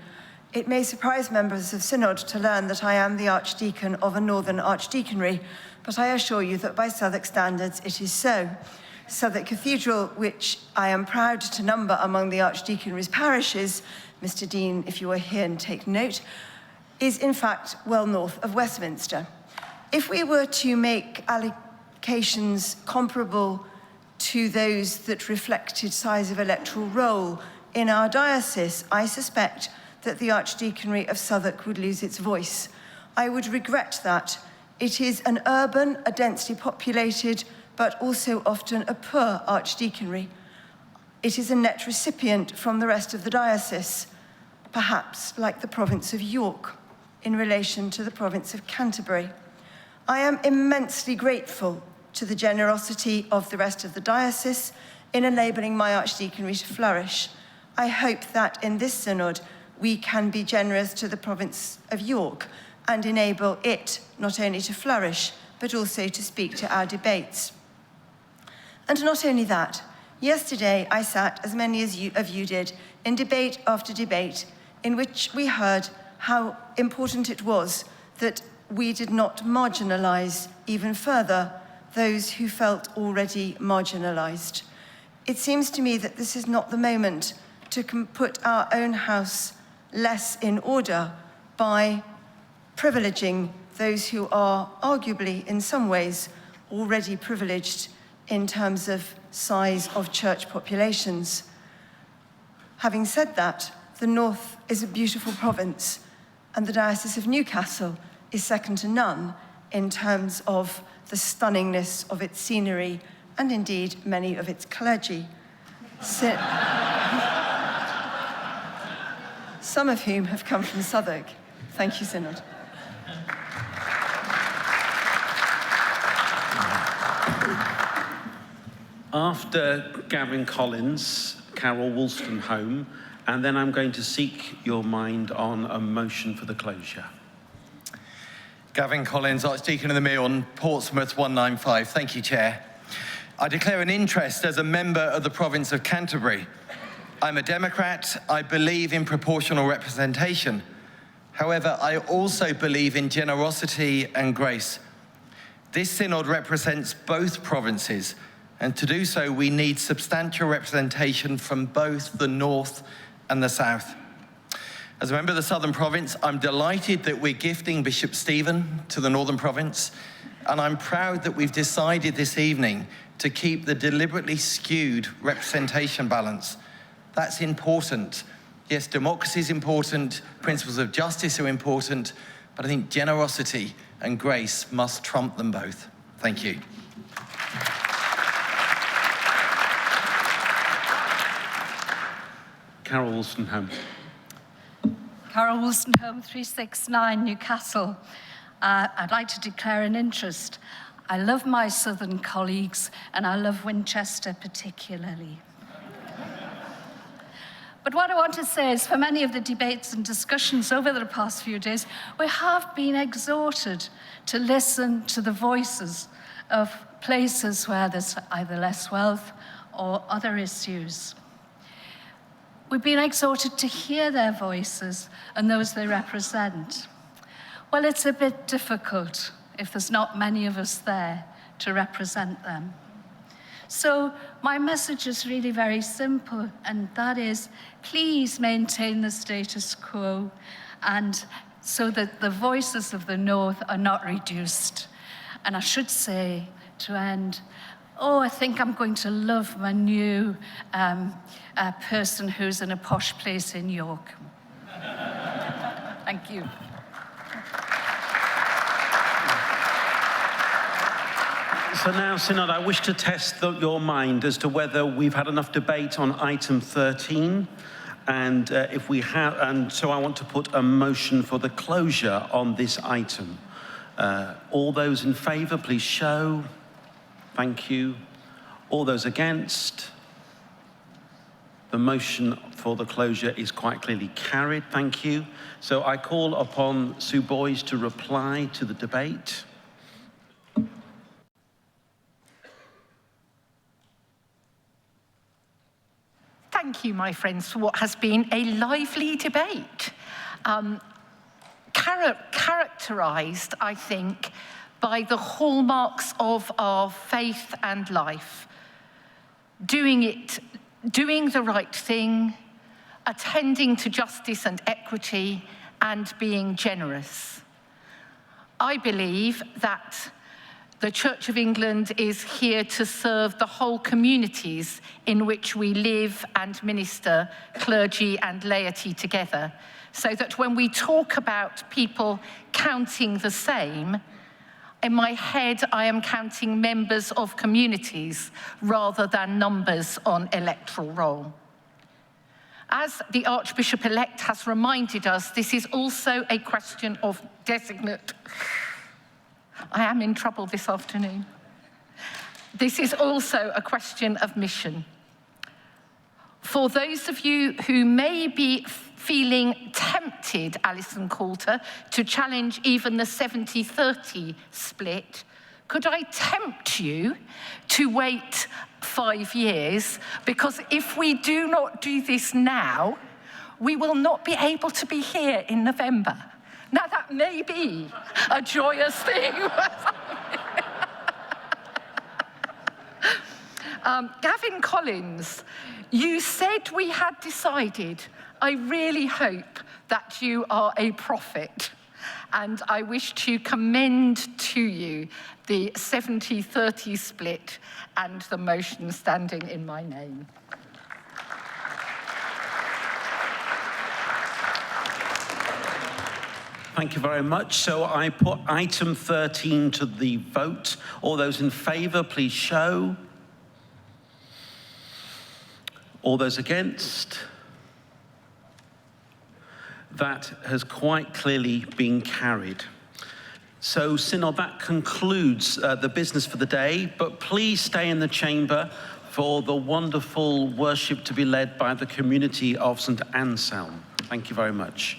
It may surprise members of Synod to learn that I am the Archdeacon of a Northern Archdeaconry, but I assure you that by Southwark standards it is so. Southwark Cathedral, which I am proud to number among the Archdeaconry's parishes, Mr. Dean, if you are here and take note, is in fact well north of Westminster. If we were to make allocations comparable to those that reflected size of electoral roll in our diocese, I suspect that the Archdeaconry of Southwark would lose its voice. I would regret that. It is an urban, a densely populated, but also often a poor archdeaconry. It is a net recipient from the rest of the diocese, perhaps like the province of York in relation to the province of Canterbury. I am immensely grateful to the generosity of the rest of the diocese in enabling my archdeaconry to flourish. I hope that in this synod, we can be generous to the province of York and enable it not only to flourish, but also to speak to our debates. And not only that, yesterday I sat, as many of you did, in debate after debate, in which we heard how important it was that we did not marginalise even further those who felt already marginalised. It seems to me that this is not the moment to put our own house less in order by privileging those who are arguably, in some ways, already privileged in terms of size of church populations. Having said that, the North is a beautiful province, and the Diocese of Newcastle is second to none in terms of the stunningness of its scenery and indeed many of its clergy. Some of whom have come from Southwark. Thank you, Synod. After Gavin Collins, Carol Woolstonholme, and then I'm going to seek your mind on a motion for the closure. Gavin Collins, Archdeacon of the Meon, Portsmouth 195. Thank you, Chair. I declare an interest as a member of the province of Canterbury. I'm a Democrat. I believe in proportional representation. However, I also believe in generosity and grace. This synod represents both provinces, and to do so, we need substantial representation from both the north and the south. As a member of the Southern Province, I'm delighted that we're gifting Bishop Stephen to the Northern Province, and I'm proud that we've decided this evening to keep the deliberately skewed representation balance. That's important. Yes, democracy is important, principles of justice are important, but I think generosity and grace must trump them both. Thank you. Carol Wolstenholme. Carol Wolstenholme, 369 Newcastle. I'd like to declare an interest. I love my southern colleagues, and I love Winchester particularly. But what I want to say is, for many of the debates and discussions over the past few days, we have been exhorted to listen to the voices of places where there's either less wealth or other issues. We've been exhorted to hear their voices and those they represent. Well, it's a bit difficult if there's not many of us there to represent them. So my message is really very simple, and that is, please maintain the status quo, and so that the voices of the North are not reduced. And I should say, to end, oh, I think I'm going to love my new person who's in a posh place in York. Thank you. So now, Synod, I wish to test your mind as to whether we've had enough debate on item 13, and if we have, and so I want to put a motion for the closure on this item. All those in favour, please show. Thank you. All those against? The motion for the closure is quite clearly carried. Thank you. So I call upon Sue Boyes to reply to the debate. Thank you, my friends, for what has been a lively debate. Characterised, I think, by the hallmarks of our faith and life. Doing the right thing, attending to justice and equity, and being generous. I believe that the Church of England is here to serve the whole communities in which we live and minister, clergy and laity together, so that when we talk about people counting the same, in my head, I am counting members of communities rather than numbers on electoral roll. As the Archbishop-elect has reminded us, this is also a question of designate. I am in trouble this afternoon. This is also a question of mission. For those of you who may be feeling tempted, Alison Coulter, to challenge even the 70-30 split, could I tempt you to wait 5 years? Because if we do not do this now, we will not be able to be here in November. Now, that may be a joyous thing. Gavin Collins, you said we had decided. I really hope that you are a prophet, and I wish to commend to you the 70-30 split and the motion standing in my name. Thank you very much. So I put item 13 to the vote. All those in favour, please show. All those against? That has quite clearly been carried. So, Synod, that concludes the business for the day, but please stay in the chamber for the wonderful worship to be led by the community of St. Anselm. Thank you very much.